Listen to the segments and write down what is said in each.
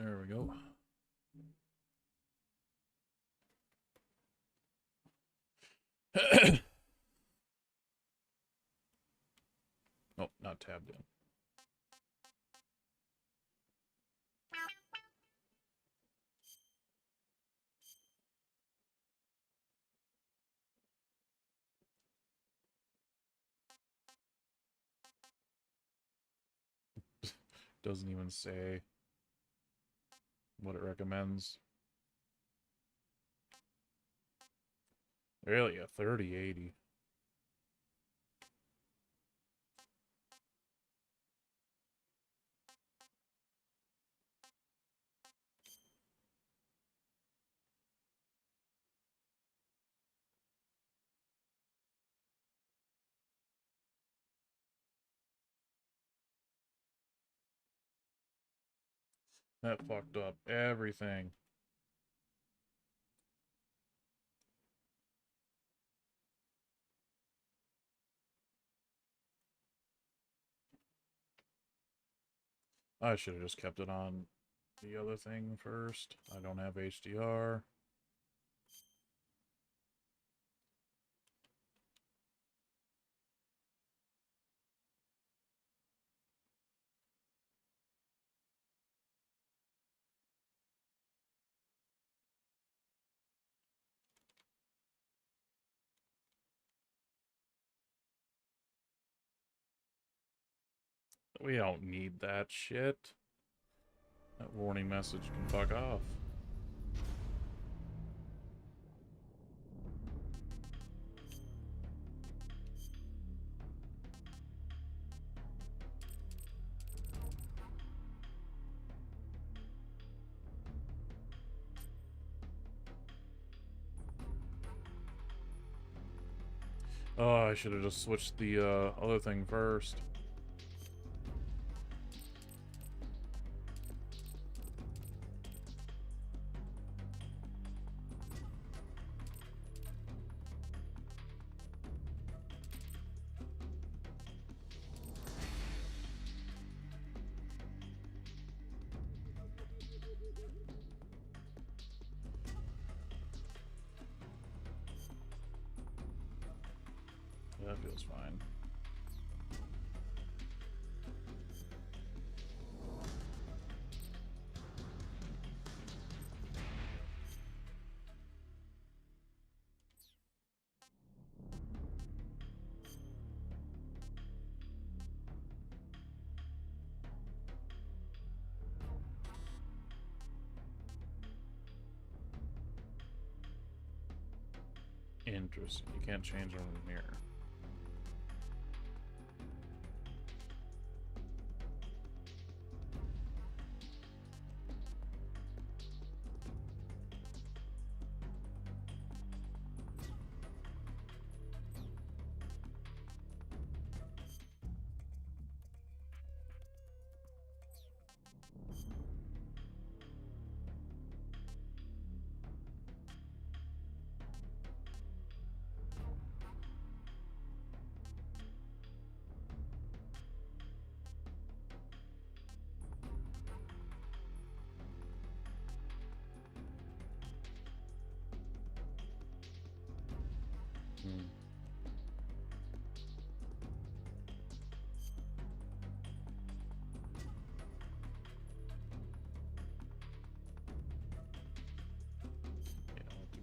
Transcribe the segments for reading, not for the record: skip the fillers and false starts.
There we go. Nope, not tabbed in. Doesn't even say what it recommends. Really, a 3080. That fucked up everything. I should have just kept it on the other thing first. I don't have HDR. We don't need that shit. That warning message can fuck off. Oh, I should have just switched the other thing first. That feels fine. Interesting. You can't change on the mirror. Hmm. Yeah, I'll do.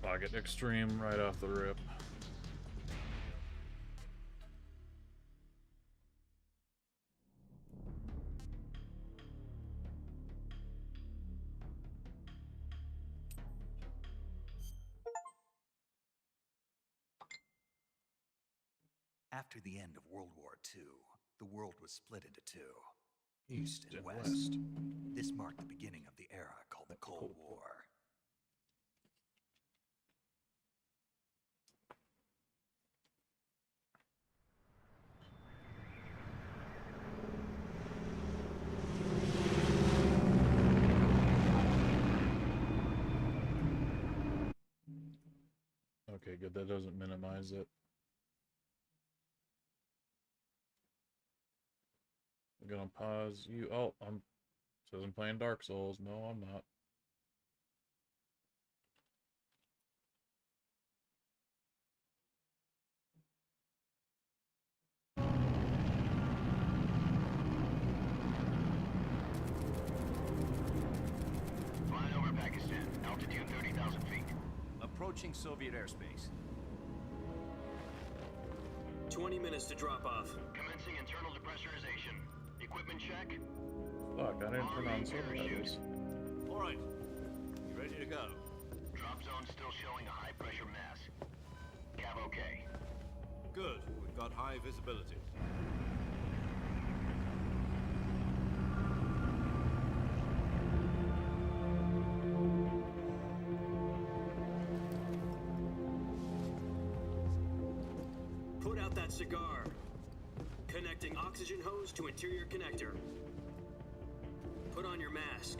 Pocket extreme right off the rip. After the end of World War II, the world was split into two, East and West. West. This marked the beginning of the era called the Cold War. Good, that doesn't minimize it. I'm gonna pause you. Oh, says I'm playing Dark Souls. No, I'm not. Flying over Pakistan, altitude 30,000 feet. Approaching Soviet airspace. 20 minutes to drop off. Commencing internal depressurization. Equipment check. Fuck, I didn't turn on subtitles. All right. You ready to go? Drop zone still showing a high pressure mass. Cav okay. Good. We've got high visibility. Put out that cigar. Connecting oxygen hose to interior connector. Put on your mask.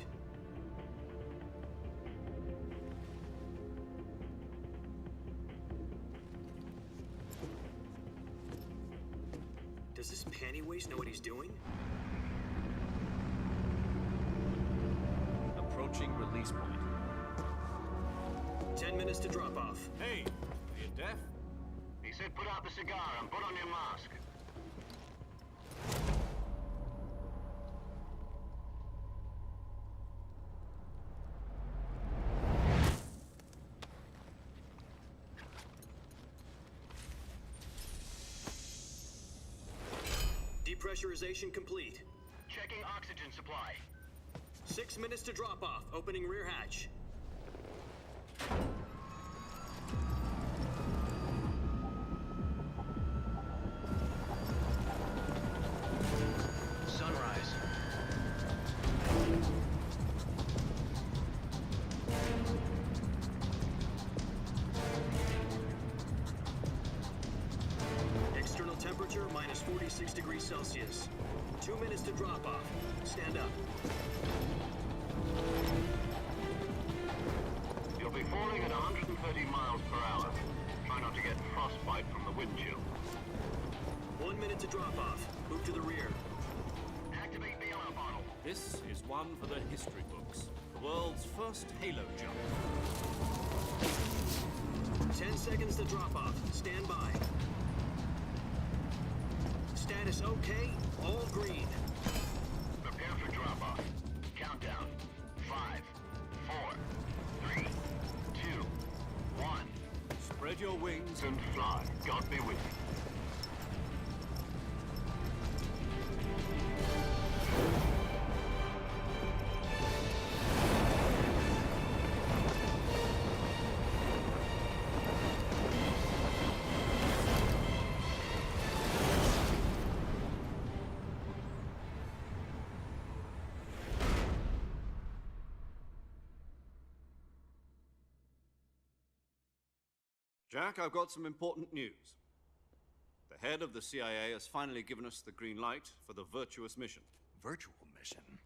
Does this panty waste know what he's doing? Approaching release point. 10 minutes to drop off. Hey, are you deaf? He said put out the cigar and put on your mask. Depressurization complete. Checking oxygen supply. 6 minutes to drop off. Opening rear hatch. Sunrise. External temperature minus 46 degrees Celsius. 2 minutes to drop off. Stand up. You'll be falling at 130 miles per hour. Try not to get frostbite from the wind chill. 1 minute to drop off. Move to the rear. Activate the air bottle. This is one for the history books. The world's first halo jump. 10 seconds to drop off. Stand by. Status okay. All green. Prepare for drop off. Countdown. 5, 4, 3, 2, 1. Spread your wings And fly. God be with you. Jack, I've got some important news. The head of the CIA has finally given us the green light for the virtuous mission. Virtual mission?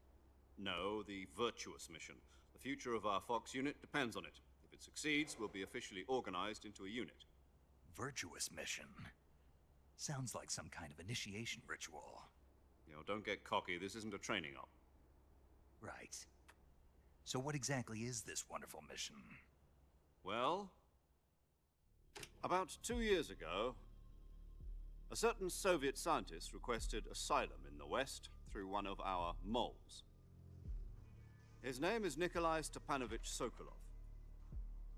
No, the virtuous mission. The future of our Fox unit depends on it. If it succeeds, we'll be officially organized into a unit. Virtuous mission? Sounds like some kind of initiation ritual. You know, don't get cocky. This isn't a training op. Right. So what exactly is this wonderful mission? Well, about 2 years ago, a certain Soviet scientist requested asylum in the West through one of our moles. His name is Nikolai Stepanovich Sokolov.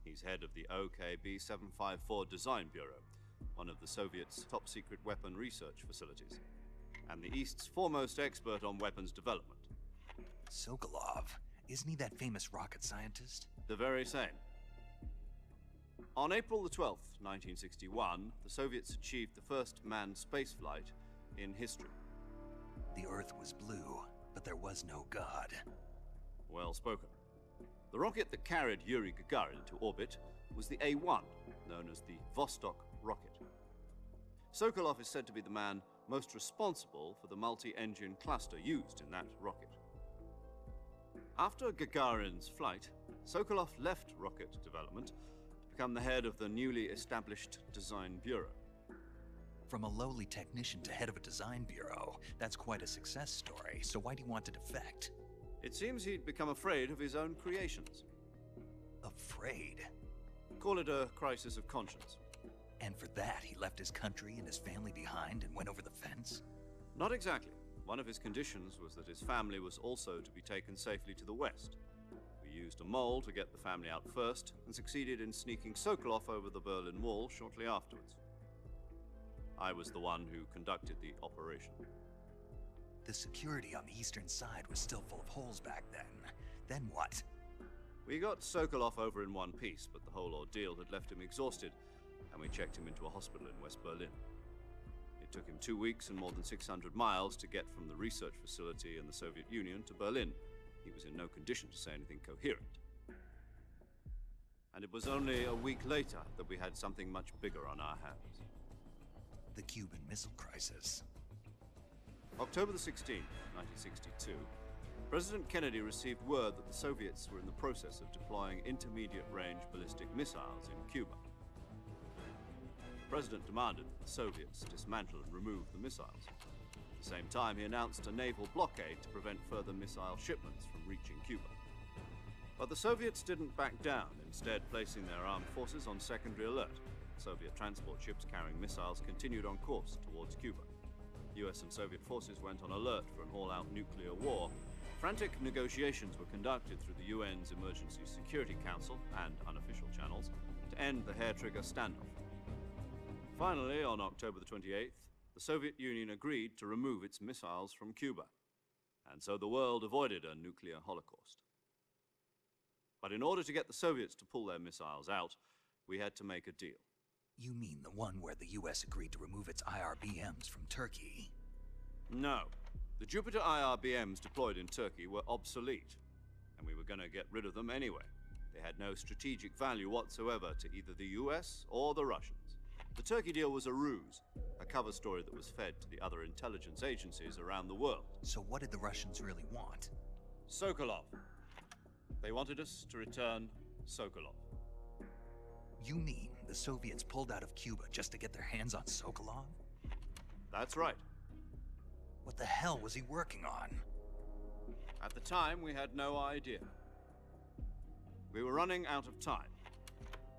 He's head of the OKB 754 Design Bureau, one of the Soviets' top-secret weapon research facilities, and the East's foremost expert on weapons development. Sokolov? Isn't he that famous rocket scientist? The very same. On April the 12th, 1961, the Soviets achieved the first manned spaceflight in history. The Earth was blue, but there was no God. Well spoken. The rocket that carried Yuri Gagarin to orbit was the A-1, known as the Vostok rocket. Sokolov is said to be the man most responsible for the multi-engine cluster used in that rocket. After Gagarin's flight, Sokolov left rocket development to become the head of the newly established Design Bureau. From a lowly technician to head of a design bureau, that's quite a success story, so why do you want to defect? It seems he'd become afraid of his own creations. Afraid? Call it a crisis of conscience. And for that, he left his country and his family behind and went over the fence? Not exactly. One of his conditions was that his family was also to be taken safely to the west. We used a mole to get the family out first, and succeeded in sneaking Sokolov over the Berlin Wall shortly afterwards. I was the one who conducted the operation. The security on the eastern side was still full of holes back then. Then what? We got Sokolov over in one piece, but the whole ordeal had left him exhausted, and we checked him into a hospital in West Berlin. It took him 2 weeks and more than 600 miles to get from the research facility in the Soviet Union to Berlin. He was in no condition to say anything coherent. And it was only a week later that we had something much bigger on our hands. The Cuban Missile Crisis. October the 16th, 1962, President Kennedy received word that the Soviets were in the process of deploying intermediate-range ballistic missiles in Cuba. The President demanded that the Soviets dismantle and remove the missiles. At the same time, he announced a naval blockade to prevent further missile shipments from reaching Cuba. But the Soviets didn't back down, instead placing their armed forces on secondary alert. Soviet transport ships carrying missiles continued on course towards Cuba. US and Soviet forces went on alert for an all-out nuclear war. Frantic negotiations were conducted through the UN's Emergency Security Council and unofficial channels to end the hair-trigger standoff. Finally, on October the 28th, the Soviet Union agreed to remove its missiles from Cuba, and so the world avoided a nuclear holocaust. But in order to get the Soviets to pull their missiles out, we had to make a deal. You mean the one where the US agreed to remove its IRBMs from Turkey? No. The Jupiter IRBMs deployed in Turkey were obsolete, and we were going to get rid of them anyway. They had no strategic value whatsoever to either the US or the Russians. The Turkey deal was a ruse, a cover story that was fed to the other intelligence agencies around the world. So what did the Russians really want? Sokolov. They wanted us to return Sokolov. You mean the Soviets pulled out of Cuba just to get their hands on Sokolov? That's right. What the hell was he working on? At the time, we had no idea. We were running out of time.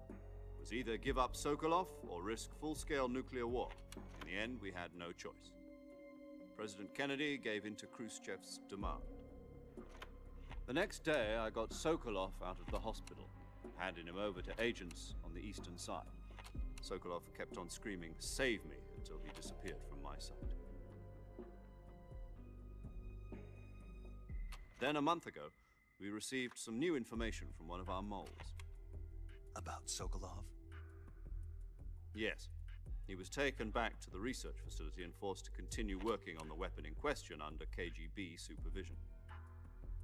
It was either give up Sokolov or risk full-scale nuclear war. In the end, we had no choice. President Kennedy gave in to Khrushchev's demand. The next day, I got Sokolov out of the hospital, handing him over to agents on the eastern side. Sokolov kept on screaming, "Save me," until he disappeared from my sight. Then, a month ago, we received some new information from one of our moles. About Sokolov? Yes. He was taken back to the research facility and forced to continue working on the weapon in question under KGB supervision.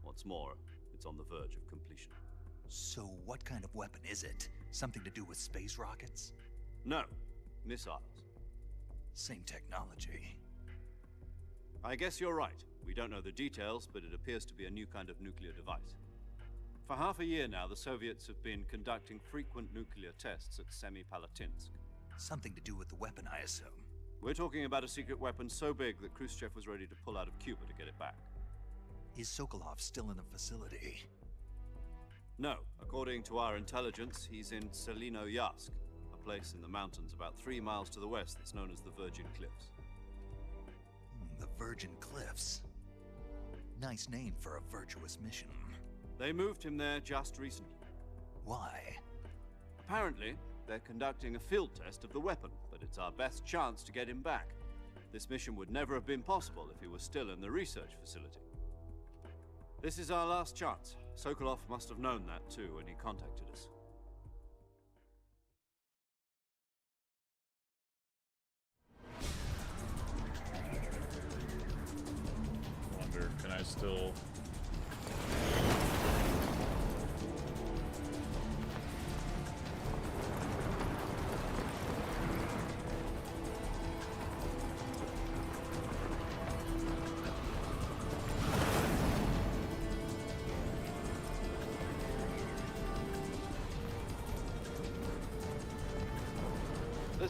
What's more, it's on the verge of completion. So what kind of weapon is it? Something to do with space rockets? No, missiles. Same technology. I guess you're right. We don't know the details, but it appears to be a new kind of nuclear device. For half a year now, the Soviets have been conducting frequent nuclear tests at Semipalatinsk. Something to do with the weapon, I assume. We're talking about a secret weapon so big that Khrushchev was ready to pull out of Cuba to get it back. Is Sokolov still in the facility? No. According to our intelligence, he's in Selino-Yarsk, a place in the mountains about 3 miles to the west that's known as the Virgin Cliffs. The Virgin Cliffs. Nice name for a virtuous mission. They moved him there just recently. Why? Apparently, they're conducting a field test of the weapon, but it's our best chance to get him back. This mission would never have been possible if he was still in the research facility. This is our last chance. Sokolov must have known that too when he contacted us. Wonder, can I still...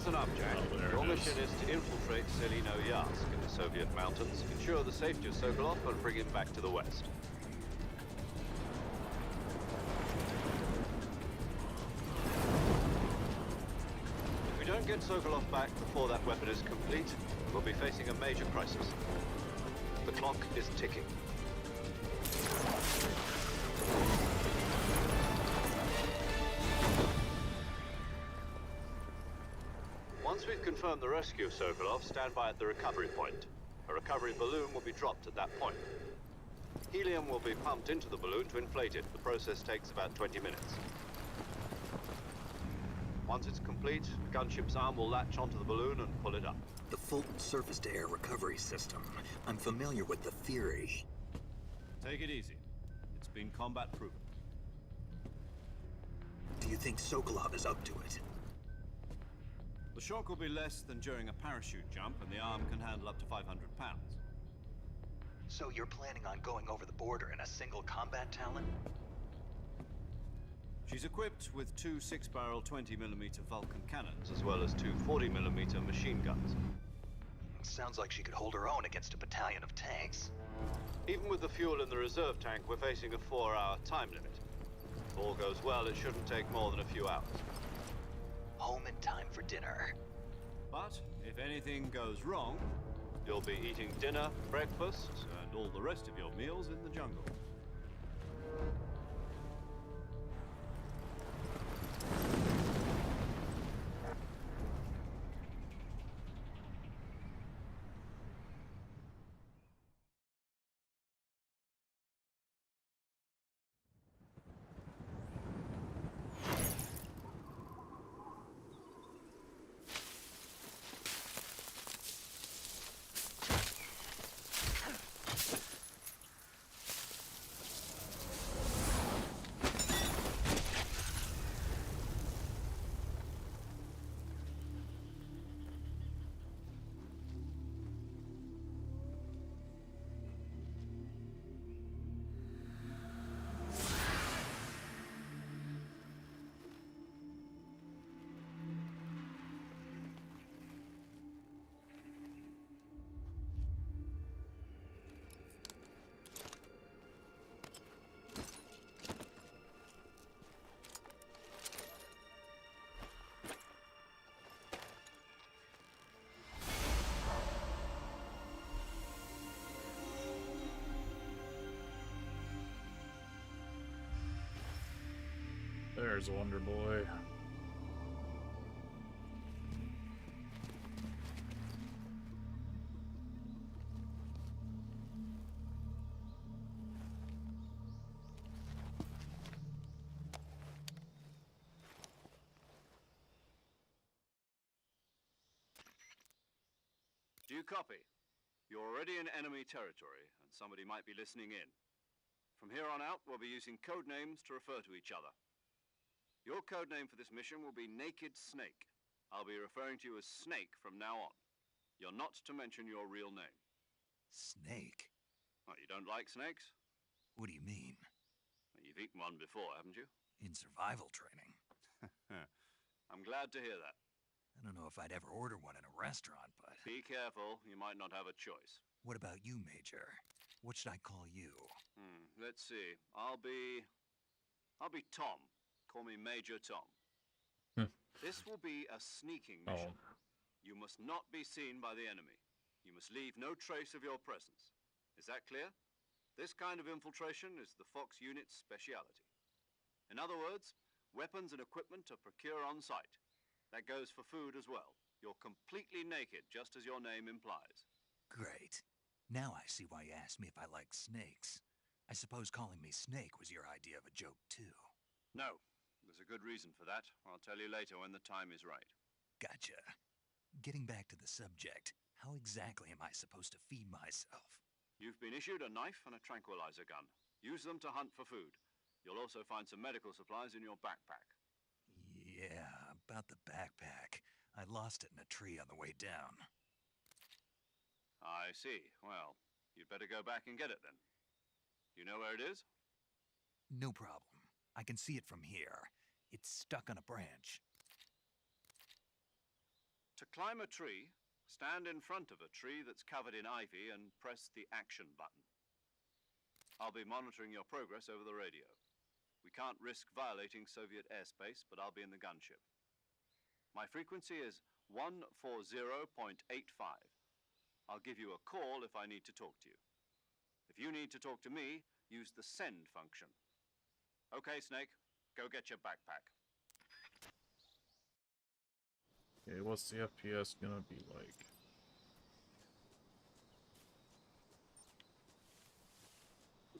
Listen up, Jack. Oh, there Your it mission is. is to infiltrate Selino-Yarsk in the Soviet mountains, ensure the safety of Sokolov, and bring him back to the West. If we don't get Sokolov back before that weapon is complete, we'll be facing a major crisis. The clock is ticking. Once we've confirmed the rescue of Sokolov, stand by at the recovery point. A recovery balloon will be dropped at that point. Helium will be pumped into the balloon to inflate it. The process takes about 20 minutes. Once it's complete, the gunship's arm will latch onto the balloon and pull it up. The Fulton surface-to-air recovery system. I'm familiar with the theory. Take it easy. It's been combat proven. Do you think Sokolov is up to it? The shock will be less than during a parachute jump, and the arm can handle up to 500 pounds. So you're planning on going over the border in a single combat Talon? She's equipped with two 6-barrel 20mm Vulcan cannons, as well as two 40mm machine guns. Sounds like she could hold her own against a battalion of tanks. Even with the fuel in the reserve tank, we're facing a 4-hour time limit. If all goes well, it shouldn't take more than a few hours. Home in time for dinner. But if anything goes wrong, you'll be eating dinner, breakfast, and all the rest of your meals in the jungle. There's Wonder Boy. Do you copy? You're already in enemy territory, and somebody might be listening in. From here on out, we'll be using code names to refer to each other. Your code name for this mission will be Naked Snake. I'll be referring to you as Snake from now on. You're not to mention your real name. Snake? Oh, you don't like snakes? What do you mean? Well, you've eaten one before, haven't you? In survival training. I'm glad to hear that. I don't know if I'd ever order one in a restaurant, but... Be careful, you might not have a choice. What about you, Major? What should I call you? Let's see. I'll be Tom. Call me Major Tom. This will be a sneaking mission. You must not be seen by the enemy. You must leave no trace of your presence. Is that clear? This kind of infiltration is the Fox unit's speciality. In other words, weapons and equipment are procured on site. That goes for food as well. You're completely naked, just as your name implies. Great. Now I see why you asked me if I like snakes. I suppose calling me Snake was your idea of a joke, too. No. There's a good reason for that. I'll tell you later when the time is right. Gotcha. Getting back to the subject, how exactly am I supposed to feed myself? You've been issued a knife and a tranquilizer gun. Use them to hunt for food. You'll also find some medical supplies in your backpack. Yeah, about the backpack. I lost it in a tree on the way down. I see. Well, you'd better go back and get it then. You know where it is? No problem. I can see it from here. It's stuck on a branch. To climb a tree, stand in front of a tree that's covered in ivy and press the action button. I'll be monitoring your progress over the radio. We can't risk violating Soviet airspace, but I'll be in the gunship. My frequency is 140.85. I'll give you a call if I need to talk to you. If you need to talk to me, use the send function. Okay, Snake, go get your backpack. Okay, what's the FPS gonna be like?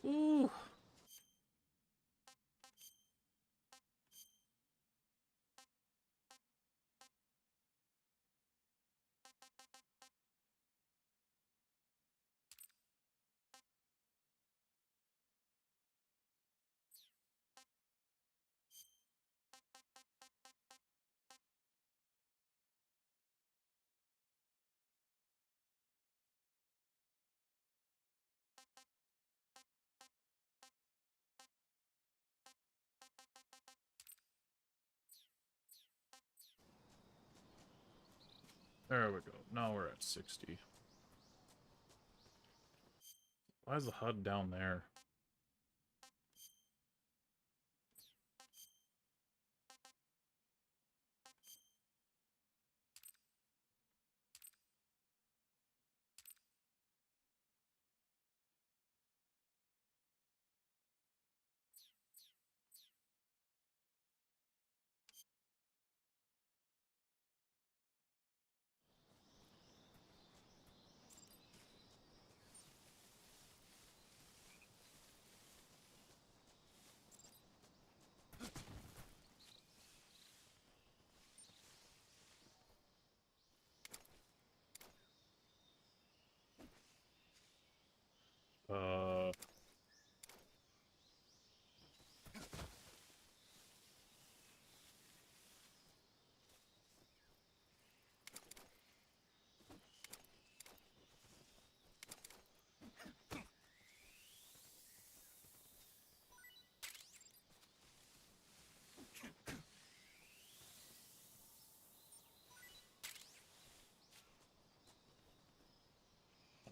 Ooh! There we go. Now we're at 60. Why is the HUD down there? Uh...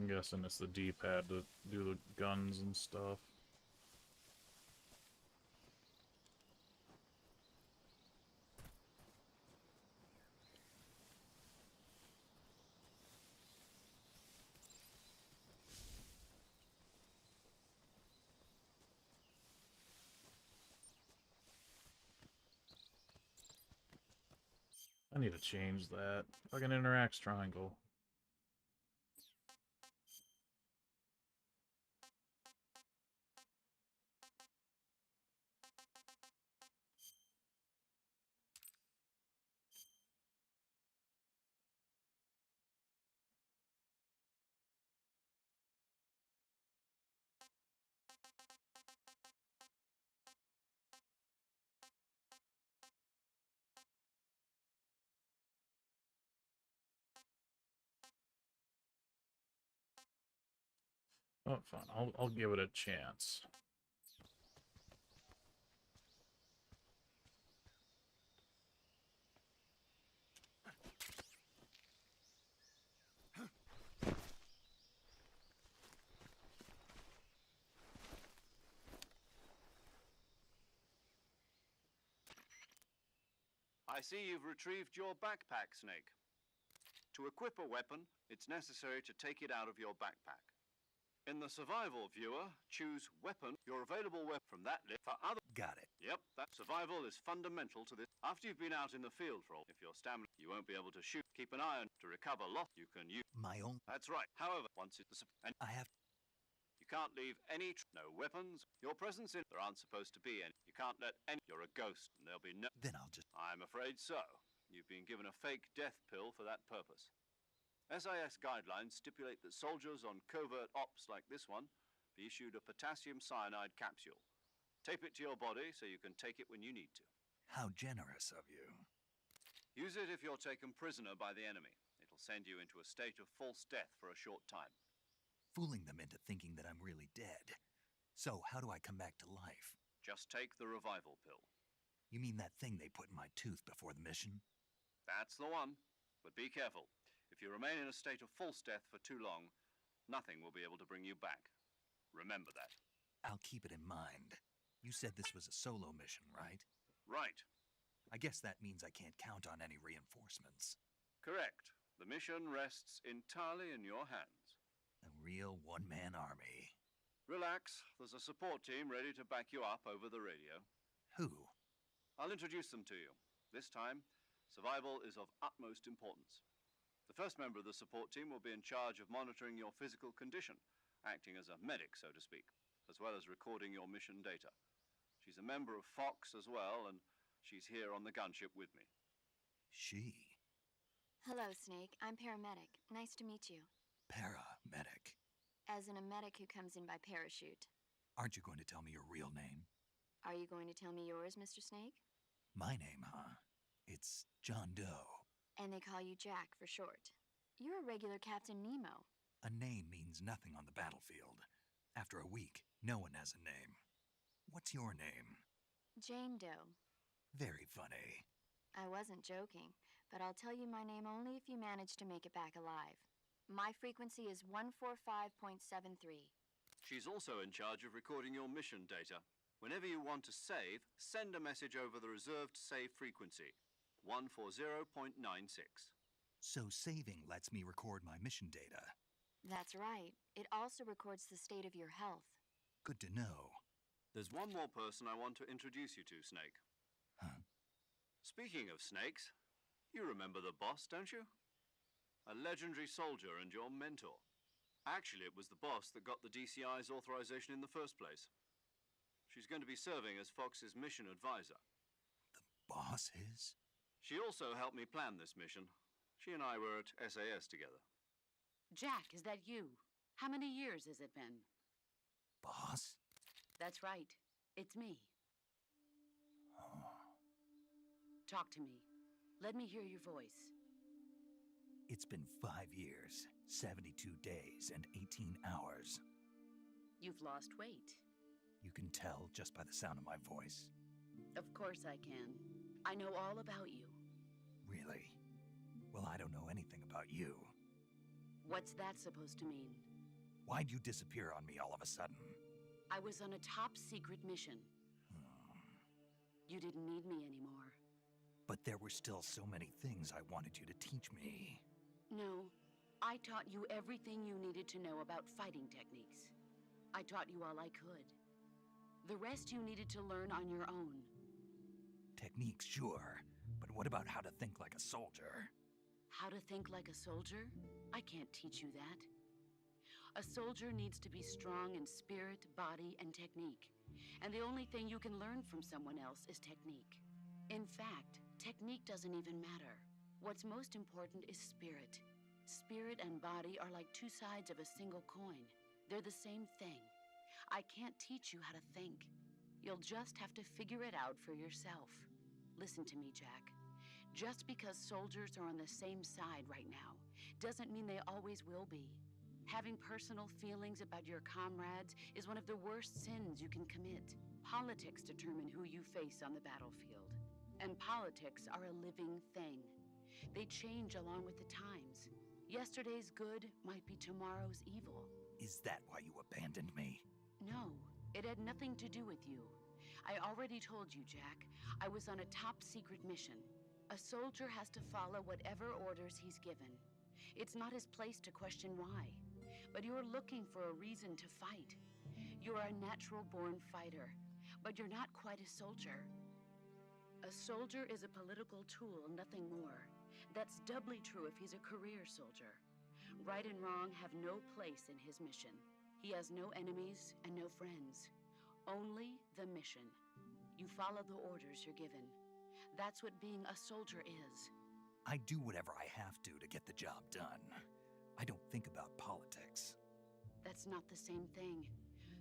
I'm guessing it's the D-pad to do the guns and stuff. I need to change that. Fucking interacts triangle. Oh, fine. I'll give it a chance. I see you've retrieved your backpack, Snake. To equip a weapon, it's necessary to take it out of your backpack. In the survival viewer, choose weapon, your available weapon from that list. For other... Got it. Yep, that survival is fundamental to this. After you've been out in the field for all, if you're stamina, you won't be able to shoot. Keep an eye on to recover loss. You can use... My own... That's right. However, once it's... And I have... you can't leave any... no weapons. Your presence in... There aren't supposed to be any. You can't let any... You're a ghost, and there'll be no... Then I'll just... I'm afraid so. You've been given a fake death pill for that purpose. SIS guidelines stipulate that soldiers on covert ops like this one be issued a potassium cyanide capsule. Tape it to your body so you can take it when you need to. How generous of you. Use it if you're taken prisoner by the enemy. It'll send you into a state of false death for a short time. Fooling them into thinking that I'm really dead. So, how do I come back to life? Just take the revival pill. You mean that thing they put in my tooth before the mission? That's the one. But be careful. If you remain in a state of false death for too long, nothing will be able to bring you back. Remember that. I'll keep it in mind. You said this was a solo mission, right? Right. I guess that means I can't count on any reinforcements. Correct. The mission rests entirely in your hands. A real one-man army. Relax. There's a support team ready to back you up over the radio. Who? I'll introduce them to you. This time, survival is of utmost importance. The first member of the support team will be in charge of monitoring your physical condition, acting as a medic, so to speak, as well as recording your mission data. She's a member of Fox as well, and she's here on the gunship with me. She? Hello, Snake. I'm paramedic. Nice to meet you. Paramedic. As in a medic who comes in by parachute. Aren't you going to tell me your real name? Are you going to tell me yours, Mr. Snake? My name, huh? It's John Doe. And they call you Jack for short. You're a regular Captain Nemo. A name means nothing on the battlefield. After a week, no one has a name. What's your name? Jane Doe. Very funny. I wasn't joking, but I'll tell you my name only if you manage to make it back alive. My frequency is 145.73. She's also in charge of recording your mission data. Whenever you want to save, send a message over the reserved save frequency, 140.96. So saving lets me record my mission data. That's right. It also records the state of your health. Good to know. There's one more person I want to introduce you to, Snake. Huh? Speaking of snakes, you remember the boss, don't you? A legendary soldier and your mentor. Actually, it was the boss that got the DCI's authorization in the first place. She's going to be serving as Fox's mission advisor. The boss is? She also helped me plan this mission. She and I were at SAS together. Jack, is that you? How many years has it been? Boss? That's right. It's me. Oh. Talk to me. Let me hear your voice. It's been 5 years, 72 days, and 18 hours. You've lost weight. You can tell just by the sound of my voice. Of course I can. I know all about you. Really? Well, I don't know anything about you. What's that supposed to mean? Why'd you disappear on me all of a sudden? I was on a top-secret mission. You didn't need me anymore. But there were still so many things I wanted you to teach me. No, I taught you everything you needed to know about fighting techniques. I taught you all I could. The rest you needed to learn on your own. Techniques, sure. But what about how to think like a soldier? How to think like a soldier? I can't teach you that. A soldier needs to be strong in spirit, body, and technique. And the only thing you can learn from someone else is technique. In fact, technique doesn't even matter. What's most important is spirit. Spirit and body are like two sides of a single coin. They're the same thing. I can't teach you how to think. You'll just have to figure it out for yourself. Listen to me, Jack. Just because soldiers are on the same side right now doesn't mean they always will be. Having personal feelings about your comrades is one of the worst sins you can commit. Politics determine who you face on the battlefield. And politics are a living thing. They change along with the times. Yesterday's good might be tomorrow's evil. Is that why you abandoned me? No, it had nothing to do with you. I already told you, Jack. I was on a top-secret mission. A soldier has to follow whatever orders he's given. It's not his place to question why. But you're looking for a reason to fight. You're a natural-born fighter, but you're not quite a soldier. A soldier is a political tool, nothing more. That's doubly true if he's a career soldier. Right and wrong have no place in his mission. He has no enemies and no friends. Only the mission. You follow the orders you're given. That's what being a soldier is. I do whatever I have to get the job done. I don't think about politics. That's not the same thing.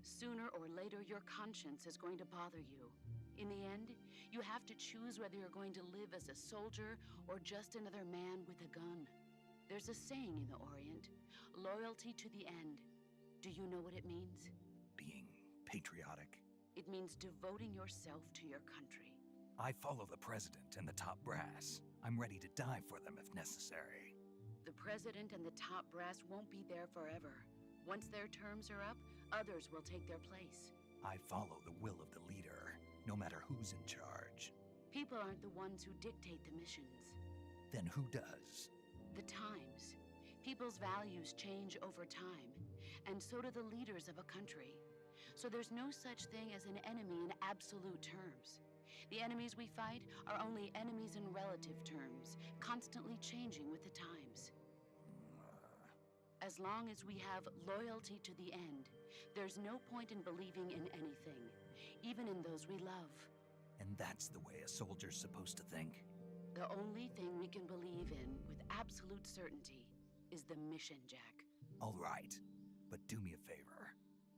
Sooner or later, your conscience is going to bother you. In the end, you have to choose whether you're going to live as a soldier or just another man with a gun. There's a saying in the Orient, loyalty to the end. Do you know what it means? Being patriotic. It means devoting yourself to your country. I follow the president and the top brass. I'm ready to die for them if necessary. The president and the top brass won't be there forever. Once their terms are up, others will take their place. I follow the will of the leader, no matter who's in charge. People aren't the ones who dictate the missions. Then who does? The times. People's values change over time, and so do the leaders of a country. So there's no such thing as an enemy in absolute terms. The enemies we fight are only enemies in relative terms, constantly changing with the times. As long as we have loyalty to the end, there's no point in believing in anything, even in those we love. And that's the way a soldier's supposed to think? The only thing we can believe in with absolute certainty is the mission, Jack. All right, but do me a favor.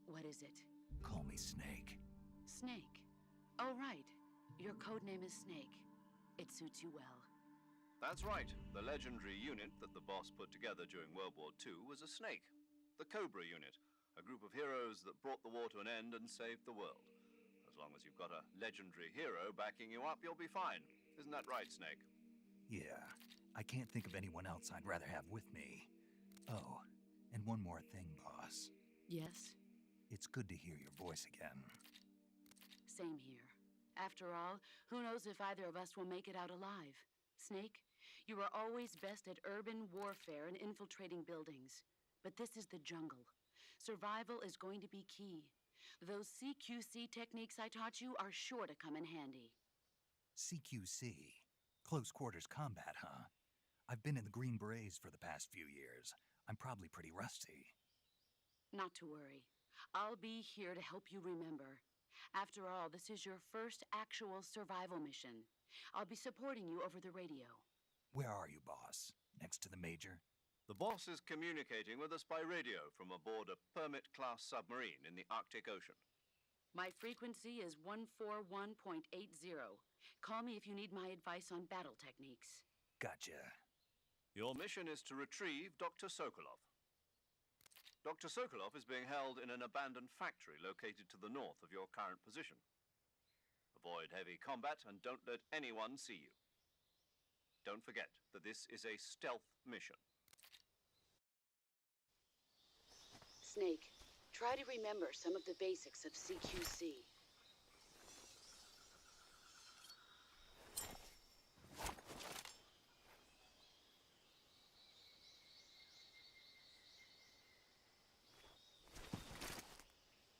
What is it? Call me Snake. Snake. Oh, right. Your codename is Snake. It suits you well. That's right. The legendary unit that the boss put together during World War II was a snake. The Cobra unit, a group of heroes that brought the war to an end and saved the world. As long as you've got a legendary hero backing you up, you'll be fine. Isn't that right, Snake? Yeah, I can't think of anyone else I'd rather have with me. Oh, and one more thing, boss. Yes? It's good to hear your voice again. Same here. After all, who knows if either of us will make it out alive? Snake, you are always best at urban warfare and infiltrating buildings. But this is the jungle. Survival is going to be key. Those CQC techniques I taught you are sure to come in handy. CQC? Close quarters combat, huh? I've been in the Green Berets for the past few years. I'm probably pretty rusty. Not to worry. I'll be here to help you remember. After all, this is your first actual survival mission. I'll be supporting you over the radio. Where are you, boss? Next to the Major? The boss is communicating with us by radio from aboard a Permit-class submarine in the Arctic Ocean. My frequency is 141.80. Call me if you need my advice on battle techniques. Gotcha. Your mission is to retrieve Dr. Sokolov. Dr. Sokolov is being held in an abandoned factory located to the north of your current position. Avoid heavy combat and don't let anyone see you. Don't forget that this is a stealth mission. Snake, try to remember some of the basics of CQC.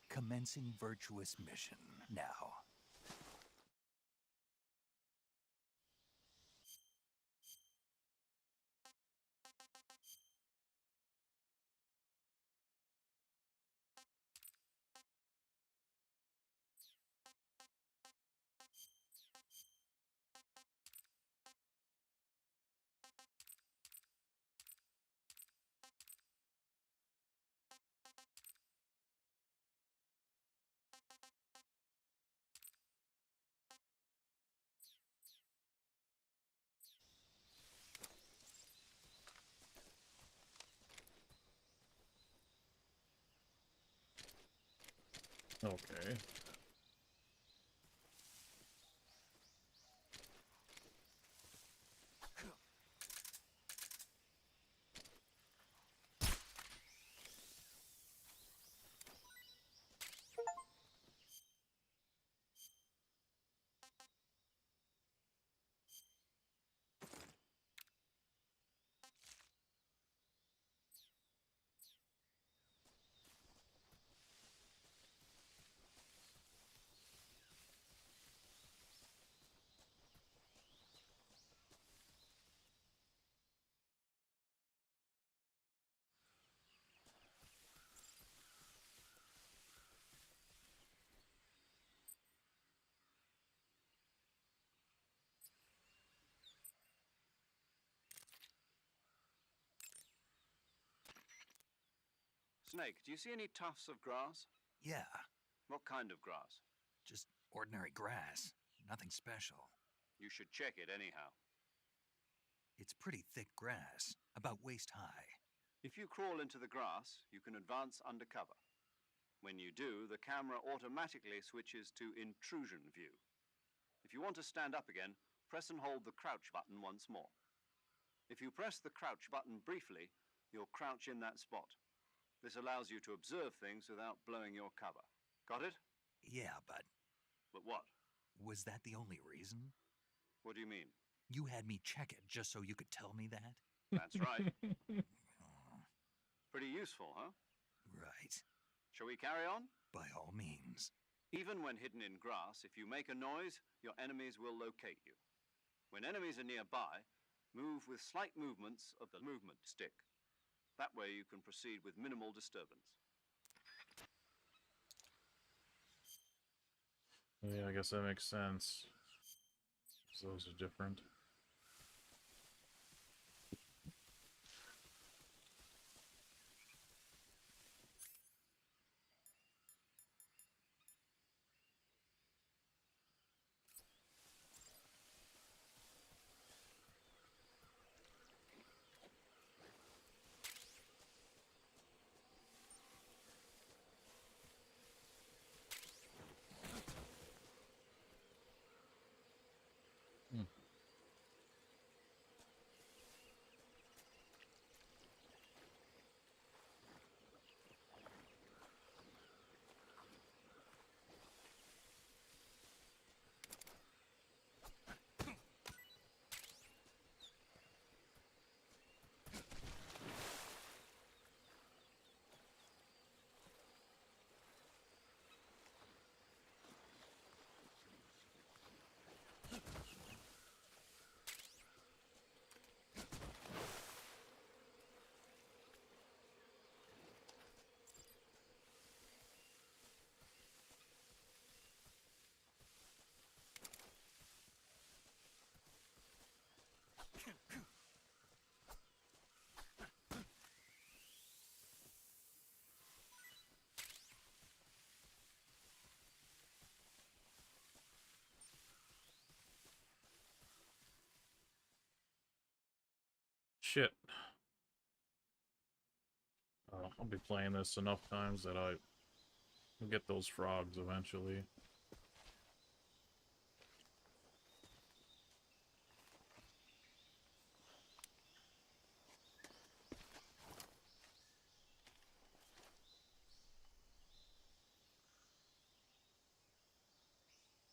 Commencing virtuous mission now. Okay. Snake, do you see any tufts of grass? Yeah, What kind of grass? just ordinary grass. Nothing special. You should check it anyhow. It's pretty thick grass, about waist high. If you crawl into the grass, you can advance undercover. When you do, the camera automatically switches to intrusion view. If you want to stand up again, press and hold the crouch button once more. If you press the crouch button briefly, you'll crouch in that spot. This allows you to observe things without blowing your cover. Got it? Yeah, but But what? was that the only reason? What do you mean? You had me check it just so you could tell me that? That's right. Oh, Pretty useful, huh? right. Shall we carry on? By all means. Even when hidden in grass, if you make a noise, your enemies will locate you. When enemies are nearby, move with slight movements of the movement stick. That way you can proceed with minimal disturbance. Yeah, I guess that makes sense. 'Cause those are different. Shit. I'll be playing this enough times that I'll get those frogs eventually.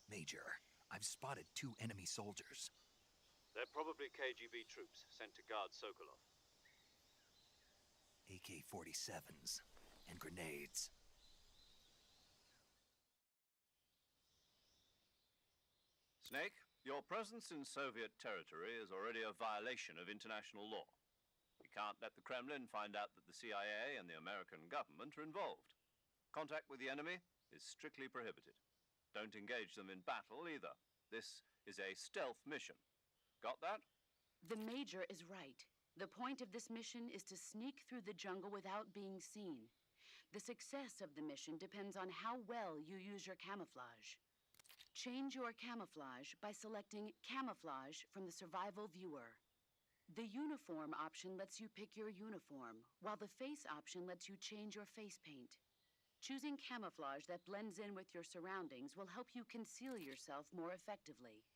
Major, I've spotted 2 enemy soldiers. They're probably KGB troops sent to guard Sokolov. AK-47s and grenades. Snake, your presence in Soviet territory is already a violation of international law. We can't let the Kremlin find out that the CIA and the American government are involved. Contact with the enemy is strictly prohibited. Don't engage them in battle either. This is a stealth mission. Got that? The Major is right. The point of this mission is to sneak through the jungle without being seen. The success of the mission depends on how well you use your camouflage. Change your camouflage by selecting Camouflage from the Survival Viewer. The Uniform option lets you pick your uniform, while the Face option lets you change your face paint. Choosing camouflage that blends in with your surroundings will help you conceal yourself more effectively.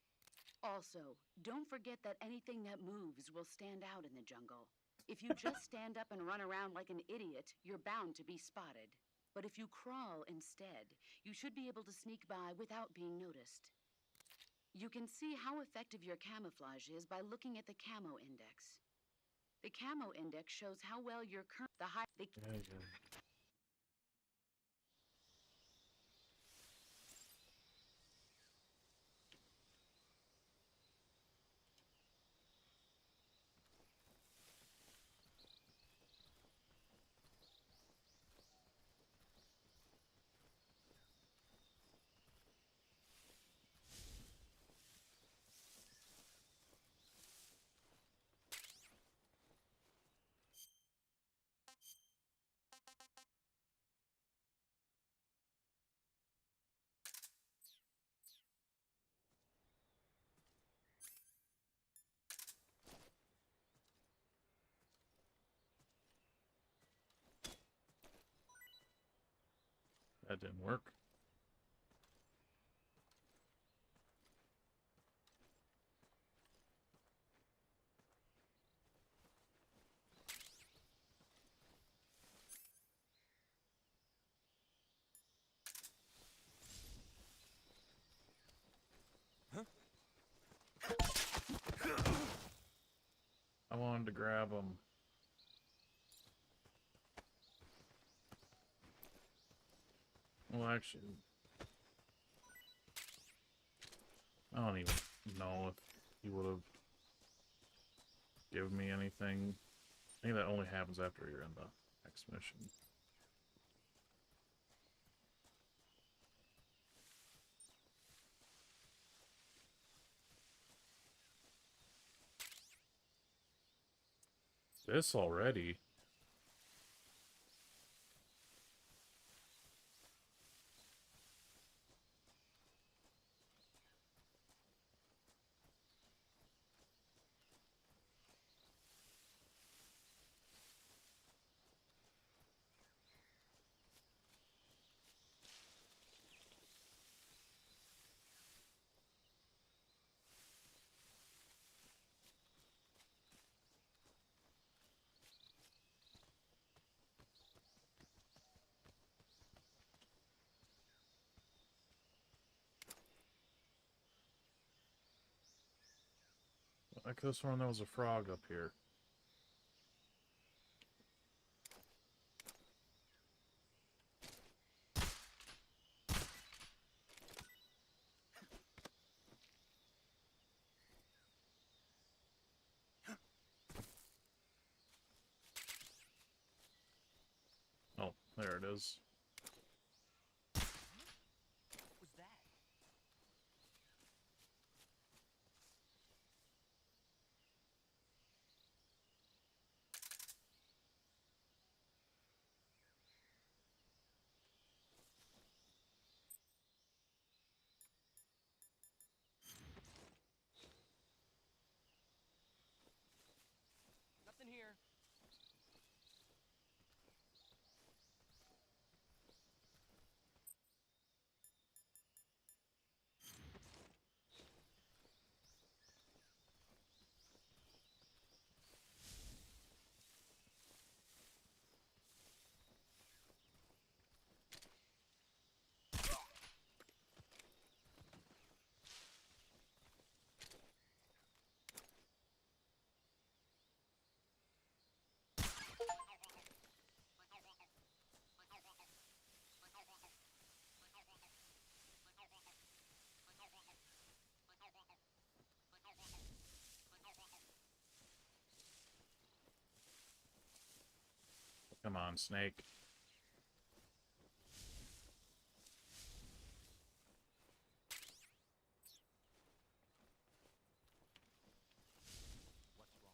Also, don't forget that anything that moves will stand out in the jungle. If you just stand up and run around like an idiot, you're bound to be spotted. But if you crawl instead, you should be able to sneak by without being noticed. You can see how effective your camouflage is by looking at the Camo Index. The Camo Index shows how well your current... That didn't work. wanted to grab them. Well, actually, I don't even know if he would have given me anything. I think that only happens after you're in the next mission. This already? I could have sworn there was a frog up here. Oh, there it is. What was that? Nothing here. Come on, snake. What's wrong?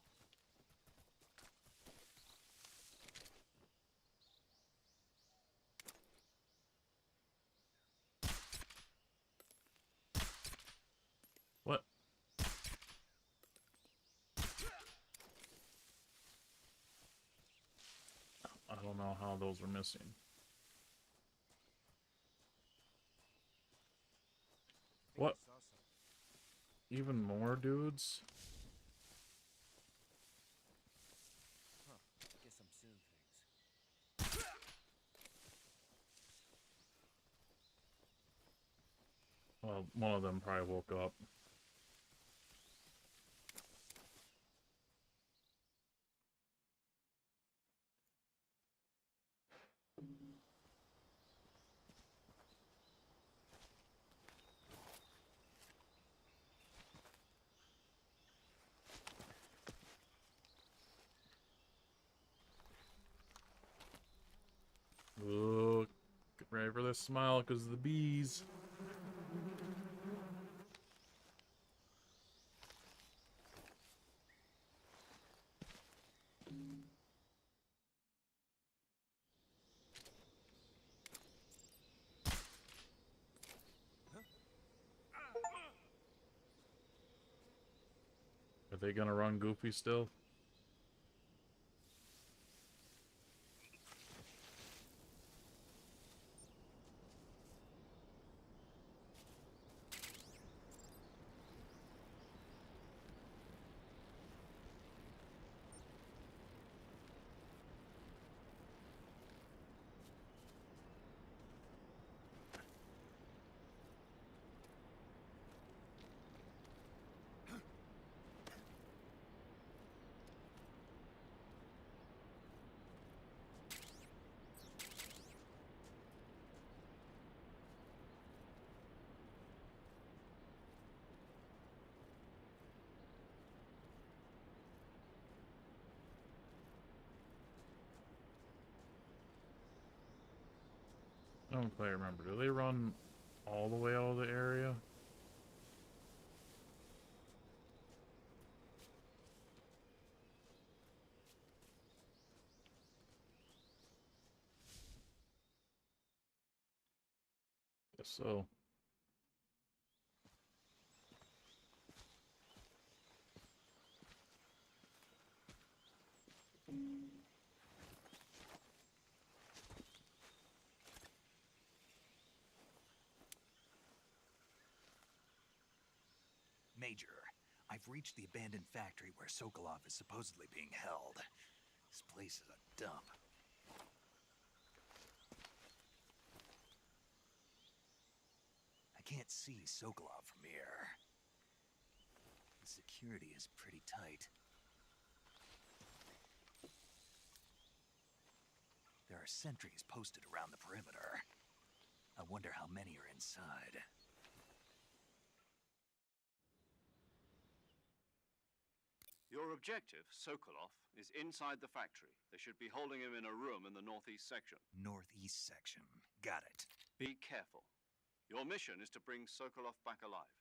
What? I don't know how those are missing. What? I saw something. Even more dudes? Huh. Guess I'm seeing things. Well, one of them probably woke up. Ooh, get ready for this smile because of the bees. Are they gonna run Goofy still? I don't quite remember. Do they run all the way out of the area? Guess so. Major, I've reached the abandoned factory where Sokolov is supposedly being held. This place is a dump. I can't see Sokolov from here. The security is pretty tight. There are sentries posted around the perimeter. I wonder how many are inside. Your objective, Sokolov, is inside the factory. They should be holding him in a room in the northeast section. Northeast section. Got it. Be careful. Your mission is to bring Sokolov back alive.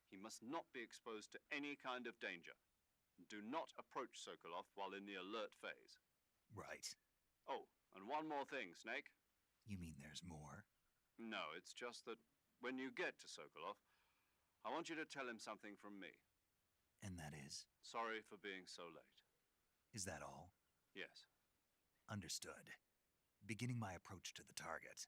He must not be exposed to any kind of danger. Do not approach Sokolov while in the alert phase. Right. Oh, and one more thing, Snake. You mean there's more? No, it's just that when you get to Sokolov, I want you to tell him something from me. And that is? Sorry for being so late. Is that all? Yes. Understood. Beginning my approach to the target.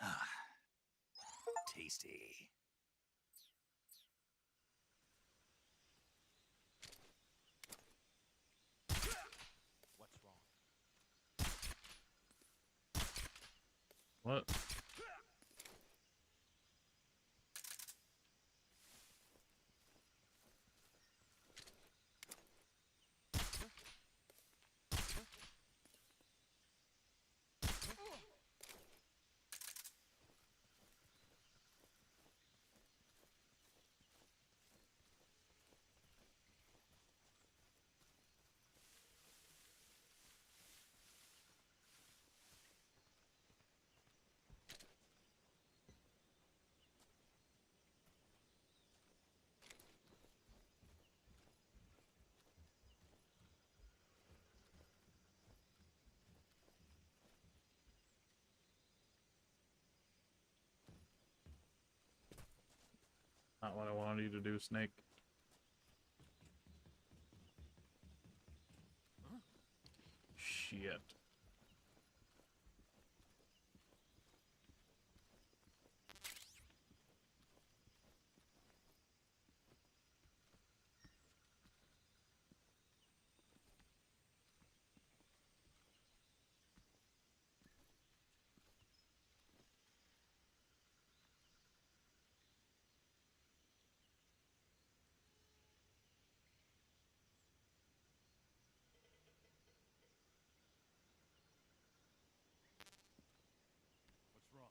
Ah, tasty. What's wrong? What? Not what I wanted you to do, Snake. Shit. What's wrong?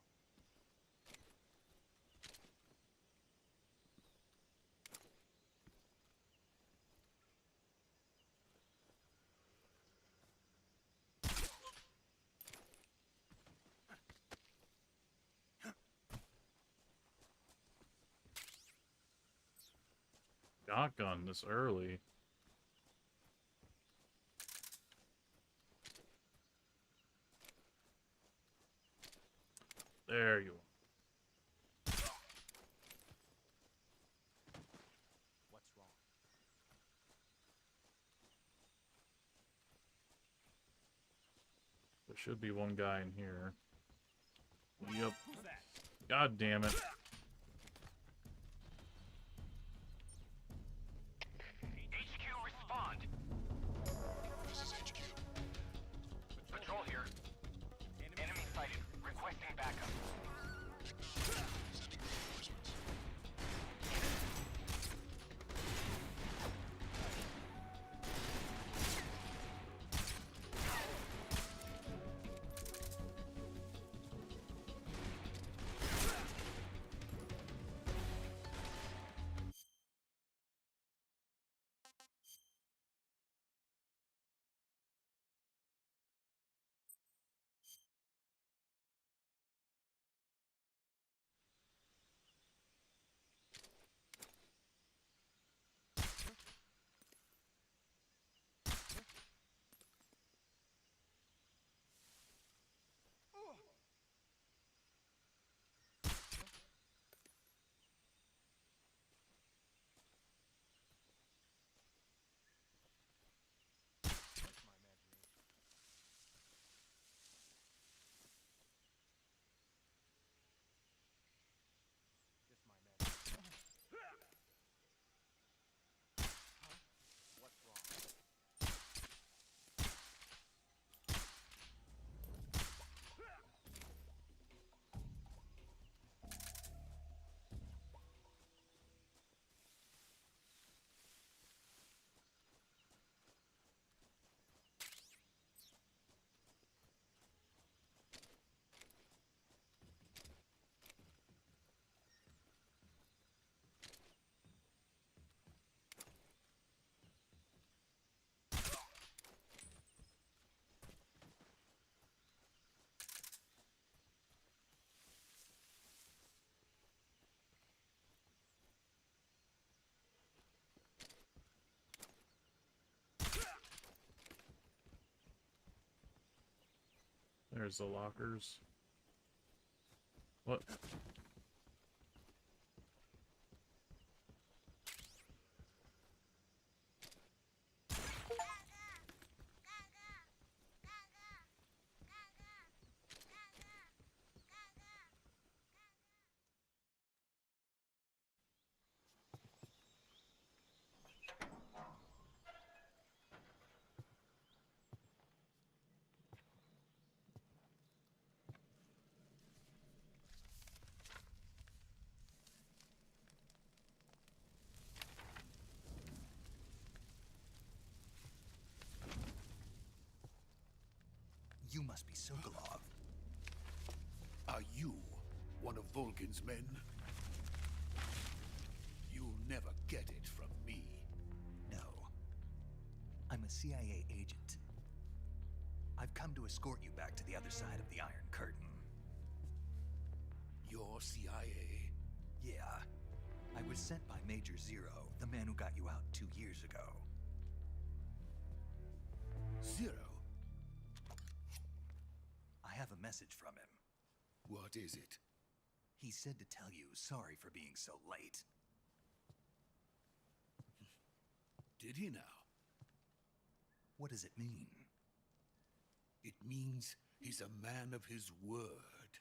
Shotgun this early. There you are. Should be one guy in here. Yep. God damn it. HQ, respond. This is HQ. Patrol here. Enemy sighted. Requesting backup. Sending reinforcements. There's the lockers. What? You must be Sokolov. Are you one of Volgin's men? You'll never get it from me. No. I'm a CIA agent. I've come to escort you back to the other side of the Iron Curtain. You're CIA? Yeah. I was sent by Major Zero, the man who got you out 2 years ago. Zero? I have a message from him. What is it? He said to tell you sorry for being so late. Did he now? What does it mean? It means he's a man of his word.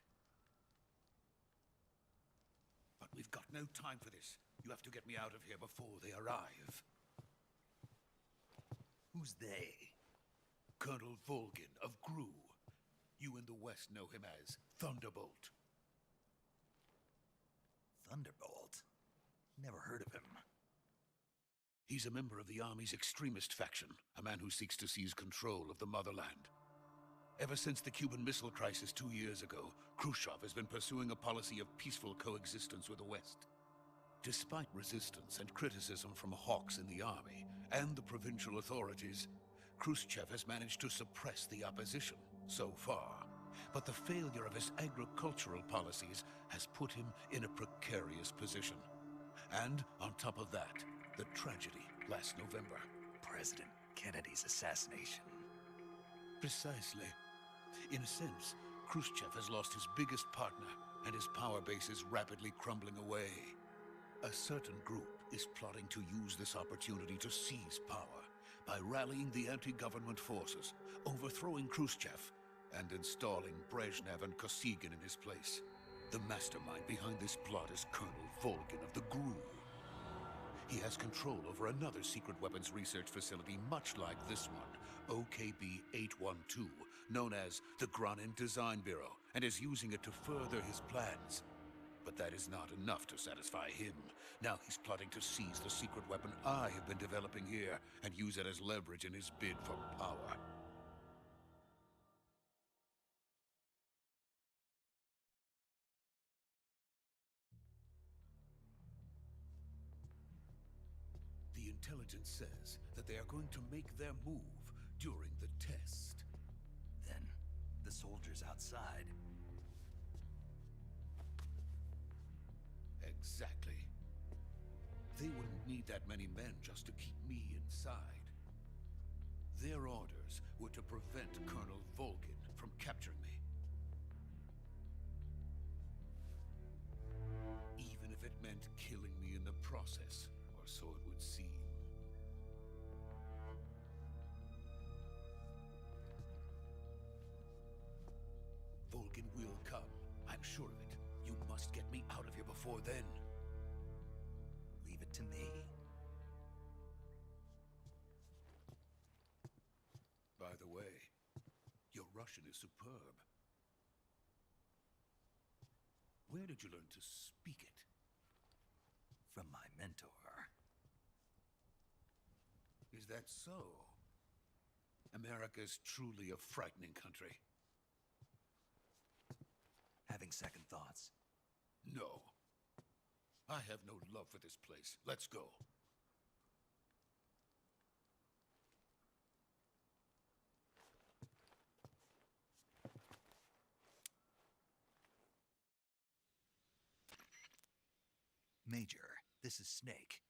But we've got no time for this. You have to get me out of here before they arrive. Who's they? Colonel Volgin of GRU. You in the West know him as Thunderbolt. Thunderbolt? Never heard of him. He's a member of the Army's extremist faction, a man who seeks to seize control of the motherland. Ever since the Cuban Missile Crisis 2 years ago, Khrushchev has been pursuing a policy of peaceful coexistence with the West. Despite resistance and criticism from hawks in the army and the provincial authorities, Khrushchev has managed to suppress the opposition so far. But the failure of his agricultural policies has put him in a precarious position. And on top of that, the tragedy last November. President Kennedy's assassination. Precisely. In a sense, Khrushchev has lost his biggest partner, and his power base is rapidly crumbling away. A certain group is plotting to use this opportunity to seize power by rallying the anti-government forces, overthrowing Khrushchev, and installing Brezhnev and Kosygin in his place. The mastermind behind this plot is Colonel Volgin of the GRU. He has control over another secret weapons research facility much like this one, OKB-812, known as the Granin Design Bureau, and is using it to further his plans. But that is not enough to satisfy him. Now he's plotting to seize the secret weapon I have been developing here and use it as leverage in his bid for power. The intelligence says that they are going to make their move during the test. Then, the soldiers outside. Exactly. They wouldn't need that many men just to keep me inside. Their orders were to prevent Colonel Volgin from capturing me. Even if it meant killing me in the process, or so it would seem. Volgin will come. I'm sure of it. You must get me out of here before then. Leave it to me. By the way, your Russian is superb. Where did you learn to speak it? From my mentor. Is that so? America's truly a frightening country. Having second thoughts. No. I have no love for this place. Let's go. Major, this is Snake.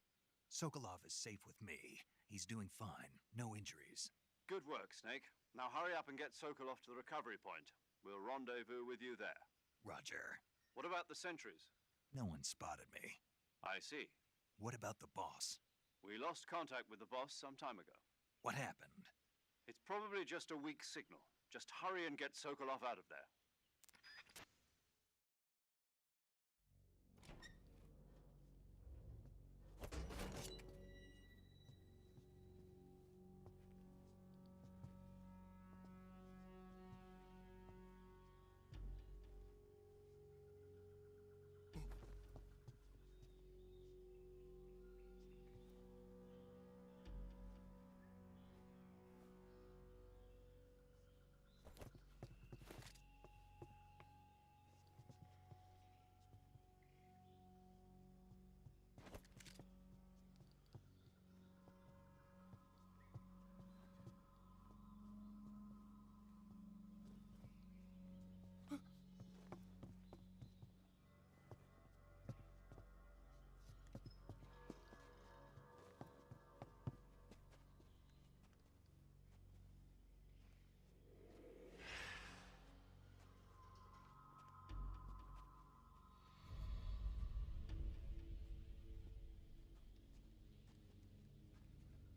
Sokolov is safe with me. He's doing fine. No injuries. Good work, Snake. Now hurry up and get Sokolov to the recovery point. We'll rendezvous with you there. Roger. What about the sentries? No one spotted me. I see. What about the boss? We lost contact with the boss some time ago. What happened? It's probably just a weak signal. Just hurry and get Sokolov out of there.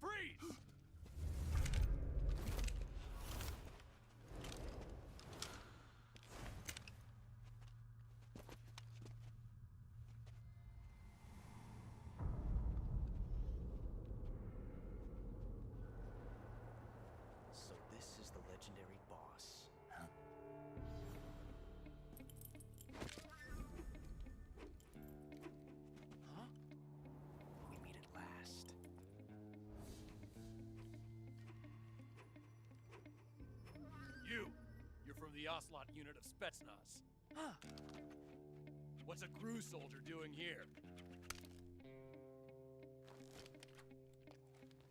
Freeze! So this is the legendary boss. Huh? Huh? We meet at last. You're from the Ocelot unit of Spetsnaz. Huh. What's a GRU soldier doing here?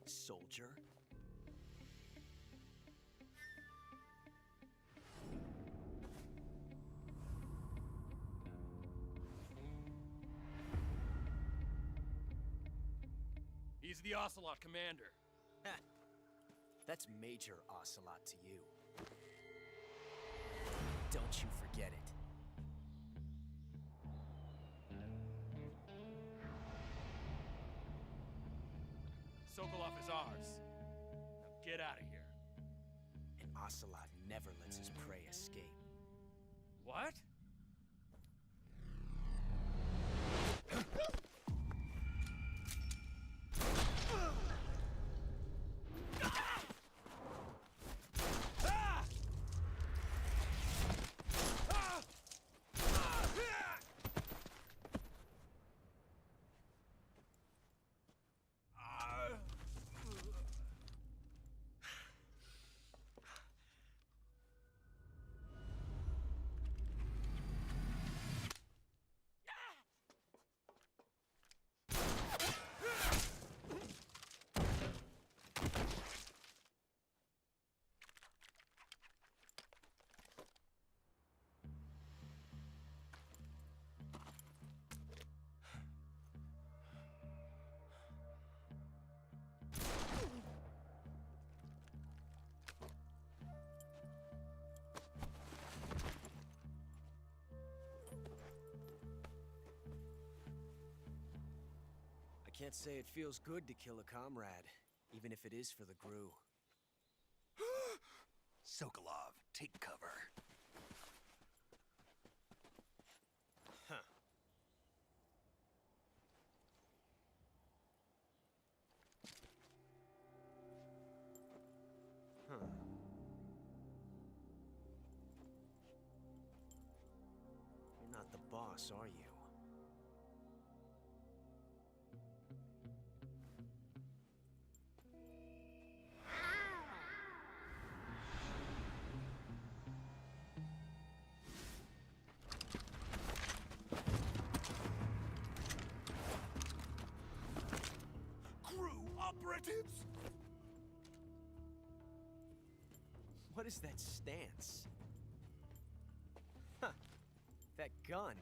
Soldier? He's the Ocelot commander. Ha! That's Major Ocelot to you. Don't you forget it. Sokolov is ours. Now get out of here. And Ocelot never lets his prey escape. What? I can't say it feels good to kill a comrade, even if it is for the Gru. Sokolov, take cover. Huh. Huh. You're not the boss, are you? Operatives? What is that stance? Huh. That gun.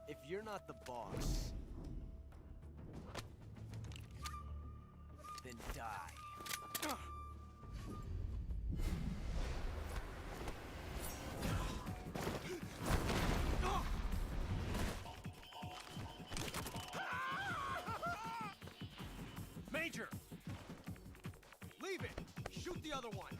If you're not the boss, then die. Major! Leave it! Shoot the other one!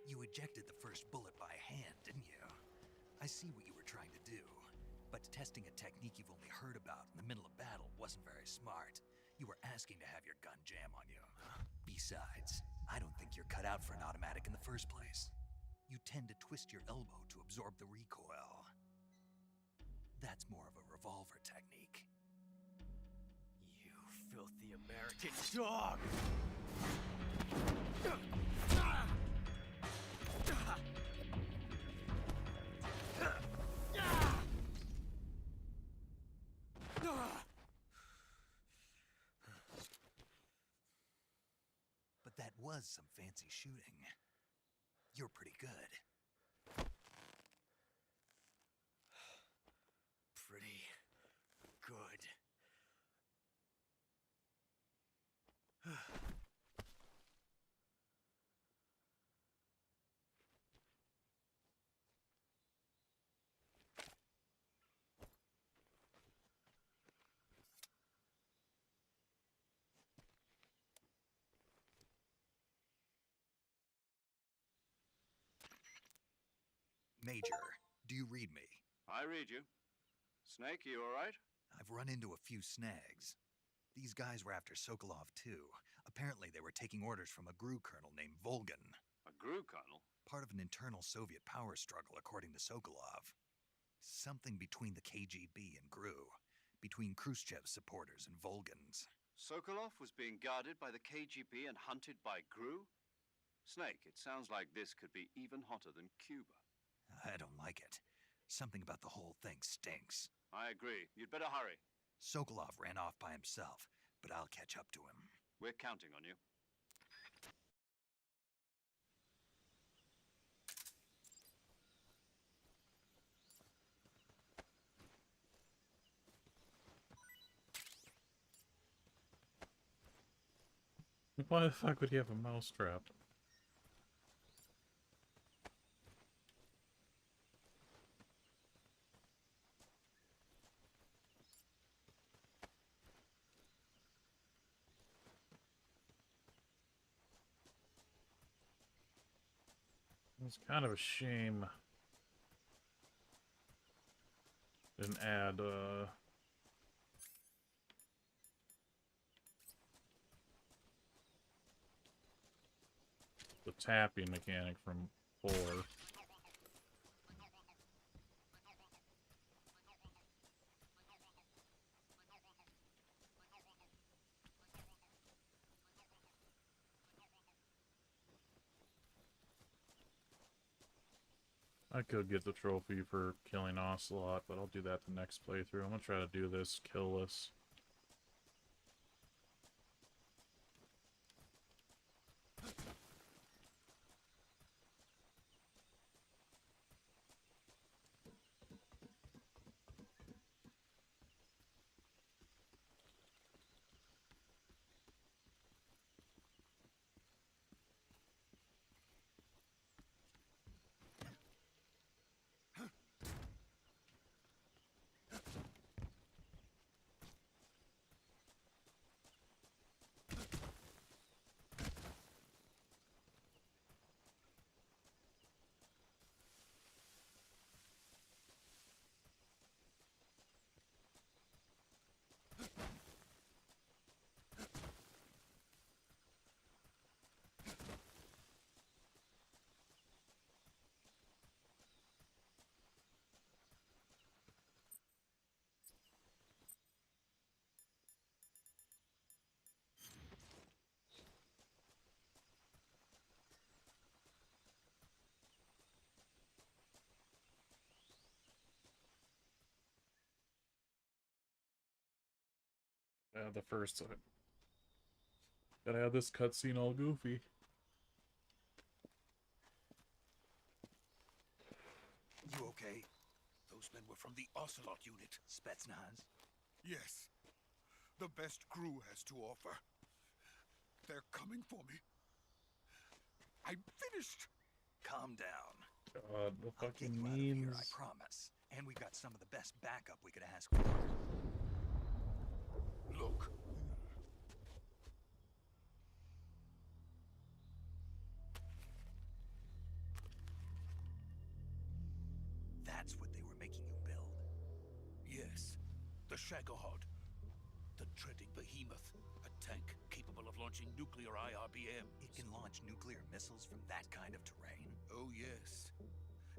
You ejected the first bullet by hand, didn't you? I see what you were trying to do. But testing a technique you've only heard about in the middle of battle wasn't very smart. You were asking to have your gun jam on you. Besides, I don't think you're cut out for an automatic in the first place. You tend to twist your elbow to absorb the recoil. That's more of a revolver technique. You filthy American dog! But that was some fancy shooting. You're pretty good. Pretty good. Major, do you read me? I read you. Snake, you all right? I've run into a few snags. These guys were after Sokolov, too. Apparently, they were taking orders from a GRU colonel named Volgan. A GRU colonel? Part of an internal Soviet power struggle, according to Sokolov. Something between the KGB and GRU. Between Khrushchev's supporters and Volgan's. Sokolov was being guarded by the KGB and hunted by GRU? Snake, it sounds like this could be even hotter than Cuba. I don't like it. Something about the whole thing stinks. I agree. You'd better hurry. Sokolov ran off by himself, but I'll catch up to him. We're counting on you. Why the fuck would he have a mousetrap? It's kind of a shame. Didn't add, the tapping mechanic from 4. I could get the trophy for killing Ocelot, but I'll do that the next playthrough. I'm gonna try to do this killless. The first time. Gotta have this cutscene all goofy. You okay? Those men were from the Ocelot unit. Spetsnaz? Yes. The best GRU has to offer. They're coming for me. I'm finished. Calm down. God, the I'll get fucking you out of here, I memes. promise. And we've got some of the best backup we could ask for. Look. That's what they were making you build? Yes. The Shagohod. The dreaded behemoth. A tank capable of launching nuclear IRBM. It can launch nuclear missiles from that kind of terrain? Oh, yes.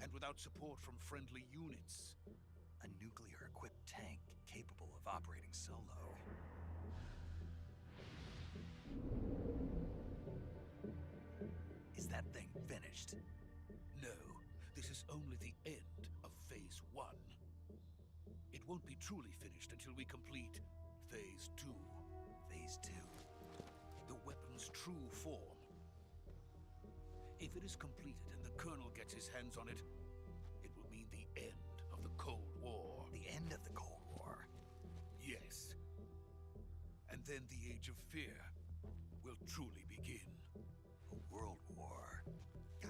And without support from friendly units. A nuclear-equipped tank capable of operating solo. Is that thing finished? No, this is only the end of Phase 1. It won't be truly finished until we complete Phase 2. Phase 2? The weapon's true form. If it is completed and the Colonel gets his hands on it, it will mean the end of the Cold War. The end of the Cold War? Yes. And then the Age of Fear will truly begin. A world war?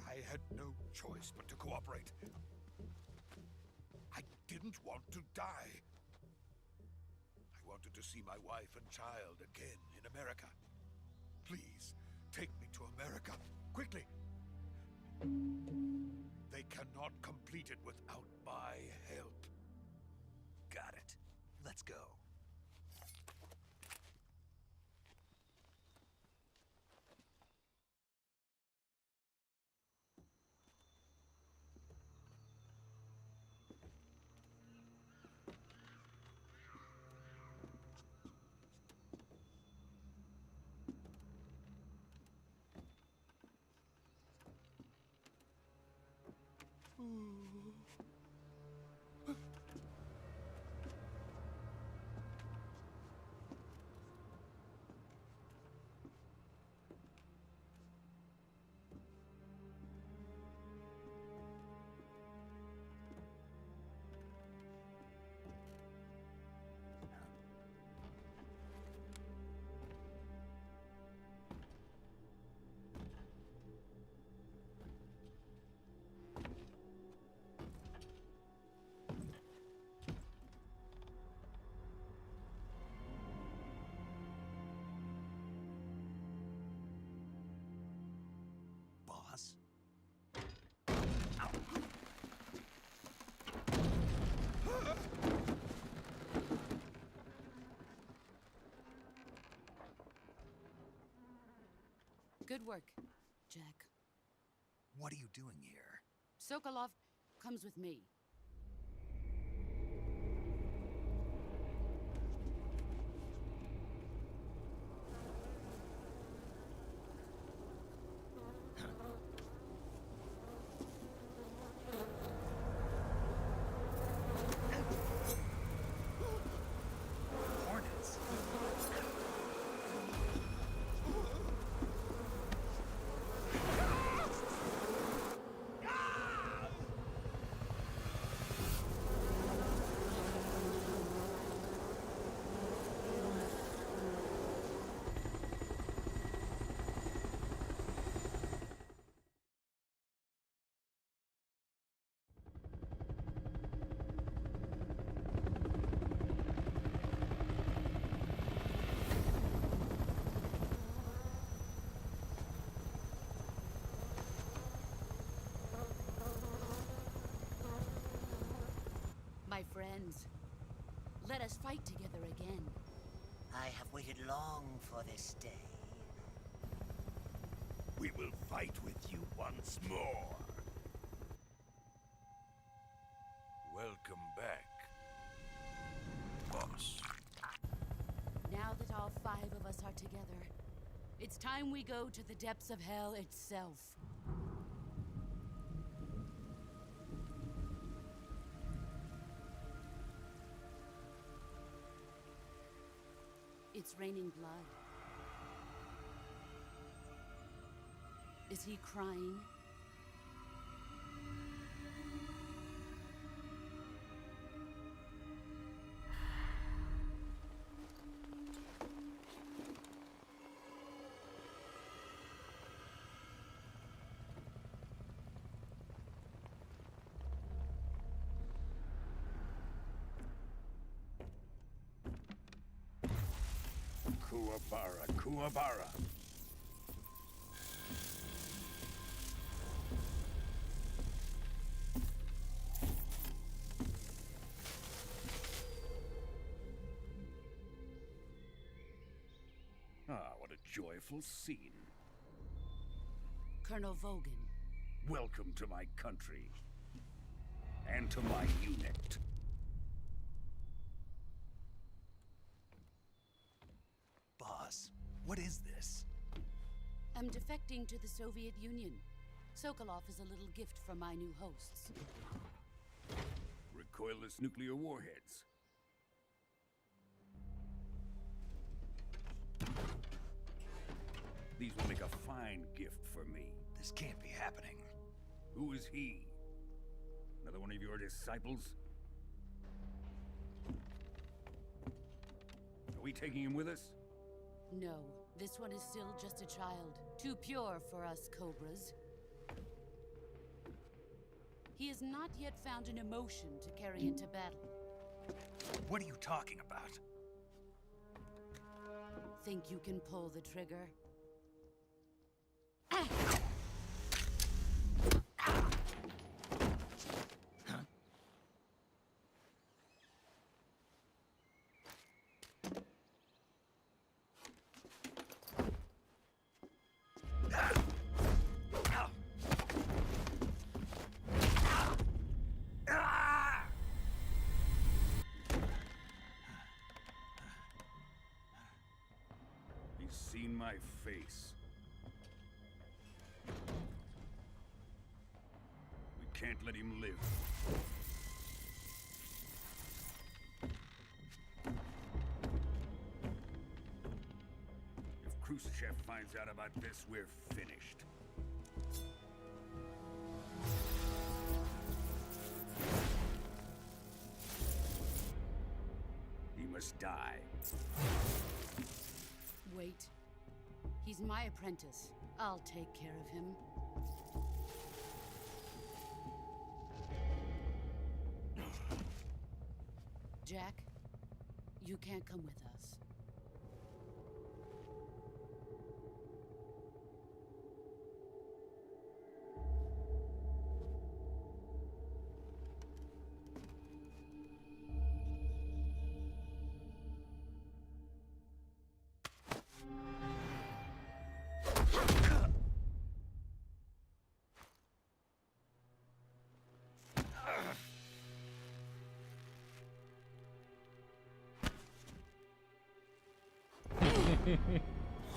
I had no choice but to cooperate. I didn't want to die. I wanted to see my wife and child again in America. Please, take me to America, quickly. They cannot complete it without my help. Got it. Let's go. Boss? Good work, Jack. What are you doing here? Sokolov comes with me. Hornets? My friends, let us fight together again. I have waited long for this day. We will fight with you once more. Welcome back, boss. Now that all 5 of us are together, it's time we go to the depths of hell itself. It's raining blood. Is he crying? Kuwabara, Kuwabara. Ah, what a joyful scene. Colonel Vogan. Welcome to my country. And to my unit. Boss, what is this? I'm defecting to the Soviet Union. Sokolov is a little gift from my new hosts. Recoilless nuclear warheads. These will make a fine gift for me. This can't be happening. Who is he? Another one of your disciples? Are we taking him with us? No, this one is still just a child. Too pure for us Cobras. He has not yet found an emotion to carry into battle. What are you talking about? Think you can pull the trigger? He's seen my face. We can't let him live. If Khrushchev finds out about this, we're finished. He must die. Wait. He's my apprentice. I'll take care of him. Jack, you can't come with us.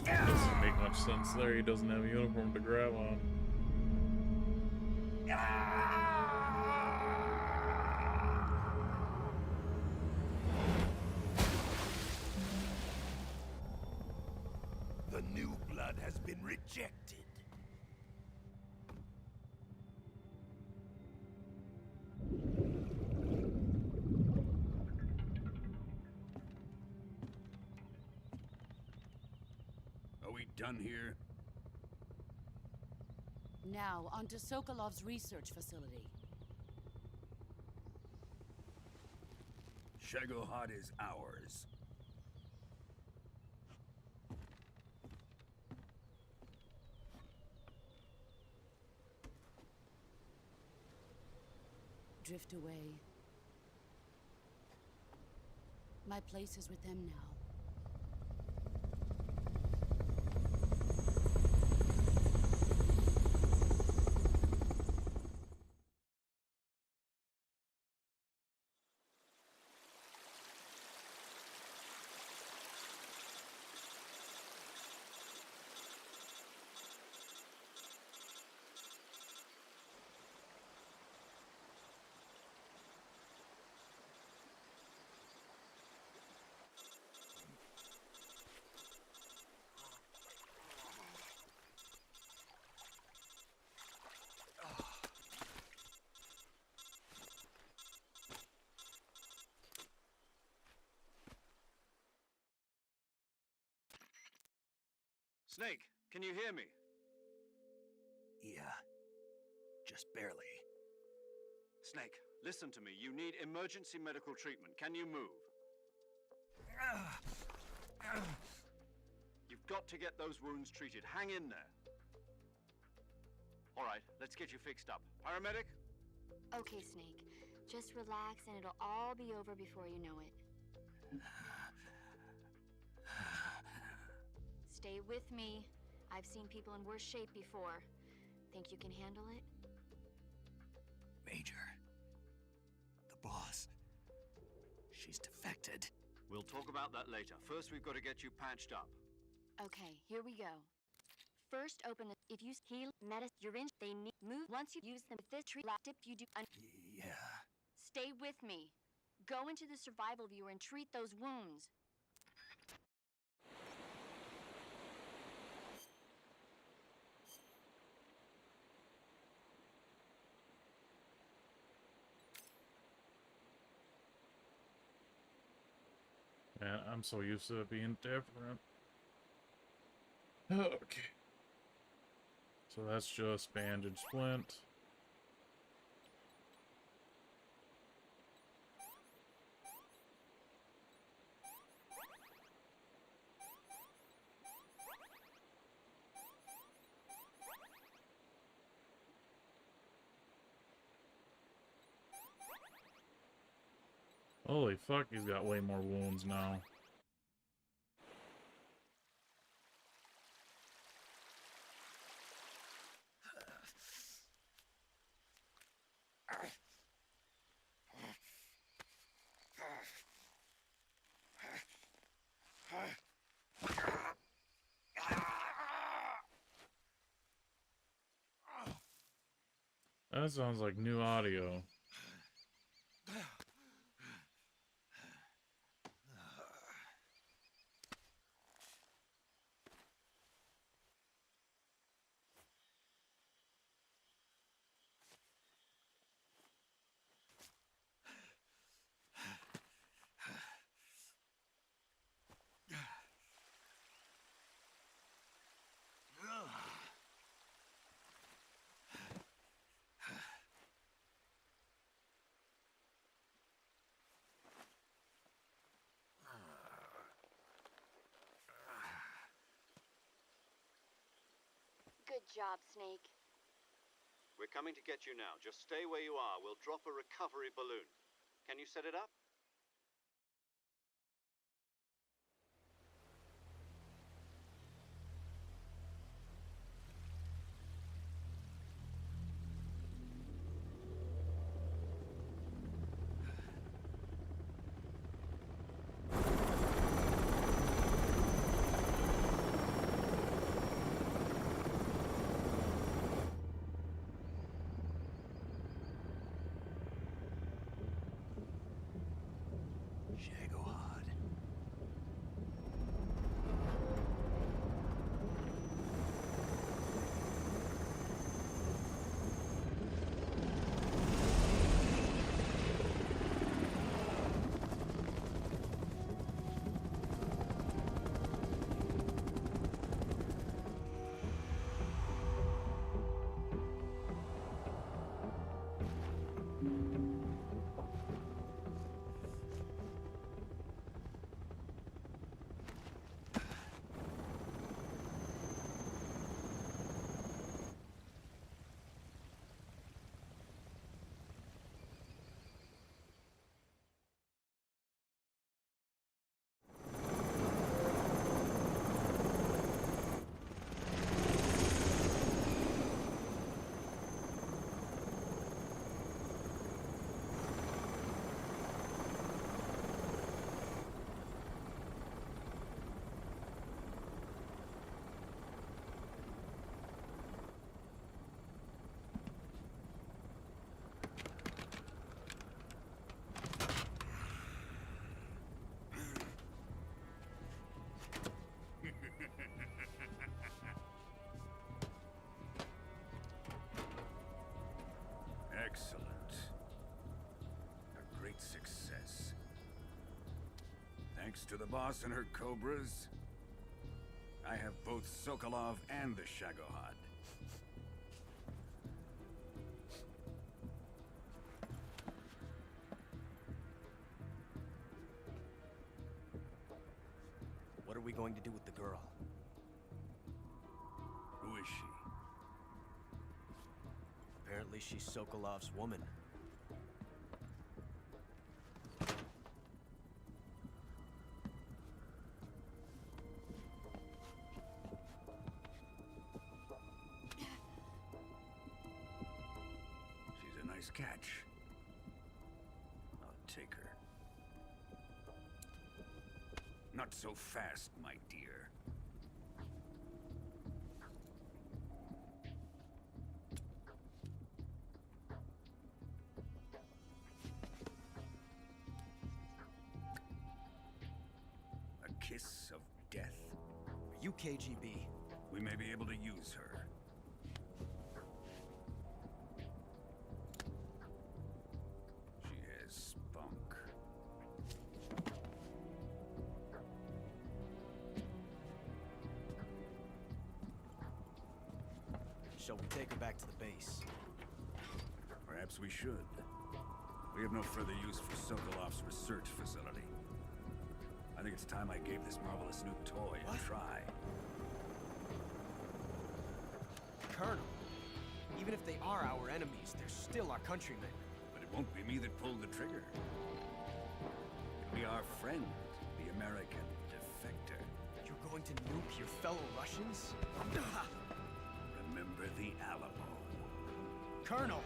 Doesn't make much sense there. He doesn't have a uniform to grab on. The new blood has been rejected. Are we done here? Now, on to Sokolov's research facility. Shagohod is ours. Drift away. My place is with them now. Snake, can you hear me? Yeah. Just barely. Snake, listen to me. You need emergency medical treatment. Can you move? You've got to get those wounds treated. Hang in there. All right, let's get you fixed up. Paramedic? Okay, Snake. Just relax and it'll all be over before you know it. Stay with me. I've seen people in worse shape before. Think you can handle it? Major. The boss. She's defected. We'll talk about that later. First, we've got to get you patched up. Okay, here we go. First, open the. If you heal medicine, you're in. They need move once you use them. With this tree tip, you do. Yeah. Stay with me. Go into the survival viewer and treat those wounds. Man, I'm so used to it being different. Okay. So that's just bandage splint. Holy fuck, he's got way more wounds now. That sounds like new audio. Good job, Snake. We're coming to get you now. Just stay where you are. We'll drop a recovery balloon. Can you set it up? Excellent. A great success. Thanks to the boss and her cobras, I have both Sokolov and the Shagohod. What are we going to do with the girl? Who is she? Apparently she's Sokolov's woman. She's a nice catch. I'll take her. Not so fast, my dear. A kiss of death? Are you KGB? We may be able to use her. She has spunk. Shall we take her back to the base? Perhaps we should. We have no further use for Sokolov's research facility. I think it's time I gave this marvelous new toy a try. Colonel, even if they are our enemies, they're still our countrymen. But it won't be me that pulled the trigger. It'll be our friend, the American defector. You're going to nuke your fellow Russians? Remember the Alamo. Colonel!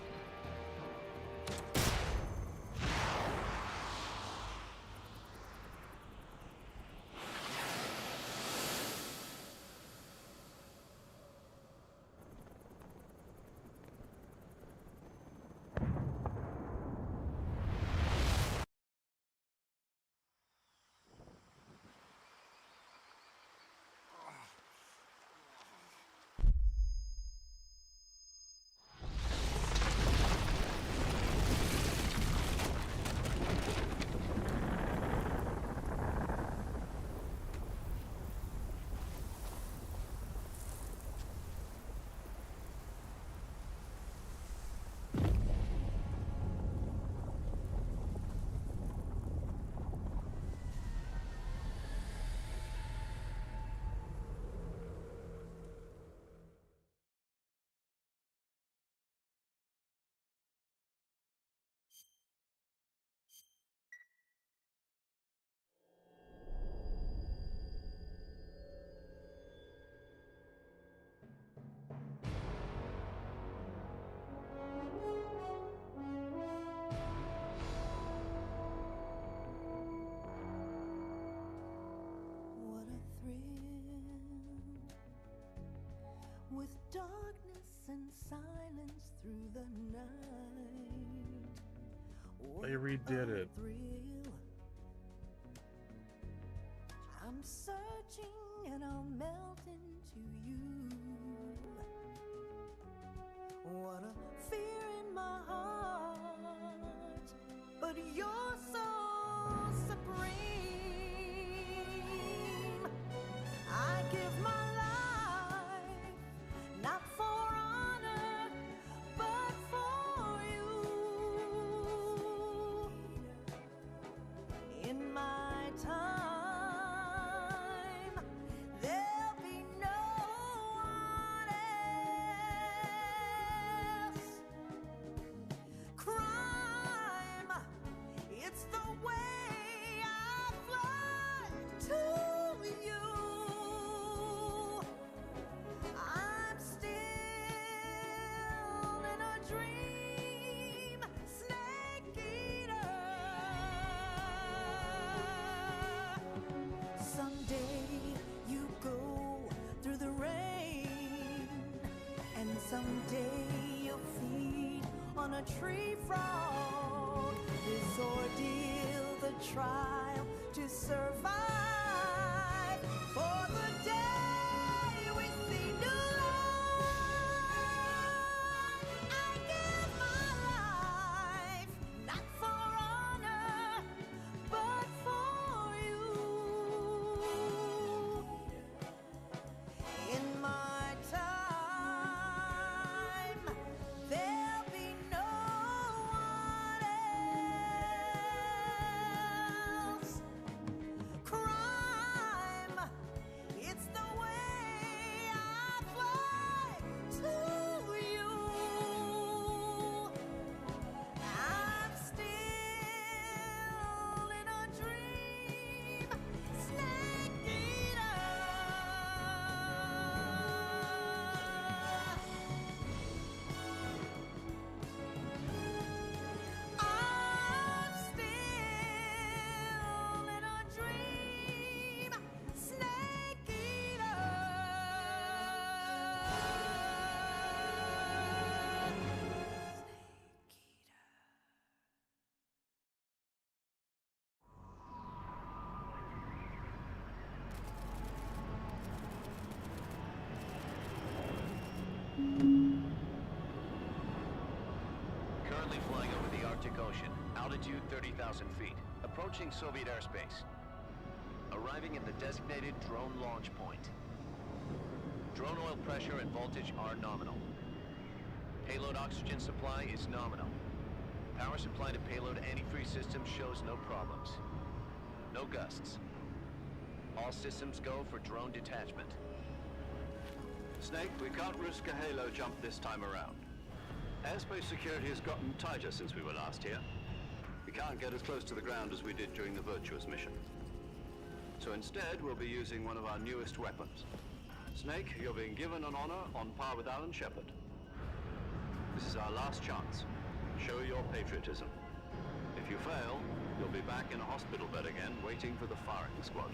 with darkness and silence through the night. They redid it. Thrill. I'm searching and I'll melt into you. What a fear in my heart, but you're so supreme. I give my life, not for honor, but for you. In my time, there'll be no one else. Crime, it's the way I fly to you. I'm still in a dream, snake eater. Someday you go through the rain, and someday you'll feed on a tree frog. This ordeal, the trial to survive, for the day we see new light. I give my life, not for honor, but for you. In my time, there'll be no one else. Crime, it's the way I fly to you. I'm still in a dream, snake eater. I'm still in a dream, snake eater. Currently flying over the Arctic Ocean, altitude 30,000 feet, approaching Soviet airspace. Arriving at the designated drone launch point. Drone oil pressure and voltage are nominal. Payload oxygen supply is nominal. Power supply to payload antifreeze system shows no problems. No gusts. All systems go for drone detachment. Snake, we can't risk a halo jump this time around. Airspace security has gotten tighter since we were last here. We can't get as close to the ground as we did during the Virtuous mission. So instead, we'll be using one of our newest weapons. Snake, you're being given an honor on par with Alan Shepard. This is our last chance. Show your patriotism. If you fail, you'll be back in a hospital bed again, waiting for the firing squad.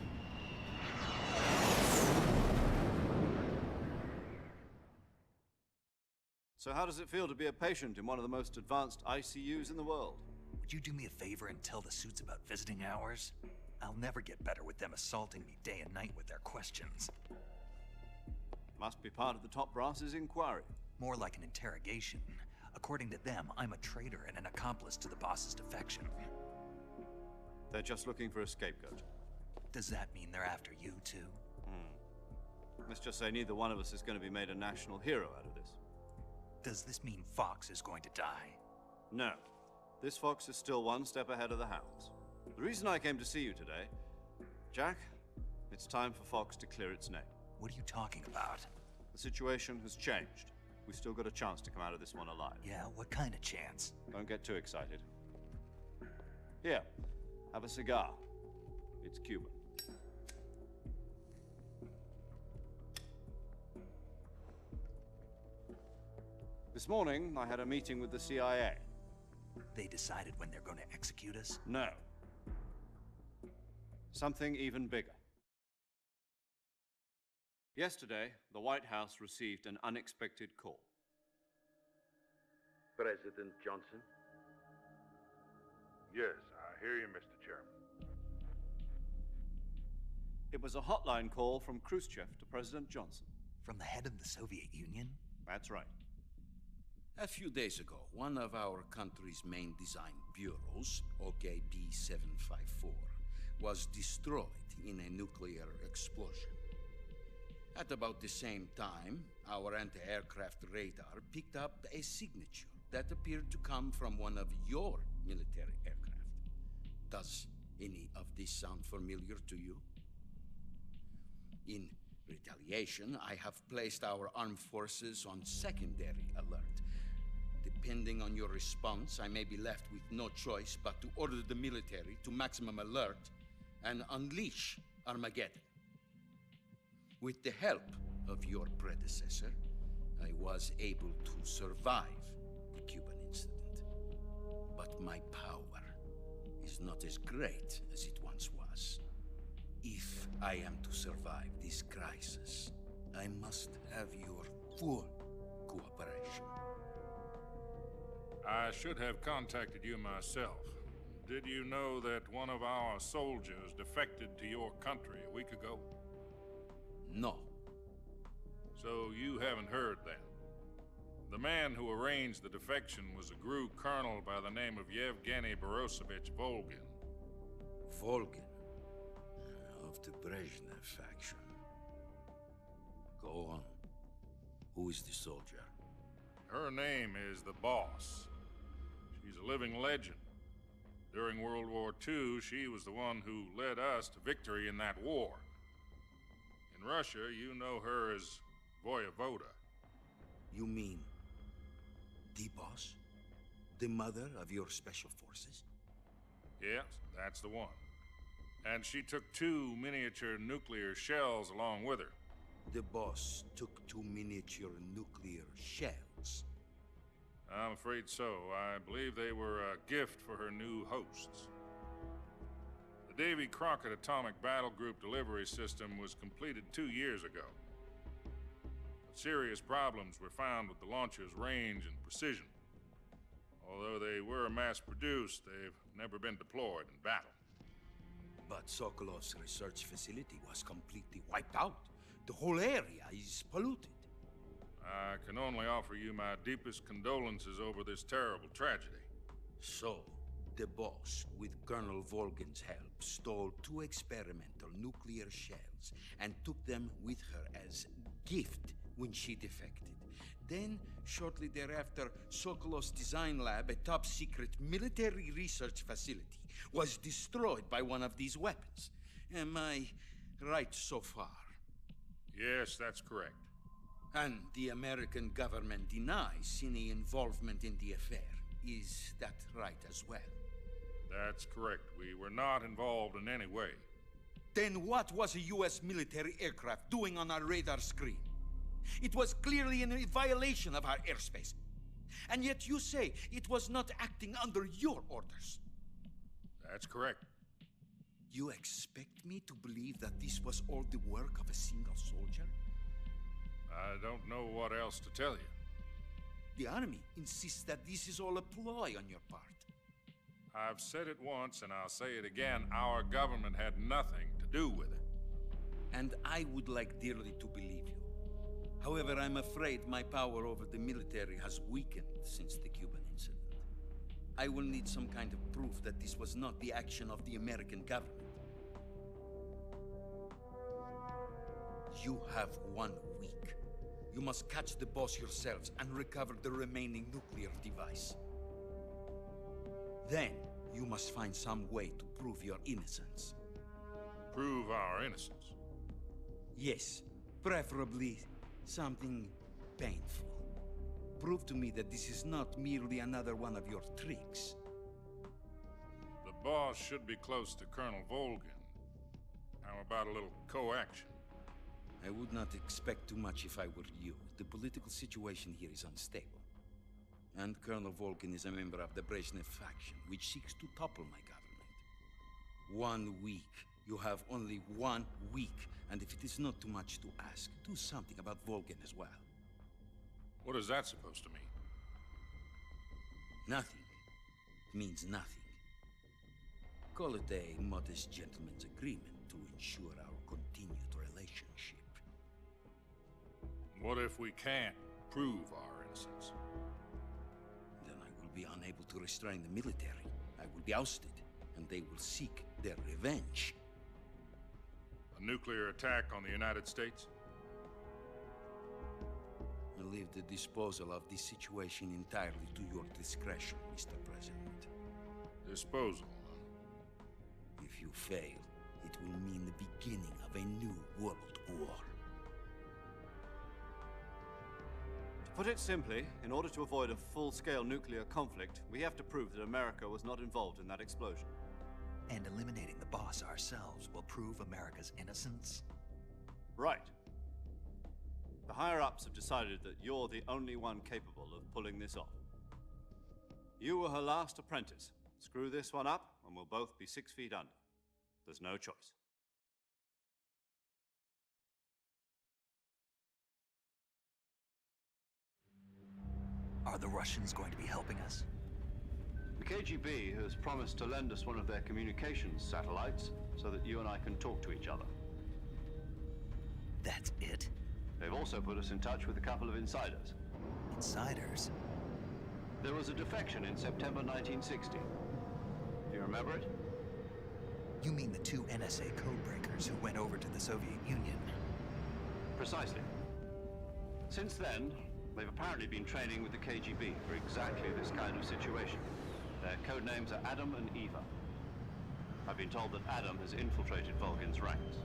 So how does it feel to be a patient in one of the most advanced ICUs in the world? Would you do me a favor and tell the suits about visiting hours? I'll never get better with them assaulting me day and night with their questions. Must be part of the top brass's inquiry. More like an interrogation. According to them, I'm a traitor and an accomplice to the boss's defection. They're just looking for a scapegoat. Does that mean they're after you, too? Let's just say neither one of us is going to be made a national hero out of this. Does this mean Fox is going to die? No. This fox is still one step ahead of the hounds. The reason I came to see you today, Jack, it's time for Fox to clear its name. What are you talking about? The situation has changed. We've still got a chance to come out of this one alive. Yeah, what kind of chance? Don't get too excited. Here, have a cigar. It's Cuban. This morning, I had a meeting with the CIA. They decided when they're going to execute us? No. Something even bigger. Yesterday, the White House received an unexpected call. President Johnson? Yes, I hear you, Mr. Chairman. It was a hotline call from Khrushchev to President Johnson. From the head of the Soviet Union? That's right. A few days ago, one of our country's main design bureaus, OKB 754, was destroyed in a nuclear explosion. At about the same time, our anti-aircraft radar picked up a signature that appeared to come from one of your military aircraft. Does any of this sound familiar to you? In retaliation, I have placed our armed forces on secondary alert. Depending on your response, I may be left with no choice but to order the military to maximum alert and unleash Armageddon. With the help of your predecessor, I was able to survive the Cuban incident. But my power is not as great as it once was. If I am to survive this crisis, I must have your full cooperation. I should have contacted you myself. Did you know that one of our soldiers defected to your country a week ago? No. So you haven't heard then. The man who arranged the defection was a GRU colonel by the name of Yevgeny Borosovich Volgin. Volgin? Of the Brezhnev faction. Go on. Who is the soldier? Her name is the Boss. She's a living legend. During World War II, she was the one who led us to victory in that war. In Russia, you know her as Voyevoda. You mean the Boss? The mother of your special forces? Yes, that's the one. And she took 2 miniature nuclear shells along with her. The Boss took 2 miniature nuclear shells? I'm afraid so. I believe they were a gift for her new hosts. The Davy Crockett Atomic Battle Group delivery system was completed 2 years ago. But serious problems were found with the launcher's range and precision. Although they were mass-produced, they've never been deployed in battle. But Sokolov's research facility was completely wiped out. The whole area is polluted. I can only offer you my deepest condolences over this terrible tragedy. So, the Boss, with Colonel Volgin's help, stole 2 experimental nuclear shells and took them with her as gift when she defected. Then, shortly thereafter, Sokolov's design lab, a top-secret military research facility, was destroyed by one of these weapons. Am I right so far? Yes, that's correct. And the American government denies any involvement in the affair. Is that right as well? That's correct. We were not involved in any way. Then what was a U.S. military aircraft doing on our radar screen? It was clearly in a violation of our airspace. And yet you say it was not acting under your orders. That's correct. You expect me to believe that this was all the work of a single soldier? I don't know what else to tell you. The army insists that this is all a ploy on your part. I've said it once and I'll say it again. Our government had nothing to do with it. And I would like dearly to believe you. However, I'm afraid my power over the military has weakened since the Cuban incident. I will need some kind of proof that this was not the action of the American government. You have 1 week. You must catch the Boss yourselves and recover the remaining nuclear device. Then, you must find some way to prove your innocence. Prove our innocence? Yes, preferably something painful. Prove to me that this is not merely another one of your tricks. The Boss should be close to Colonel Volgin. How about a little co-action? I would not expect too much if I were you. The political situation here is unstable. And Colonel Volgin is a member of the Brezhnev faction, which seeks to topple my government. 1 week You have only 1 week, and if it is not too much to ask, do something about Volgin as well. What is that supposed to mean? Nothing. It means nothing. Call it a modest gentleman's agreement to ensure our continued relationship. What if we can't prove our innocence? Then I will be unable to restrain the military. I will be ousted, and they will seek their revenge. A nuclear attack on the United States? I leave the disposal of this situation entirely to your discretion, Mr. President. Disposal? If you fail, it will mean the beginning of a new world war. To put it simply, in order to avoid a full-scale nuclear conflict, we have to prove that America was not involved in that explosion. And eliminating the boss ourselves will prove America's innocence? Right. The higher-ups have decided that you're the only one capable of pulling this off. You were her last apprentice. Screw this one up, and we'll both be 6 feet under. There's no choice. Are the Russians going to be helping us? The KGB has promised to lend us one of their communications satellites so that you and I can talk to each other. That's it? They've also put us in touch with a couple of insiders. Insiders? There was a defection in September 1960. Do you remember it? You mean the 2 NSA codebreakers who went over to the Soviet Union? Precisely. Since then, they've apparently been training with the KGB for exactly this kind of situation. Their code names are Adam and Eva. I've been told that Adam has infiltrated Volgin's ranks.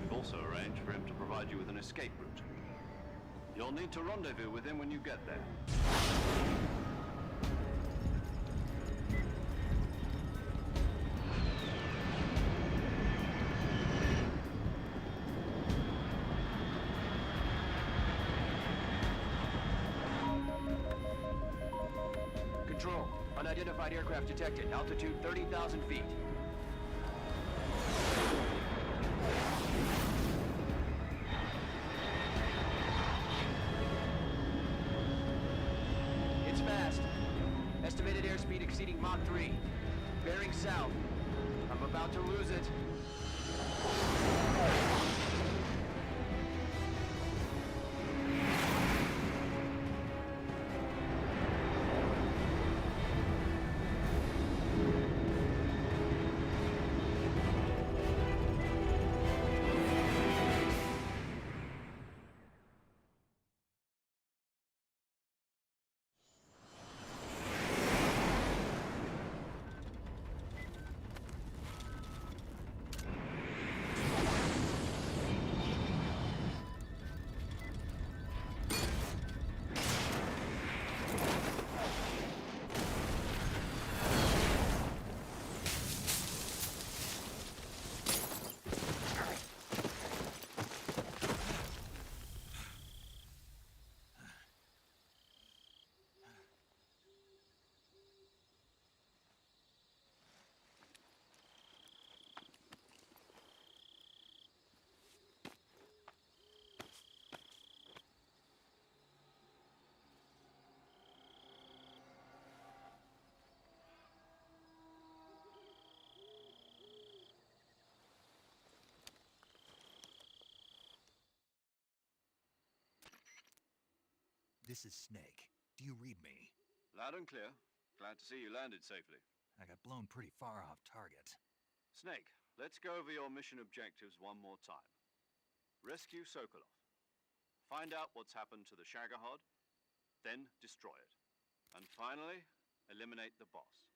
We've also arranged for him to provide you with an escape route. You'll need to rendezvous with him when you get there. Control. Unidentified aircraft detected. Altitude 30,000 feet. It's fast. Estimated airspeed exceeding Mach 3. Bearing south. I'm about to lose it. This is Snake. Do you read me? Loud and clear. Glad to see you landed safely. I got blown pretty far off target. Snake, let's go over your mission objectives one more time. Rescue Sokolov. Find out what's happened to the Shagohod, then destroy it. And finally, eliminate the boss.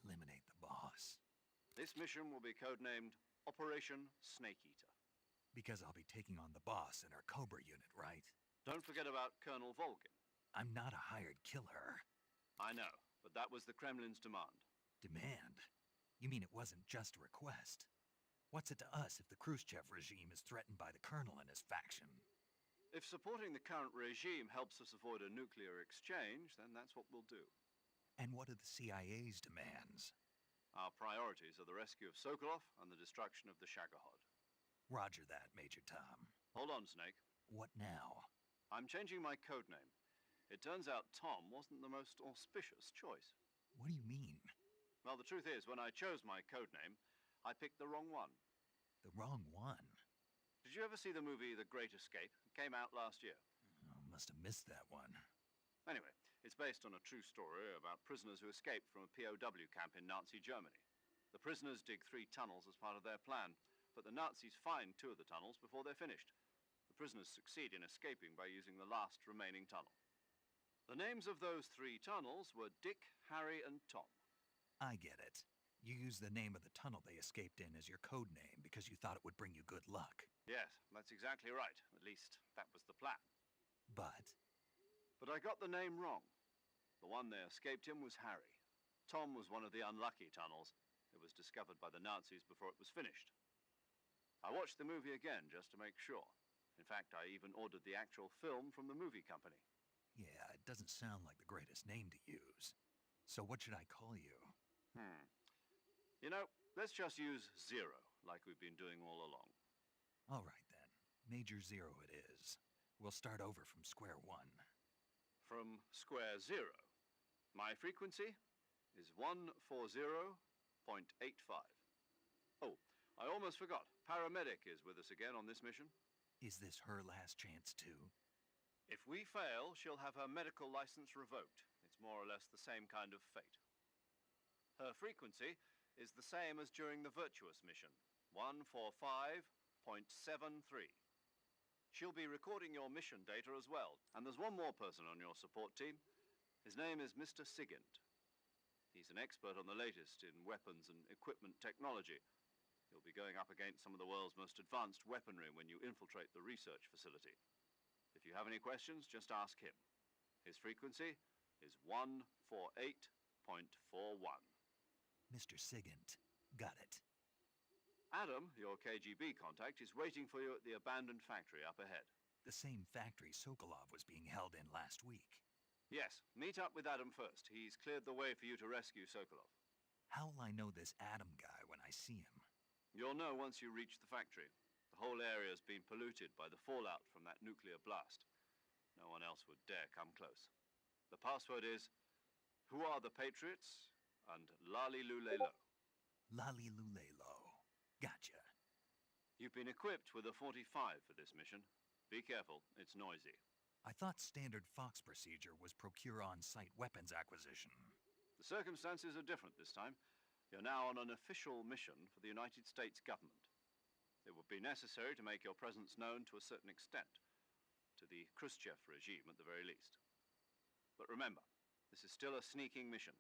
Eliminate the boss. This mission will be codenamed Operation Snake Eater. Because I'll be taking on the boss and our Cobra unit, right? Don't forget about Colonel Volgin. I'm not a hired killer. I know, but that was the Kremlin's demand. Demand? You mean it wasn't just a request? What's it to us if the Khrushchev regime is threatened by the Colonel and his faction? If supporting the current regime helps us avoid a nuclear exchange, then that's what we'll do. And what are the CIA's demands? Our priorities are the rescue of Sokolov and the destruction of the Shagohod. Roger that, Major Tom. Hold on, Snake. What now? I'm changing my code name. It turns out Tom wasn't the most auspicious choice. What do you mean? Well, the truth is, when I chose my code name, I picked the wrong one. The wrong one? Did you ever see the movie The Great Escape? It came out last year. Oh, must have missed that one. Anyway, it's based on a true story about prisoners who escaped from a POW camp in Nazi Germany. The prisoners dig 3 tunnels as part of their plan, but the Nazis find 2 of the tunnels before they're finished. The prisoners succeed in escaping by using the last remaining tunnel. The names of those 3 tunnels were Dick, Harry, and Tom. I get it. You used the name of the tunnel they escaped in as your code name because you thought it would bring you good luck. Yes, that's exactly right. At least, that was the plan. But I got the name wrong. The one they escaped in was Harry. Tom was one of the unlucky tunnels. It was discovered by the Nazis before it was finished. I watched the movie again just to make sure. In fact, I even ordered the actual film from the movie company. yeah, it doesn't sound like the greatest name to use. So what should I call you? You know, let's just use Zero, like we've been doing all along. All right then. Major Zero it is. We'll start over from square one. From square zero. My frequency is 140.85. Oh, I almost forgot. Paramedic is with us again on this mission. Is this her last chance too? If we fail, she'll have her medical license revoked. It's more or less the same kind of fate. Her frequency is the same as during the Virtuous mission, 145.73. She'll be recording your mission data as well. And there's one more person on your support team. His name is Mr. Sigint. He's an expert on the latest in weapons and equipment technology. You'll be going up against some of the world's most advanced weaponry when you infiltrate the research facility. If you have any questions, just ask him. His frequency is 148.41. Mr. Sigint. Got it. Adam, your KGB contact, is waiting for you at the abandoned factory up ahead. The same factory Sokolov was being held in last week. Yes, meet up with Adam first. He's cleared the way for you to rescue Sokolov. How will I know this Adam guy when I see him? You'll know once you reach the factory. The whole area's been polluted by the fallout from that nuclear blast. No one else would dare come close. The password is, "Who are the Patriots?" and Lali Lulelo. Lali Lulelo. Gotcha. You've been equipped with a 45 for this mission. Be careful, it's noisy. I thought standard Fox procedure was procure on-site weapons acquisition. The circumstances are different this time. You're now on an official mission for the United States government. It would be necessary to make your presence known to a certain extent, to the Khrushchev regime at the very least. But remember, this is still a sneaking mission.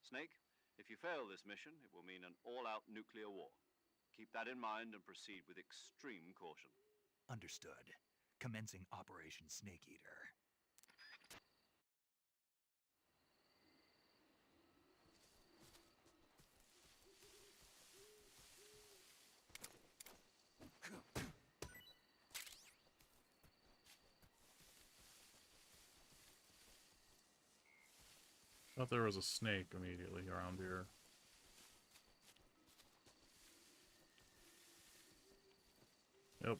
Snake, if you fail this mission, it will mean an all-out nuclear war. Keep that in mind and proceed with extreme caution. Understood. Commencing Operation Snake Eater. Thought there was a snake immediately around here. Yep.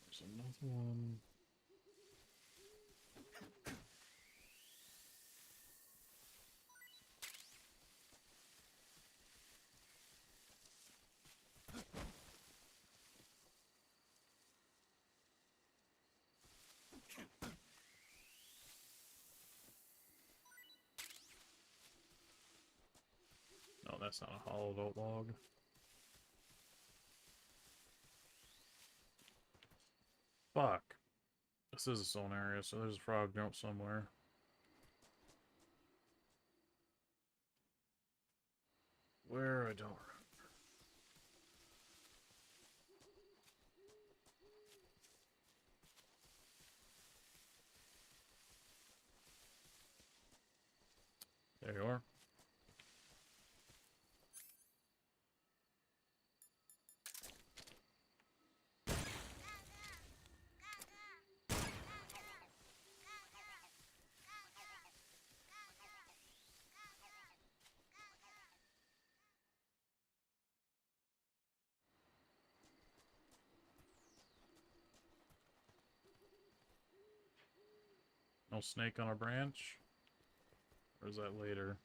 There's another one. No, that's not a hollowed out log. Fuck. This is its own area, so there's a frog jump somewhere. Where? I don't remember. There you are. No snake on a branch? Or is that later?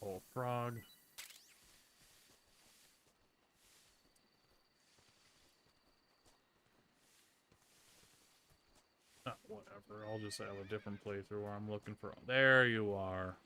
Oh, frog. Whatever. I'll just have a different playthrough where I'm looking for... There you are.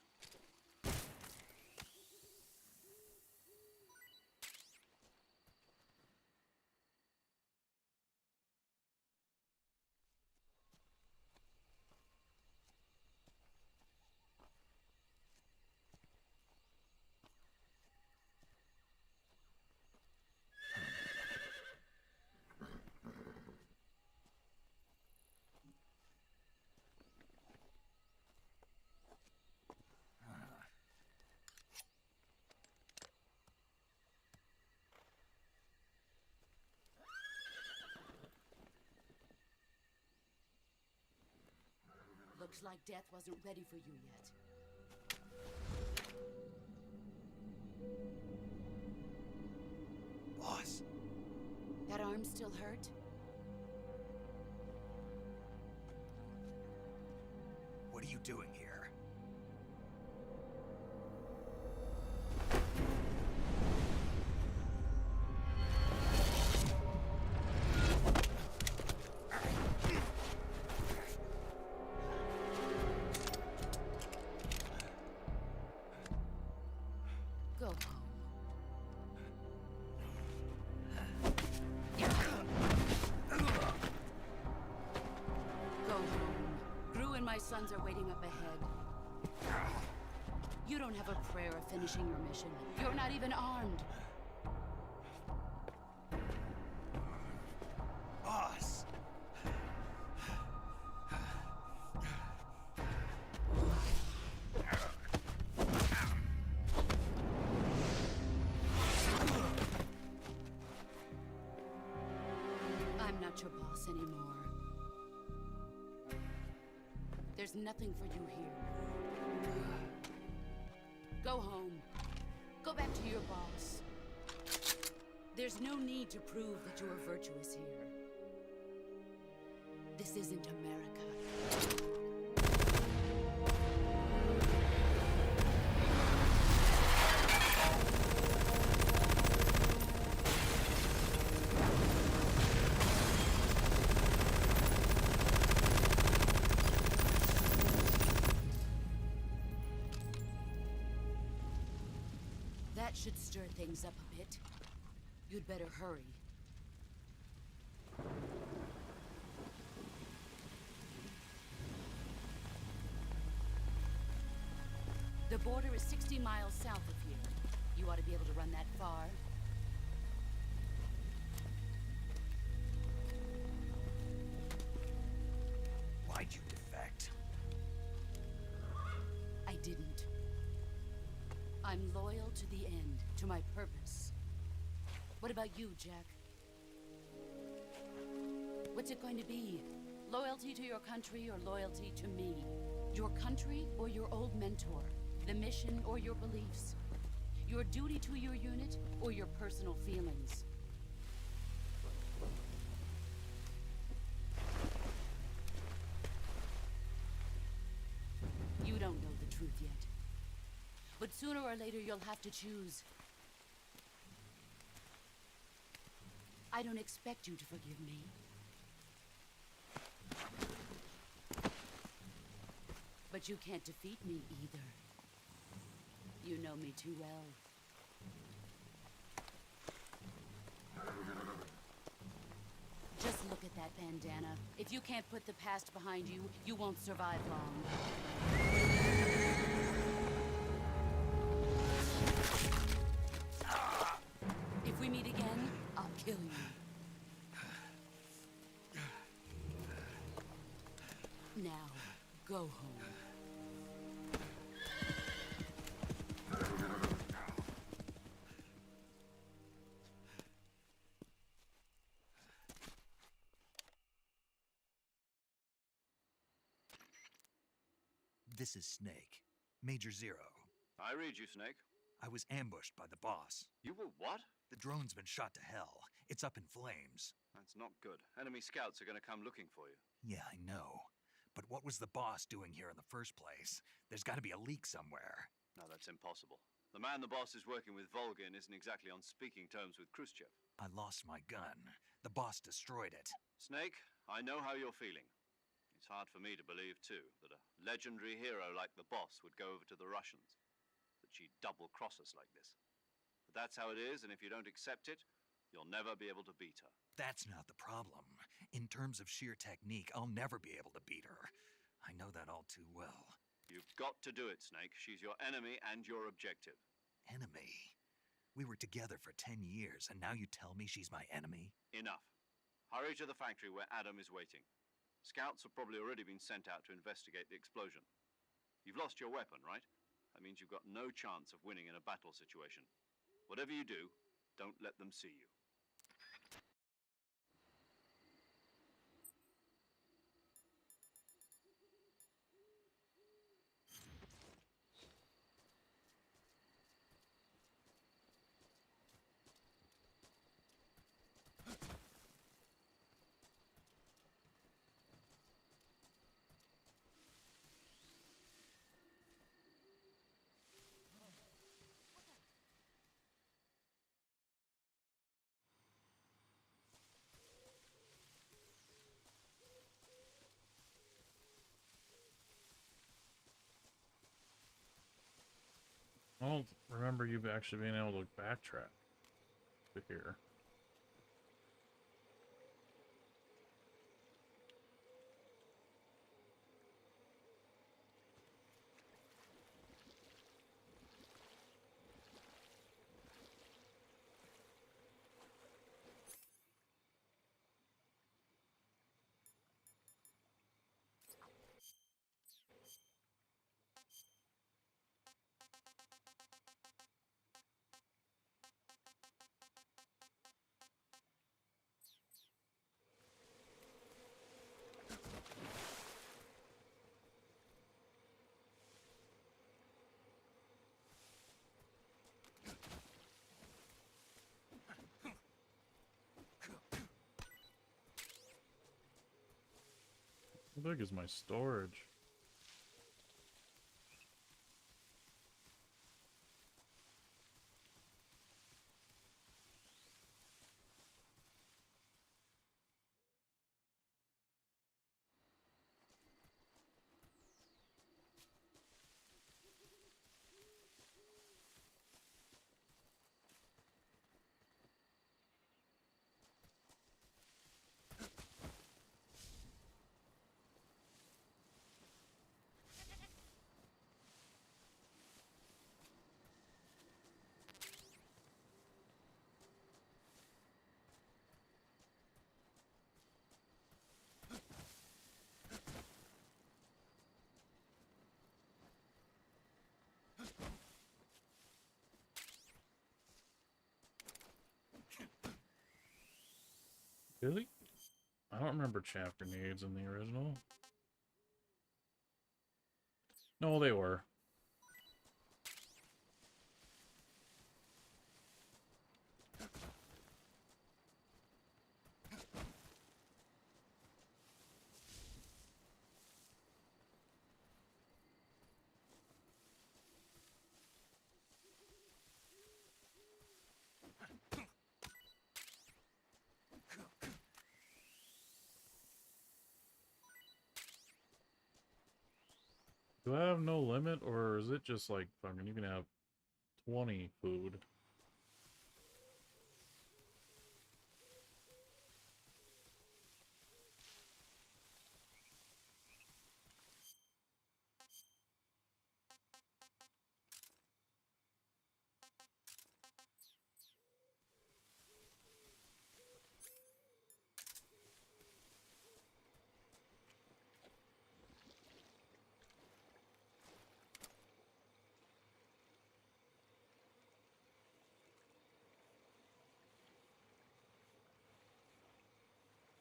Looks like death wasn't ready for you yet. Boss. That arm still hurt? What are you doing here? Go home. Go home. Gru and my sons are waiting up ahead. You don't have a prayer of finishing your mission. You're not even armed. Boss. I'm not your boss anymore. There's nothing for you here. Go home. Go back to your boss. There's no need to prove that you are virtuous here. This isn't America. That should stir things up a bit. You'd better hurry. The border is 60 miles south of here. You ought to be able to run that far. Why'd you defect? I didn't. I'm loyal to the end, to my purpose. What about you, Jack? What's it going to be? Loyalty to your country or loyalty to me? Your country or your old mentor? The mission or your beliefs? Your duty to your unit or your personal feelings? You don't know the truth yet. But sooner or later you'll have to choose. I don't expect you to forgive me. But you can't defeat me either. You know me too well. Just look at that bandana. If you can't put the past behind you, you won't survive long. If we meet again, I'll kill you. Now, go home. This is Snake. Major Zero. I read you, Snake. I was ambushed by the boss. You were what? The drone's been shot to hell. It's up in flames. That's not good. Enemy scouts are going to come looking for you. Yeah, I know. But what was the boss doing here in the first place? There's got to be a leak somewhere. No, that's impossible. The man the boss is working with, Volgin, isn't exactly on speaking terms with Khrushchev. I lost my gun. The boss destroyed it. Snake, I know how you're feeling. It's hard for me to believe, too, that a legendary hero like the boss would go over to the Russians. That she'd double-cross us like this. But that's how it is, and if you don't accept it, you'll never be able to beat her. That's not the problem. In terms of sheer technique, I'll never be able to beat her. I know that all too well. You've got to do it, Snake. She's your enemy and your objective. Enemy? We were together for 10 years, and now you tell me she's my enemy? Enough. Hurry to the factory where Adam is waiting. Scouts have probably already been sent out to investigate the explosion. You've lost your weapon, right? That means you've got no chance of winning in a battle situation. Whatever you do, don't let them see you. I don't remember you actually being able to backtrack to here. How big is my storage? Really? I don't remember chaff grenades in the original. No, they were. Do I have no limit, or is it just like fucking you can have 20 food?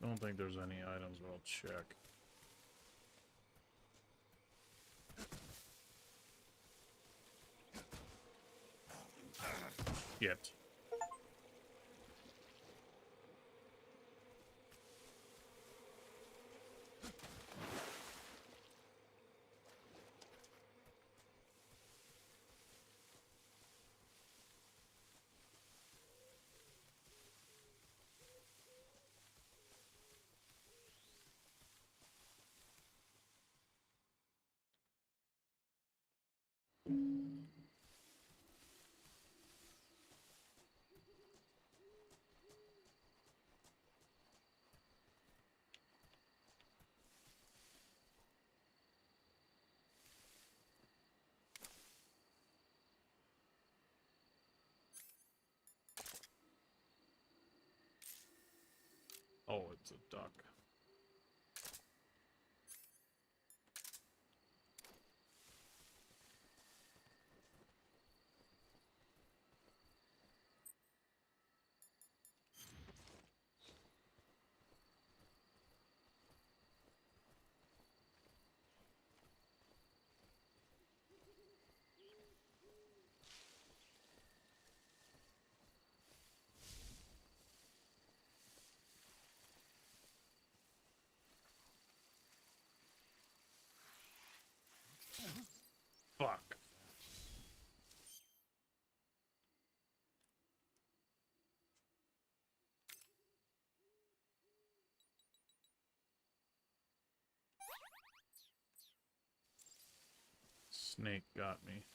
I don't think there's any items, but I'll check. Yet. Oh, it's a duck. Fuck. Snake got me.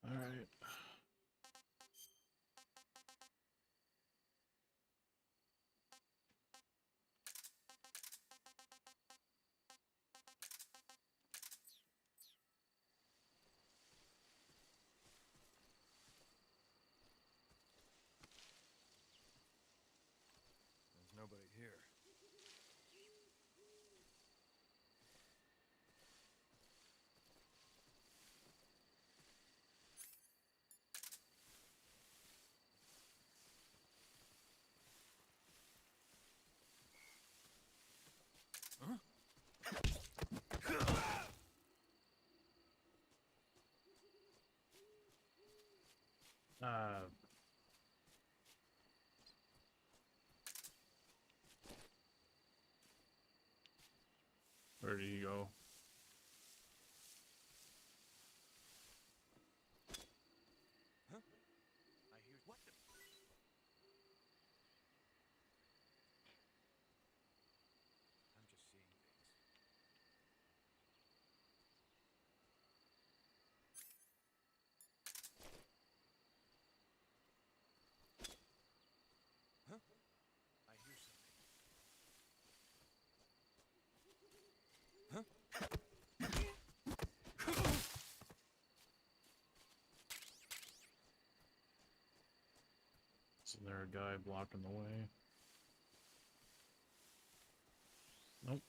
All right. There's nobody here. Huh? Where do you go? Huh? I hear what the. I'm just seeing things. Huh? I hear something. Huh? Isn't there a guy blocking the way? Nope.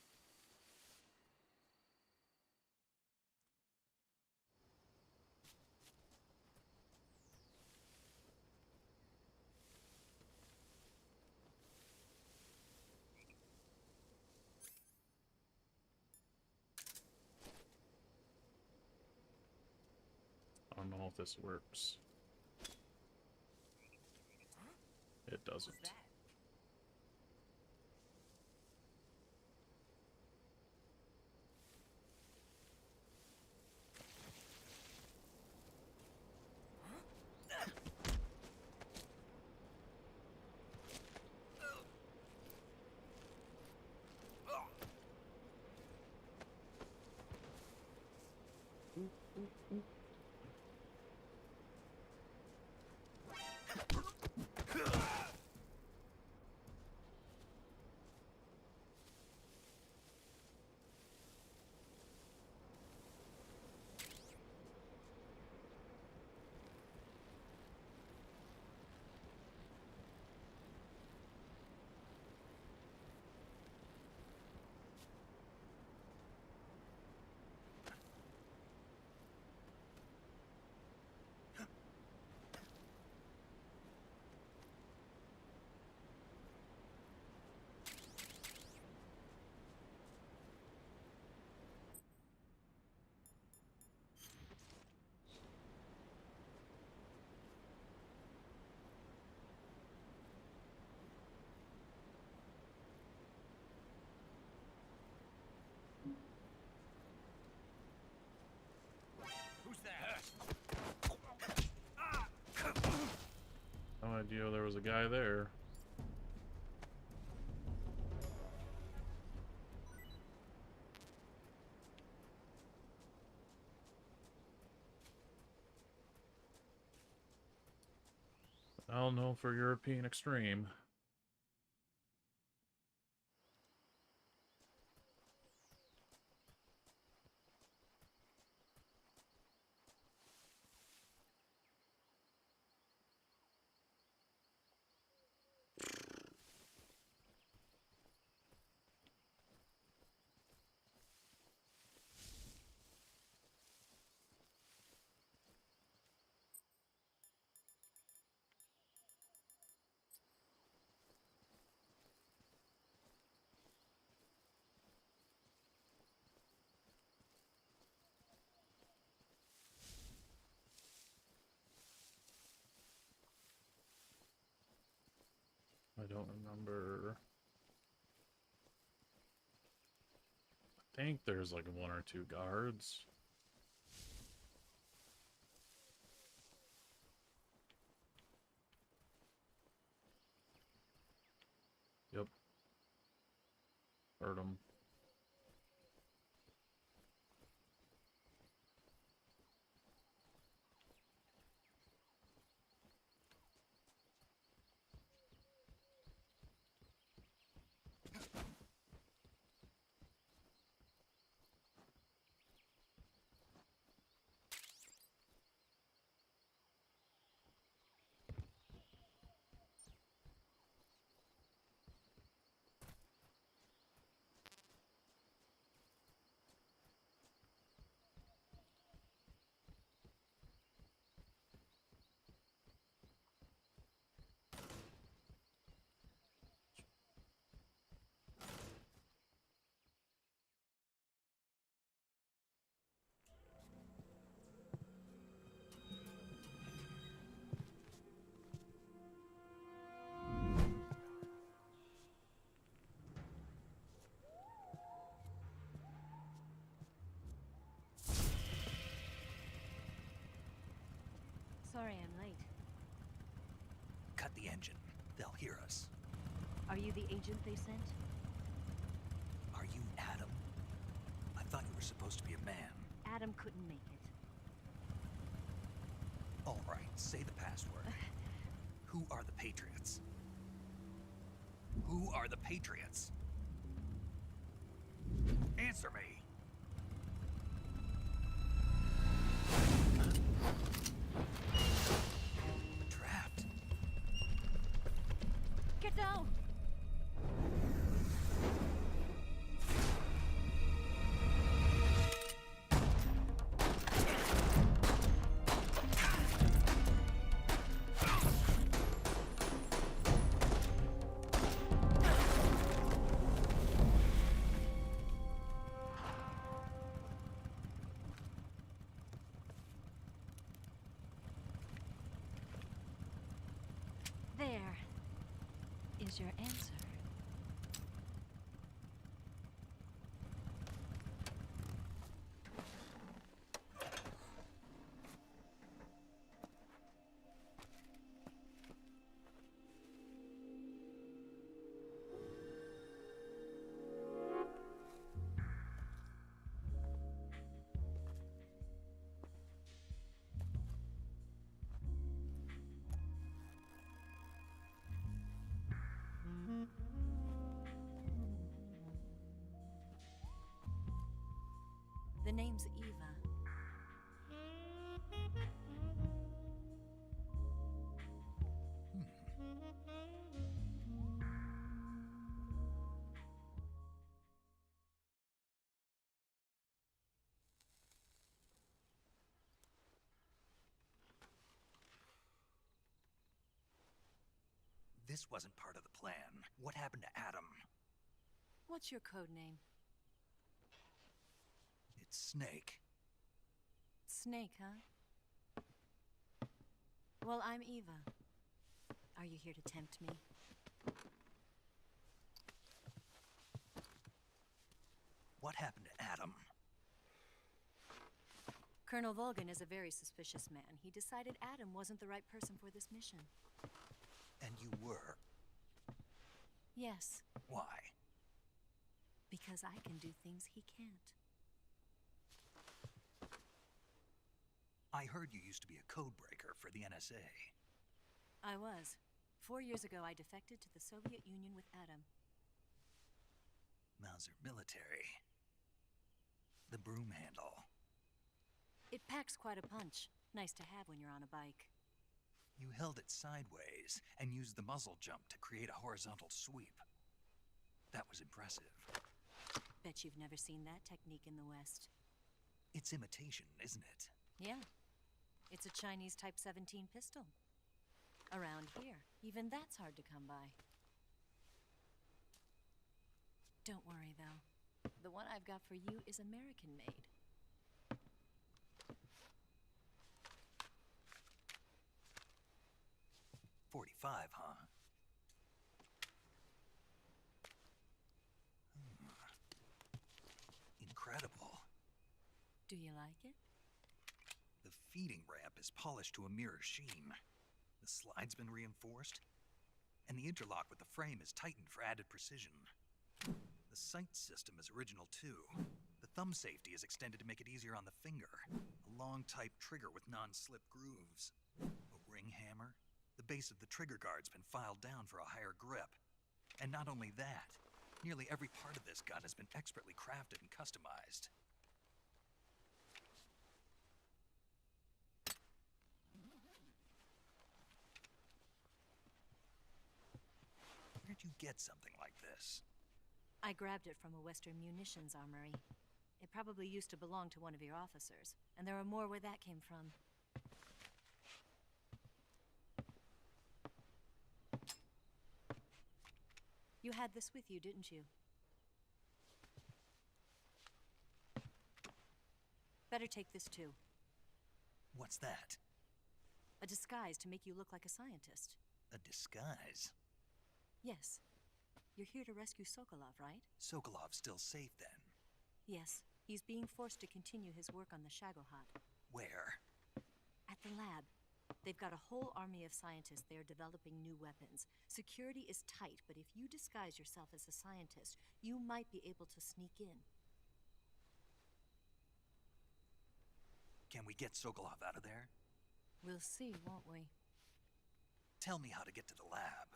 I don't know if this works. It doesn't. idea there was a guy there. I'll know for European Extreme. I don't remember. I think there's like 1 or 2 guards. Yep. Heard him. Sorry I'm late. Cut the engine. They'll hear us. Are you the agent they sent? Are you Adam? I thought you were supposed to be a man. Adam couldn't make it. All right, say the password. Who are the Patriots? Who are the Patriots? Answer me. I'm trapped. Get down! There is your answer. The name's Eva. This wasn't part of the plan. What happened to Adam? What's your code name? It's Snake. Snake, huh? Well, I'm Eva. Are you here to tempt me? What happened to Adam? Colonel Volgan is a very suspicious man. He decided Adam wasn't the right person for this mission. And you were? Yes, Why? because I can do things he can't. I heard you used to be a codebreaker for the NSA. I was. 4 years ago, I defected to the Soviet Union with Adam. Mauser military. The broom handle. It packs quite a punch. Nice to have when you're on a bike. You held it sideways and used the muzzle jump to create a horizontal sweep. That was impressive. Bet you've never seen that technique in the West. It's imitation, isn't it? Yeah. It's a Chinese Type 17 pistol. Around here, even that's hard to come by. Don't worry, though. The one I've got for you is American-made. .45, huh? Incredible. Do you like it? The feeding ramp is polished to a mirror sheen. The slide's been reinforced, and the interlock with the frame is tightened for added precision. The sight system is original too. The thumb safety is extended to make it easier on the finger. A long type trigger with non-slip grooves. A ring hammer. The base of the trigger guard's been filed down for a higher grip. And not only that, nearly every part of this gun has been expertly crafted and customized. Where'd you get something like this? I grabbed it from a Western munitions armory. It probably used to belong to one of your officers, and there are more where that came from. You had this with you, didn't you? Better take this too. What's that? A disguise to make you look like a scientist. A disguise? Yes. You're here to rescue Sokolov, right? Sokolov's still safe then? Yes. He's being forced to continue his work on the Shagohod. Where? At the lab. They've got a whole army of scientists there developing new weapons. Security is tight, but if you disguise yourself as a scientist, you might be able to sneak in. Can we get Sokolov out of there? We'll see, won't we? Tell me how to get to the lab.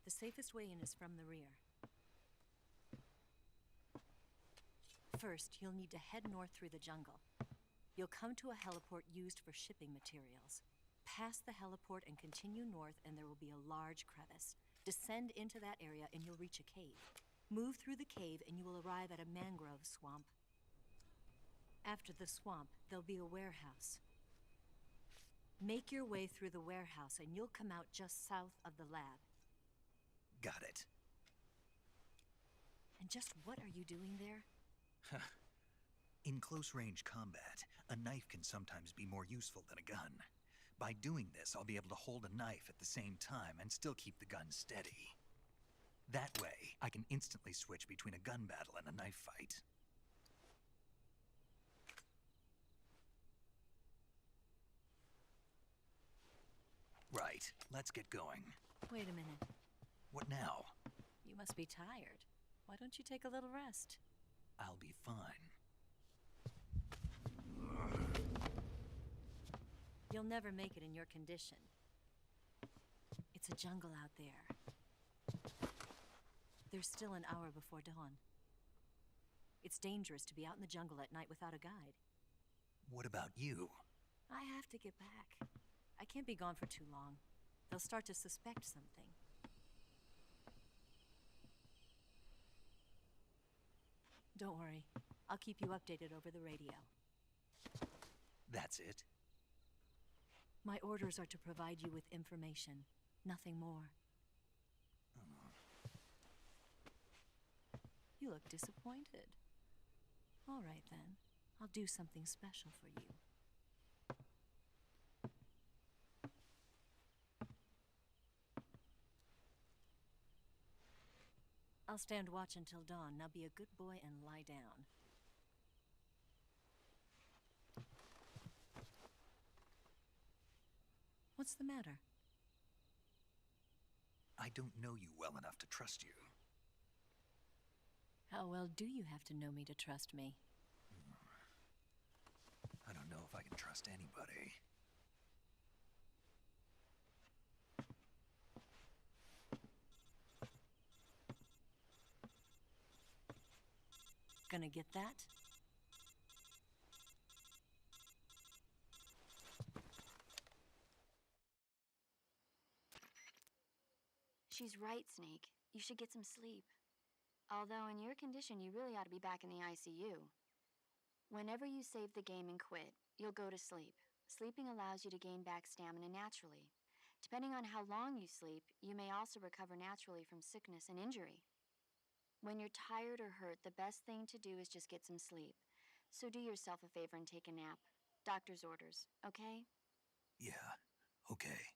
The safest way in is from the rear. First, you'll need to head north through the jungle. You'll come to a heliport used for shipping materials. Pass the heliport and continue north, and there will be a large crevice. Descend into that area, and you'll reach a cave. Move through the cave, and you will arrive at a mangrove swamp. After the swamp, there'll be a warehouse. Make your way through the warehouse, and you'll come out just south of the lab. Got it. And just what are you doing there? In close-range combat, a knife can sometimes be more useful than a gun. By doing this, I'll be able to hold a knife at the same time and still keep the gun steady. That way, I can instantly switch between a gun battle and a knife fight. Right, let's get going. Wait a minute. What now? You must be tired. Why don't you take a little rest? I'll be fine. You'll never make it in your condition. It's a jungle out there. There's still an hour before dawn. It's dangerous to be out in the jungle at night without a guide. What about you? I have to get back. I can't be gone for too long. They'll start to suspect something. Don't worry. I'll keep you updated over the radio. That's it? My orders are to provide you with information, nothing more. You look disappointed. All right, then. I'll do something special for you. I'll stand watch until dawn. Now be a good boy and lie down. What's the matter? I don't know you well enough to trust you. How well do you have to know me to trust me? I don't know if I can trust anybody. Gonna get that? She's right, Snake. You should get some sleep. Although in your condition, you really ought to be back in the ICU. Whenever you save the game and quit, you'll go to sleep. Sleeping allows you to gain back stamina naturally. Depending on how long you sleep, you may also recover naturally from sickness and injury. When you're tired or hurt, the best thing to do is just get some sleep. So do yourself a favor and take a nap. Doctor's orders, okay? Yeah, okay.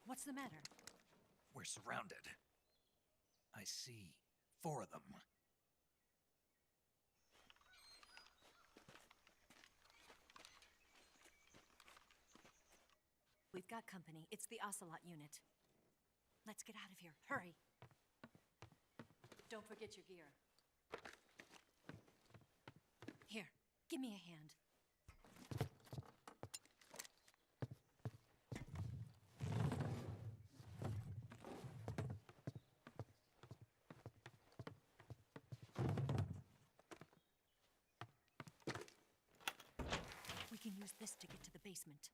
What's the matter? We're surrounded. I see 4 of them. We've got company. It's the Ocelot unit. Let's get out of here. Hurry. Don't forget your gear. Here, give me a hand. We can use this to get to the basement.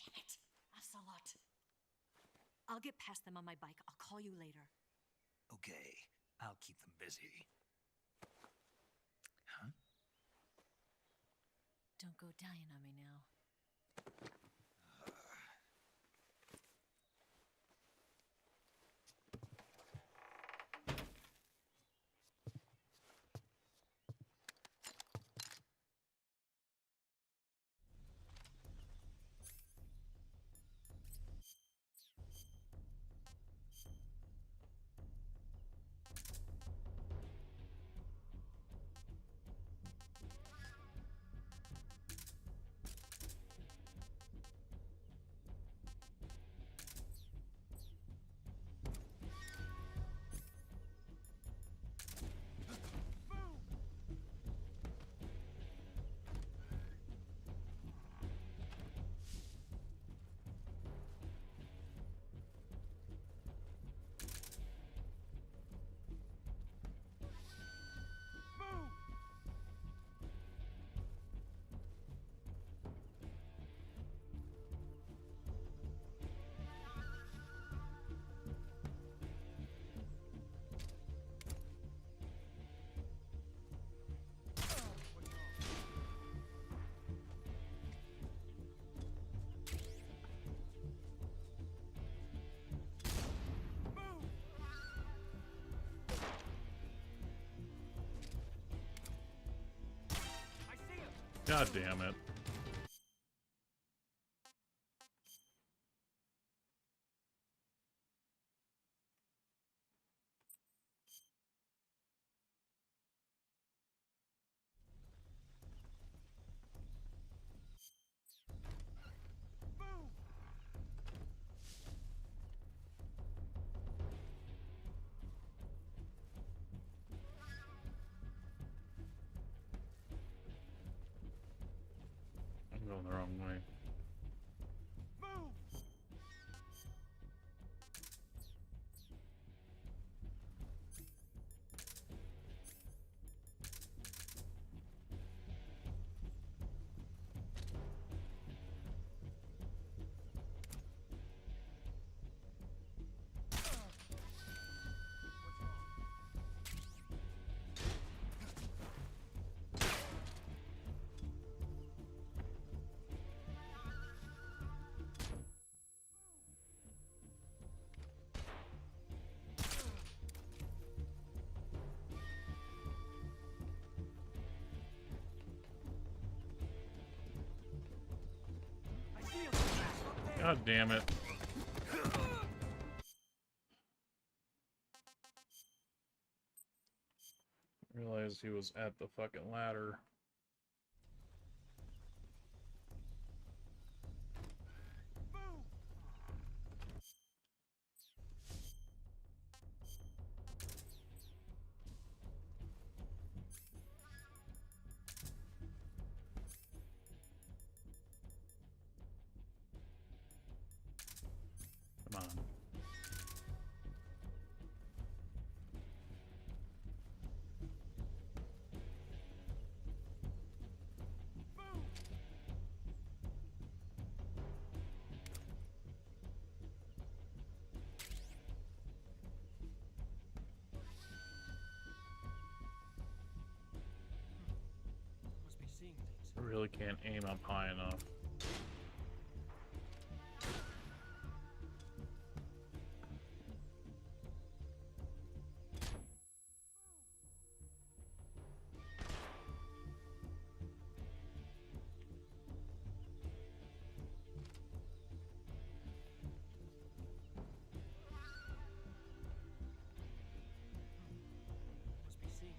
Damn it! Ocelot. I'll get past them on my bike. I'll call you later. Okay, I'll keep them busy. Huh? Don't go dying on me now. God damn it. wrong way. God damn it. Realized he was at the fucking ladder. Come on. Must be seeing things. I really can't aim up high enough. Must be seeing things.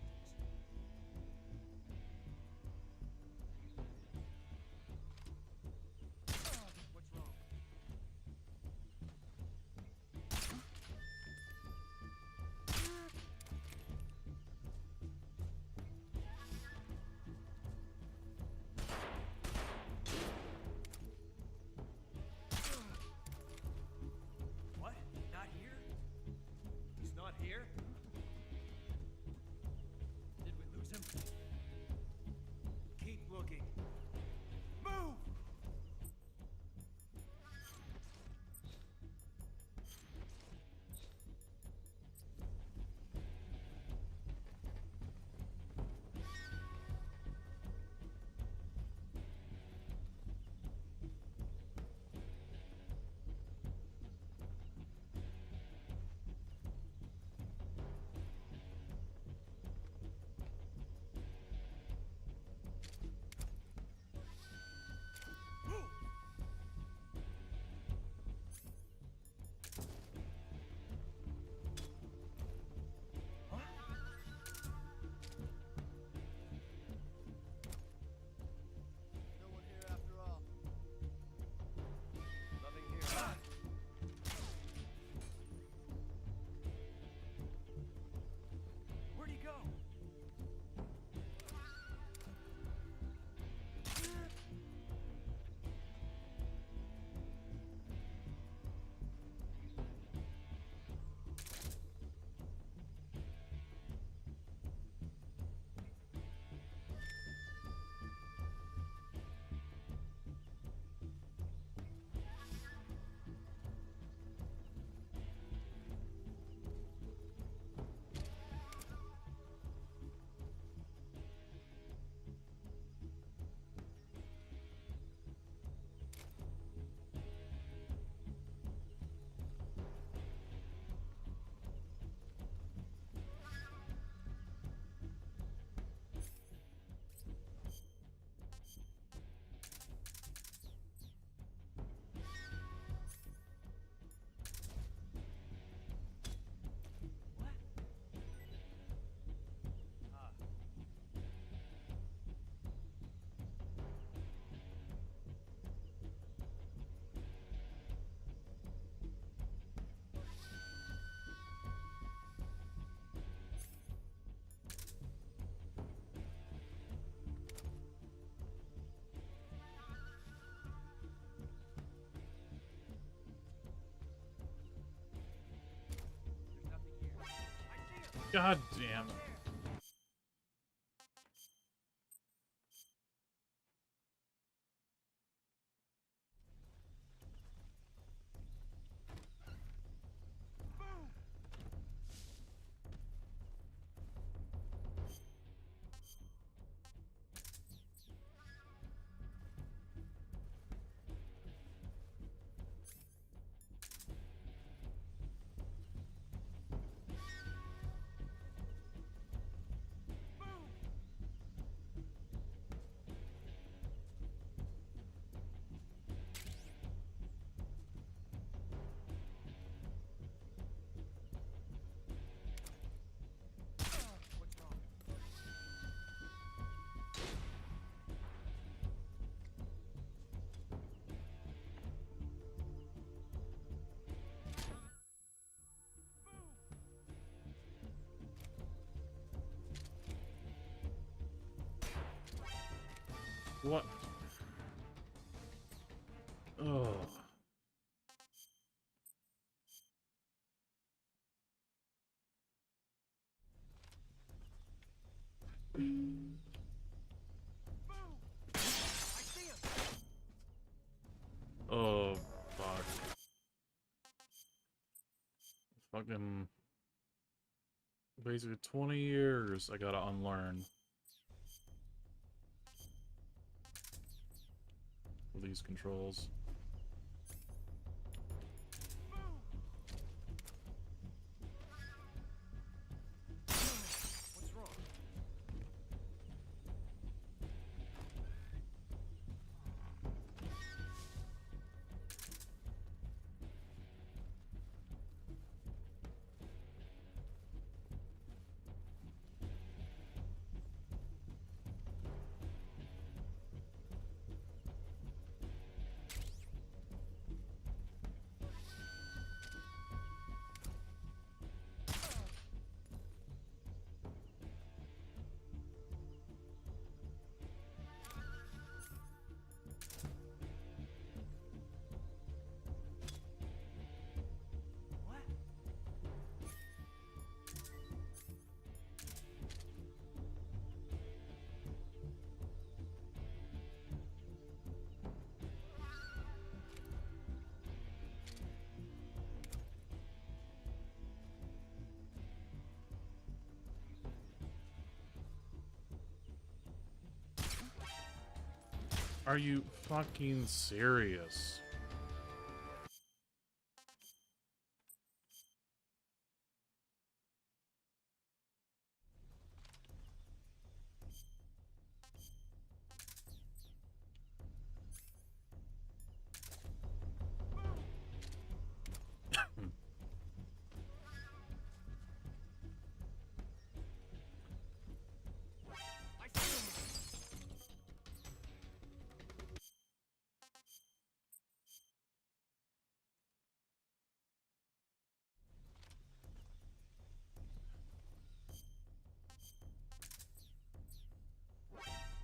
God damn it. What? Oh. Oh, fuck. Fucking... Basically 20 years I gotta unlearn. These controls. What's wrong? Are you fucking serious?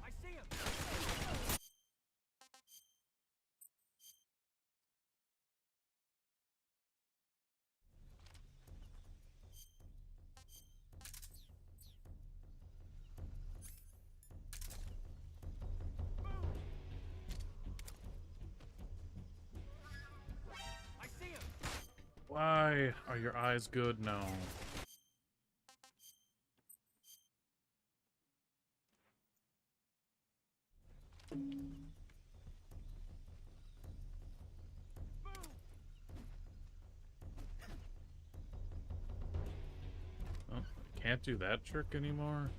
I see him! I see him! Why are your eyes good now? Oh, can't do that trick anymore?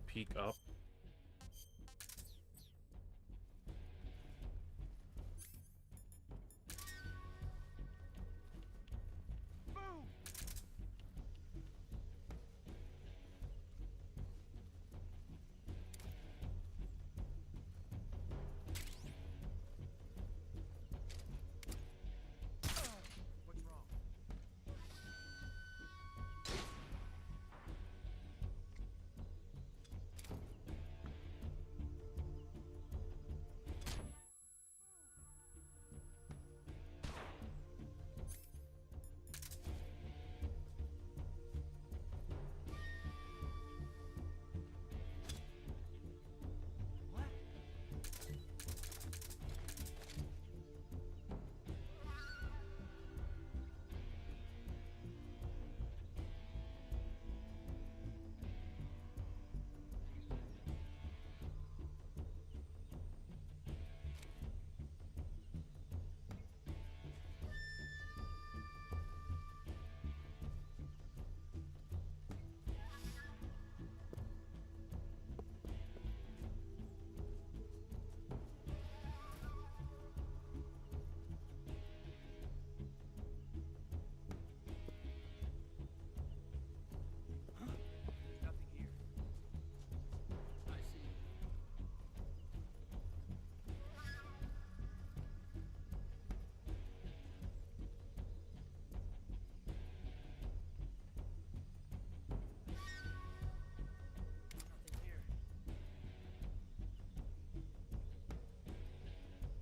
Peek up. What's wrong?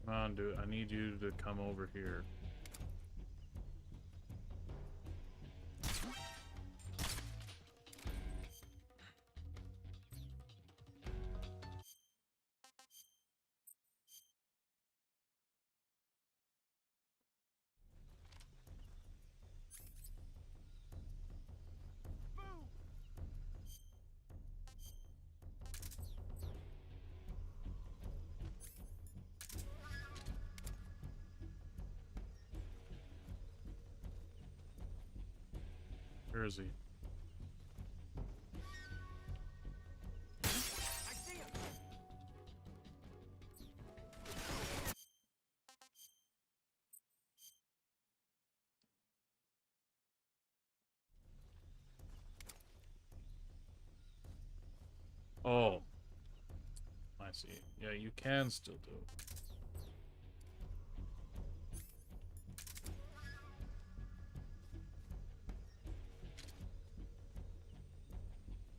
Come on, dude. I need you to come over here. Where is he? Oh. I see. Yeah, you can still do it.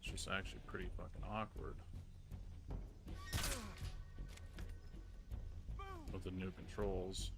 It's just actually pretty fucking awkward. With the new controls.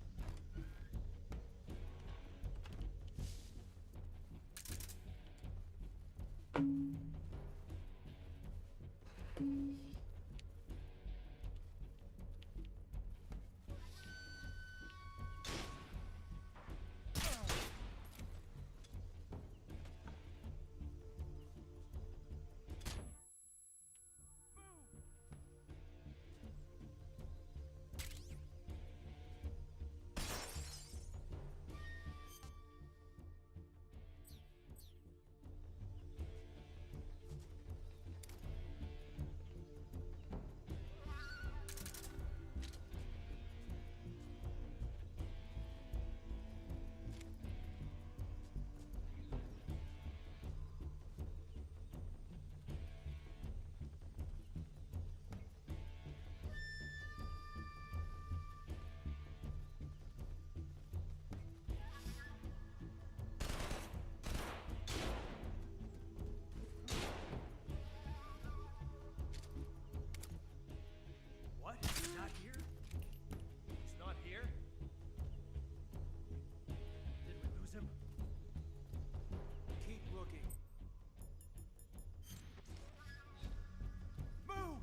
What? He's not here? He's not here? Did we lose him? Keep looking. Move!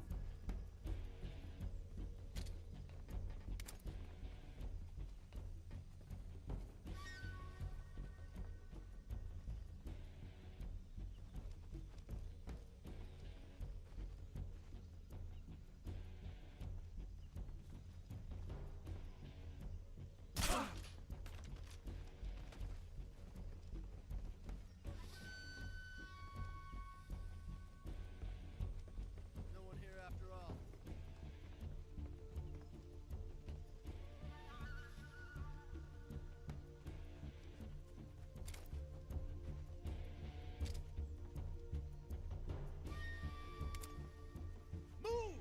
No one here after all. Move!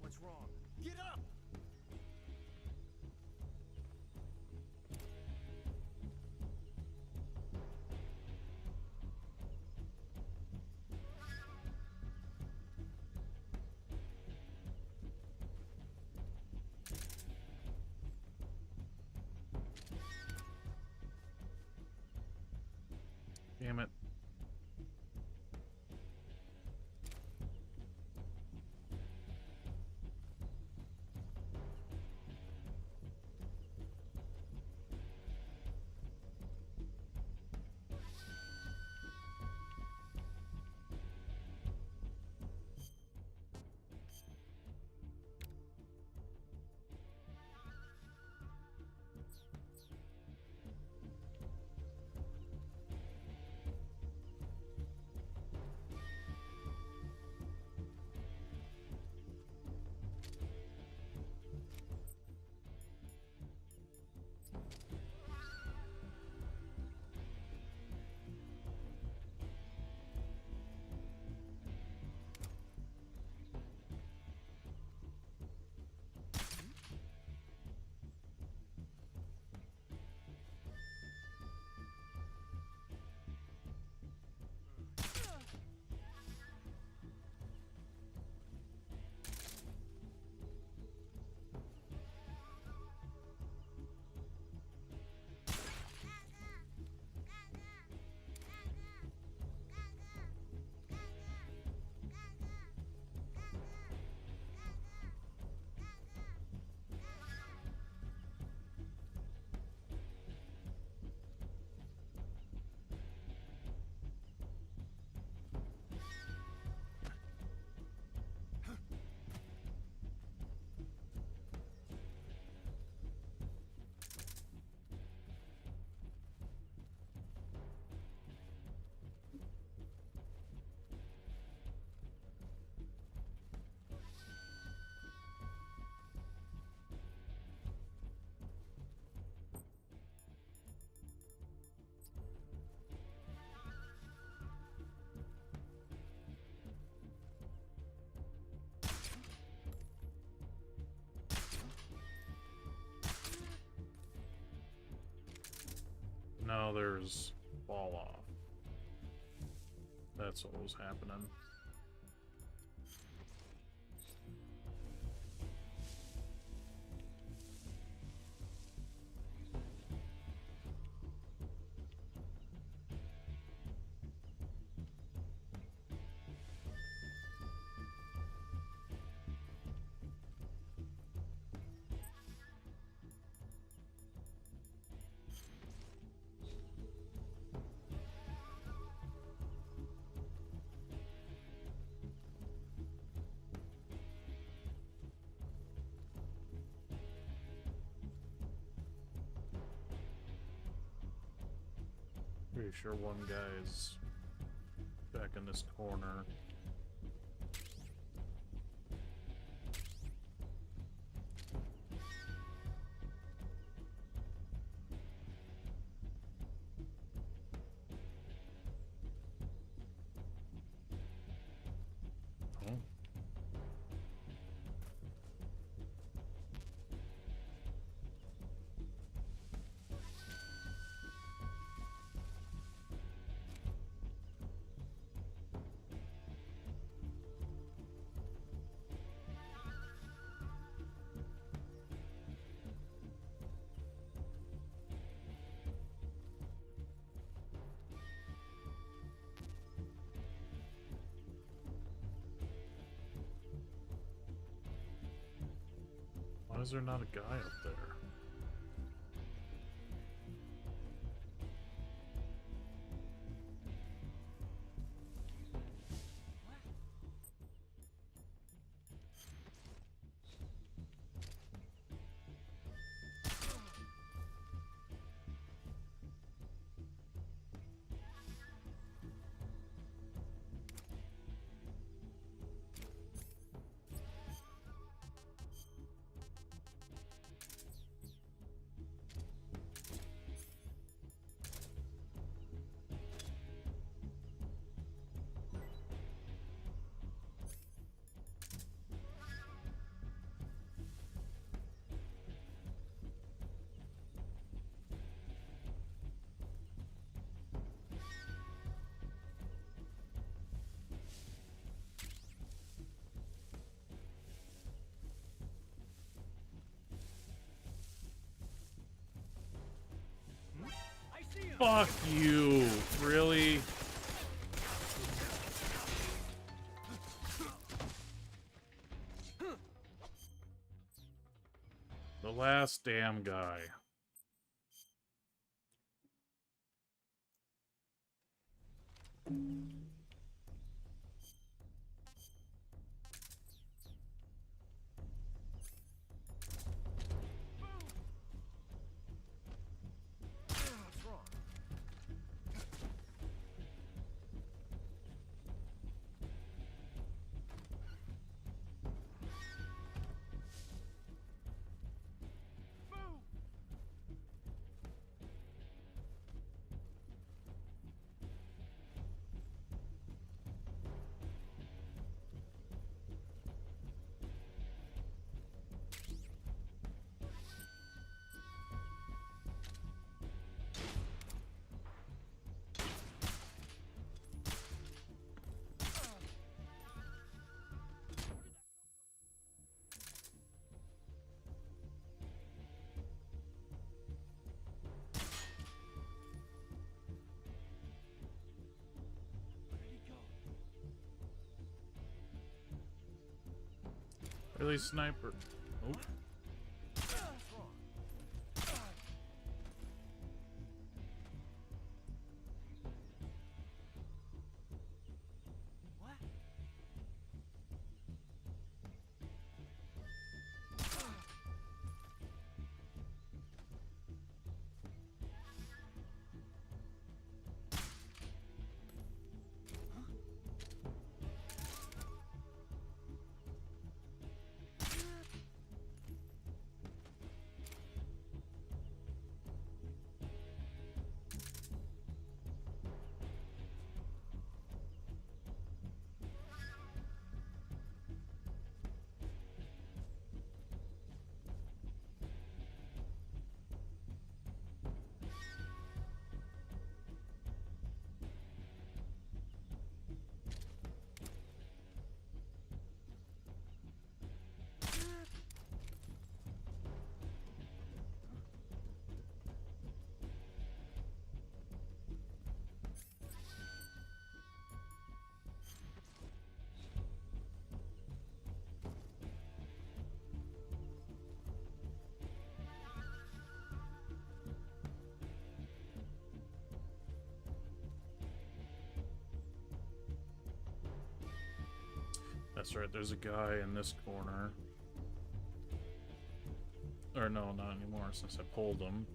What's wrong? Get up! Damn it. No, there's fall off. That's what was happening. Pretty sure one guy is back in this corner. Oh. Why is there not a guy up there? Fuck you! Really? The last damn guy. Really, sniper? Oh. That's right, there's a guy in this corner. Or no, not anymore since I pulled him.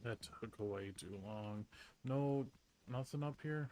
That took way too long. No, nothing up here?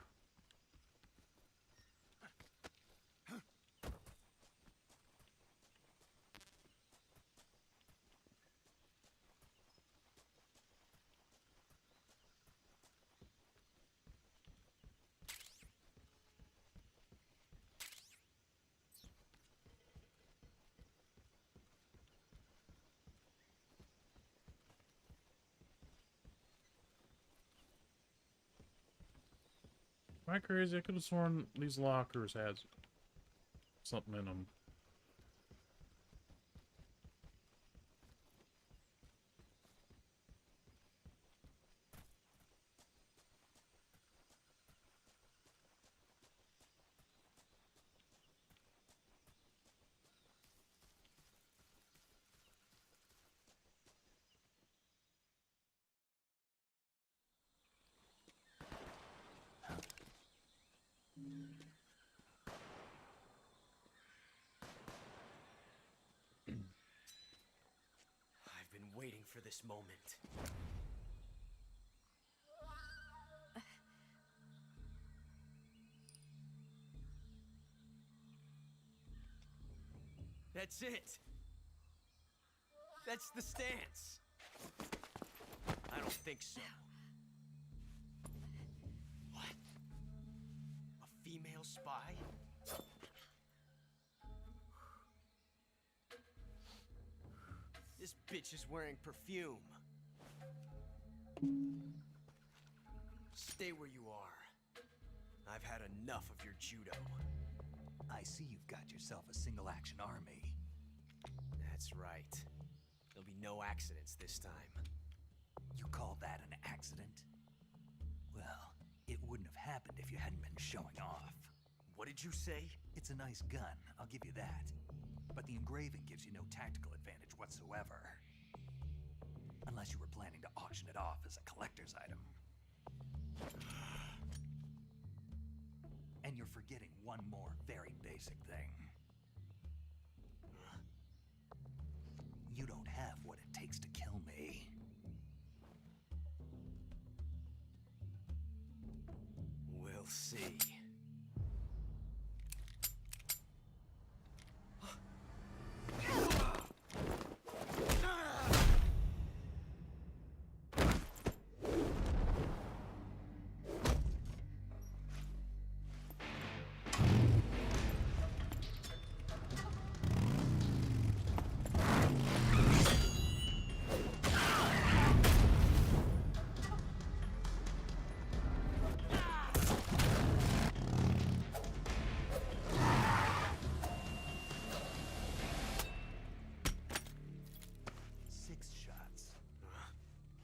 Am I crazy? I could have sworn these lockers had something in them. I've been waiting for this moment. That's it. That's the stance. I don't think so. What? A female spy? This bitch is wearing perfume. Stay where you are. I've had enough of your judo. I see you've got yourself a single-action army. That's right. There'll be no accidents this time. You call that an accident? Well, it wouldn't have happened if you hadn't been showing off. What did you say? It's a nice gun, I'll give you that. But the engraving gives you no tactical advantage whatsoever. Unless you were planning to auction it off as a collector's item. And you're forgetting one more very basic thing. You don't have what it takes to kill me. We'll see.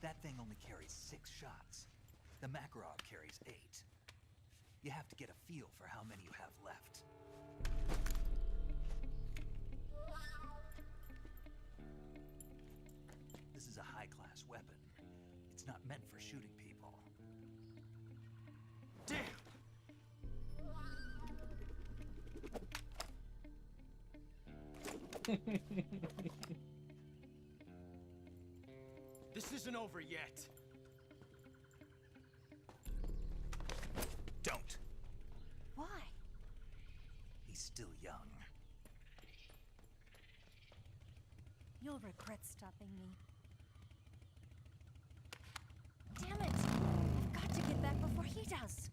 That thing only carries 6 shots. The Makarov carries 8. You have to get a feel for how many you have left. This is a high-class weapon. It's not meant for shooting people. Damn! This isn't over yet. Don't. Why? He's still young. You'll regret stopping me. Damn it! I've got to get back before he does.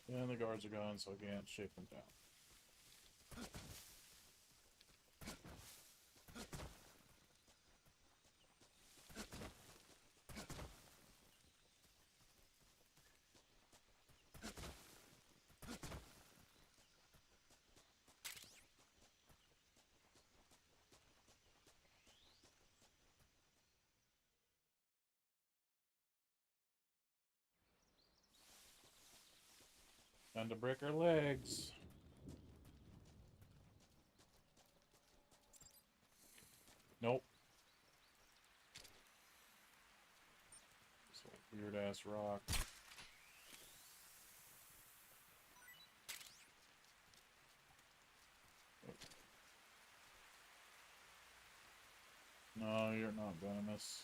And the guards are gone, so I can't shake them down. Time to break our legs. Nope. This weird ass rock. No, you're not venomous.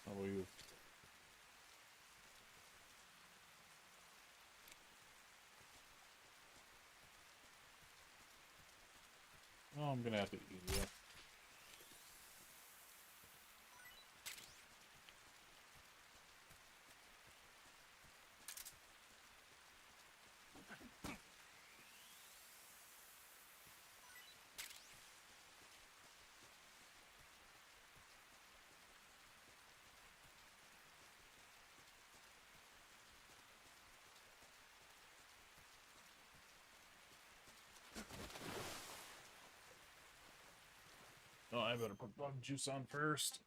How about you? Oh, I'm gonna have to eat you. Oh, I better put bug juice on first.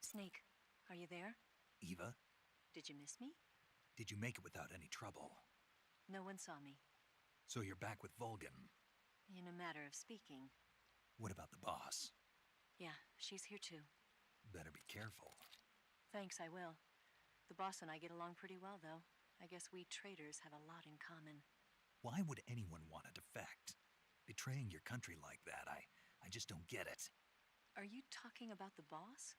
Snake, are you there? Eva, Did you miss me? did you make it without any trouble? No one saw me. So you're back with Volgin. In a matter of speaking. What about the boss? Yeah, she's here too. Better be careful. Thanks, I will. The boss and I get along pretty well, though. I guess we traders have a lot in common. Why would anyone want to defect? Betraying your country like that, I just don't get it. Are you talking about the boss?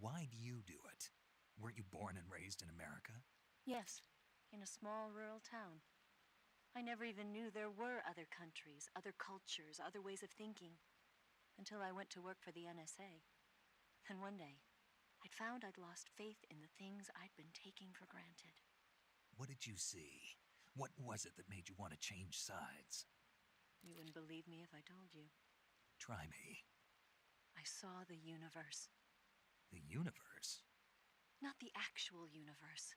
Why do you do it? Weren't you born and raised in America? Yes, in a small rural town. I never even knew there were other countries, other cultures, other ways of thinking. Until I went to work for the NSA. Then one day, I'd found I'd lost faith in the things I'd been taking for granted. What did you see? What was it that made you want to change sides? You wouldn't believe me if I told you. Try me. I saw the universe. The universe? Not the actual universe.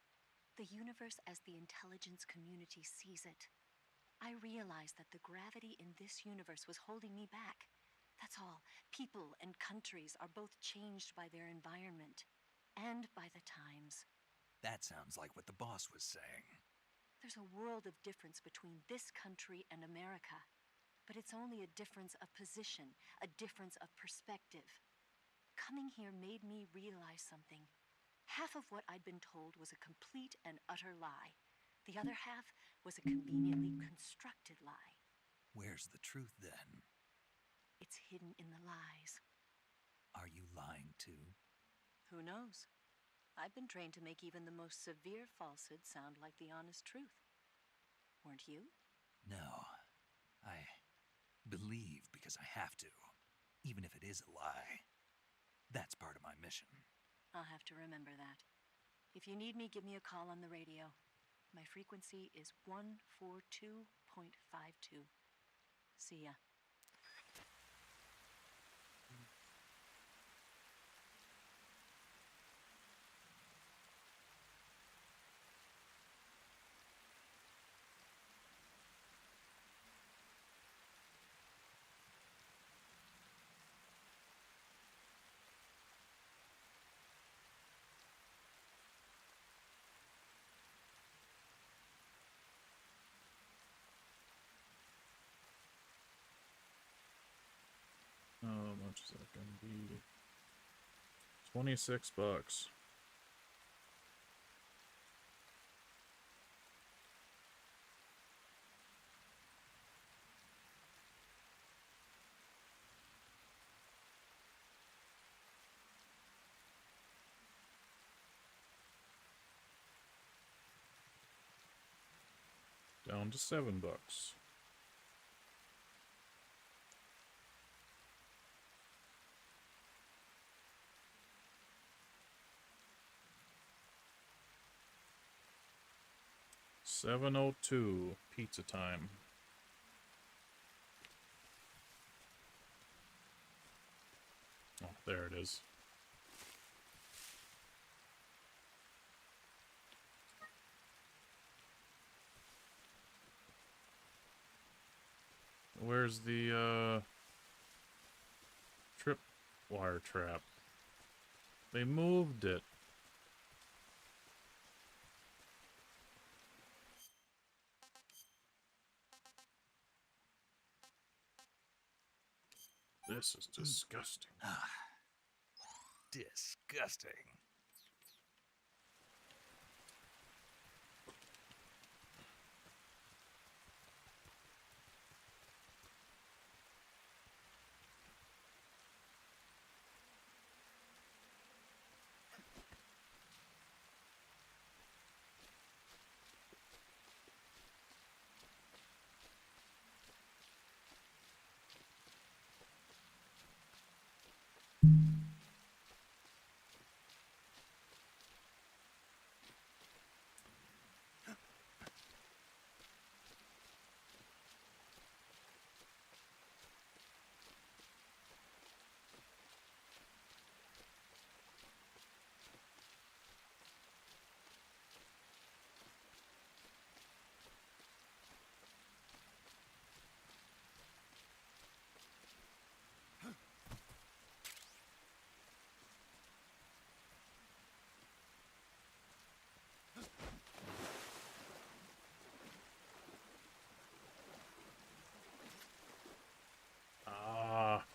The universe as the intelligence community sees it. I realized that the gravity in this universe was holding me back. That's all. People and countries are both changed by their environment and by the times. That sounds like what the boss was saying. There's a world of difference between this country and America. But it's only a difference of position, a difference of perspective. Coming here made me realize something. Half of what I'd been told was a complete and utter lie. The other half was a conveniently constructed lie. Where's the truth then? It's hidden in the lies. Are you lying too? Who knows? I've been trained to make even the most severe falsehood sound like the honest truth. Weren't you? No. I believe because I have to, even if it is a lie. That's part of my mission. I'll have to remember that. If you need me, give me a call on the radio. My frequency is 142.52. See ya. How much is that gonna be? $26. Down to $7. $7:02 pizza time. Oh, there it is. Where's the tripwire trap? They moved it. This is disgusting. Disgusting.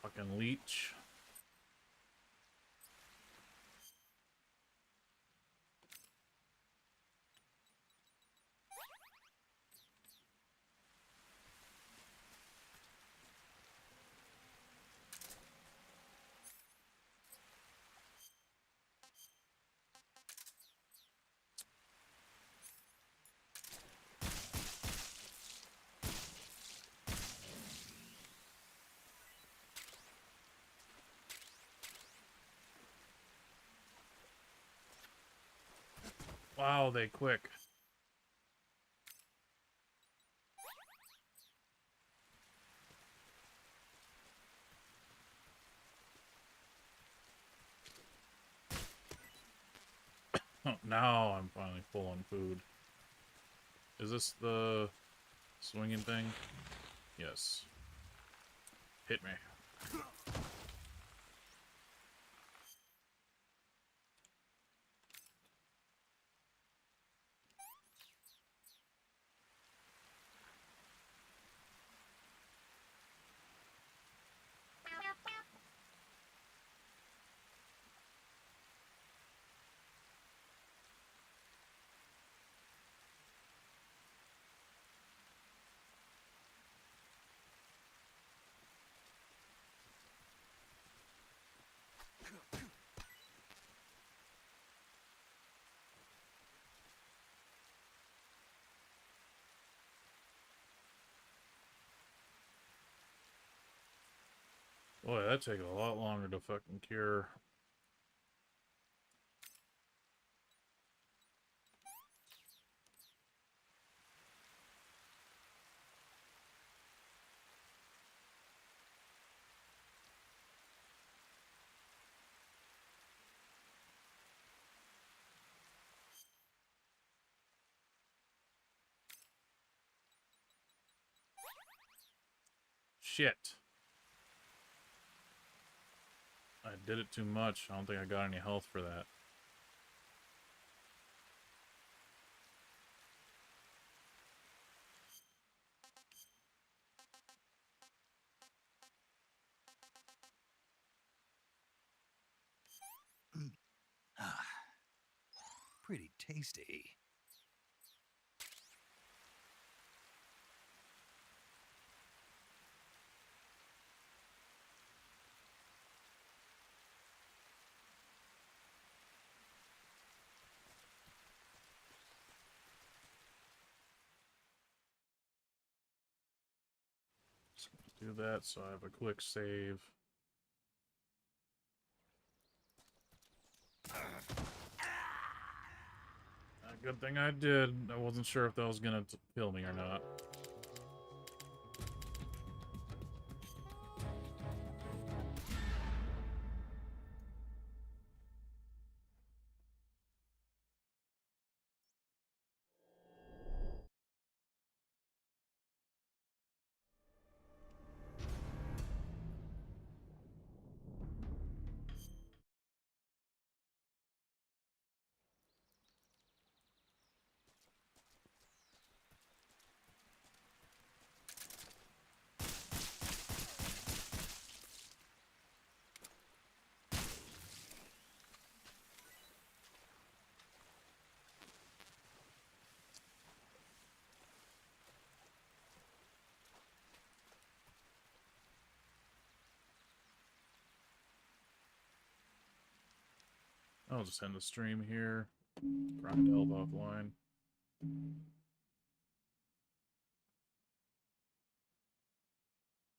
Fucking leech. Wow, they quick. Oh, now I'm finally full on food. Is this the Swinging thing? Yes. Hit me. Boy, that takes a lot longer to fucking cure. Shit. I did it too much. I don't think I got any health for that. Pretty tasty. Do that so I have a quick save. Good thing I did. I wasn't sure if that was gonna kill me or not. I'll just end the stream here. Grind Elb offline.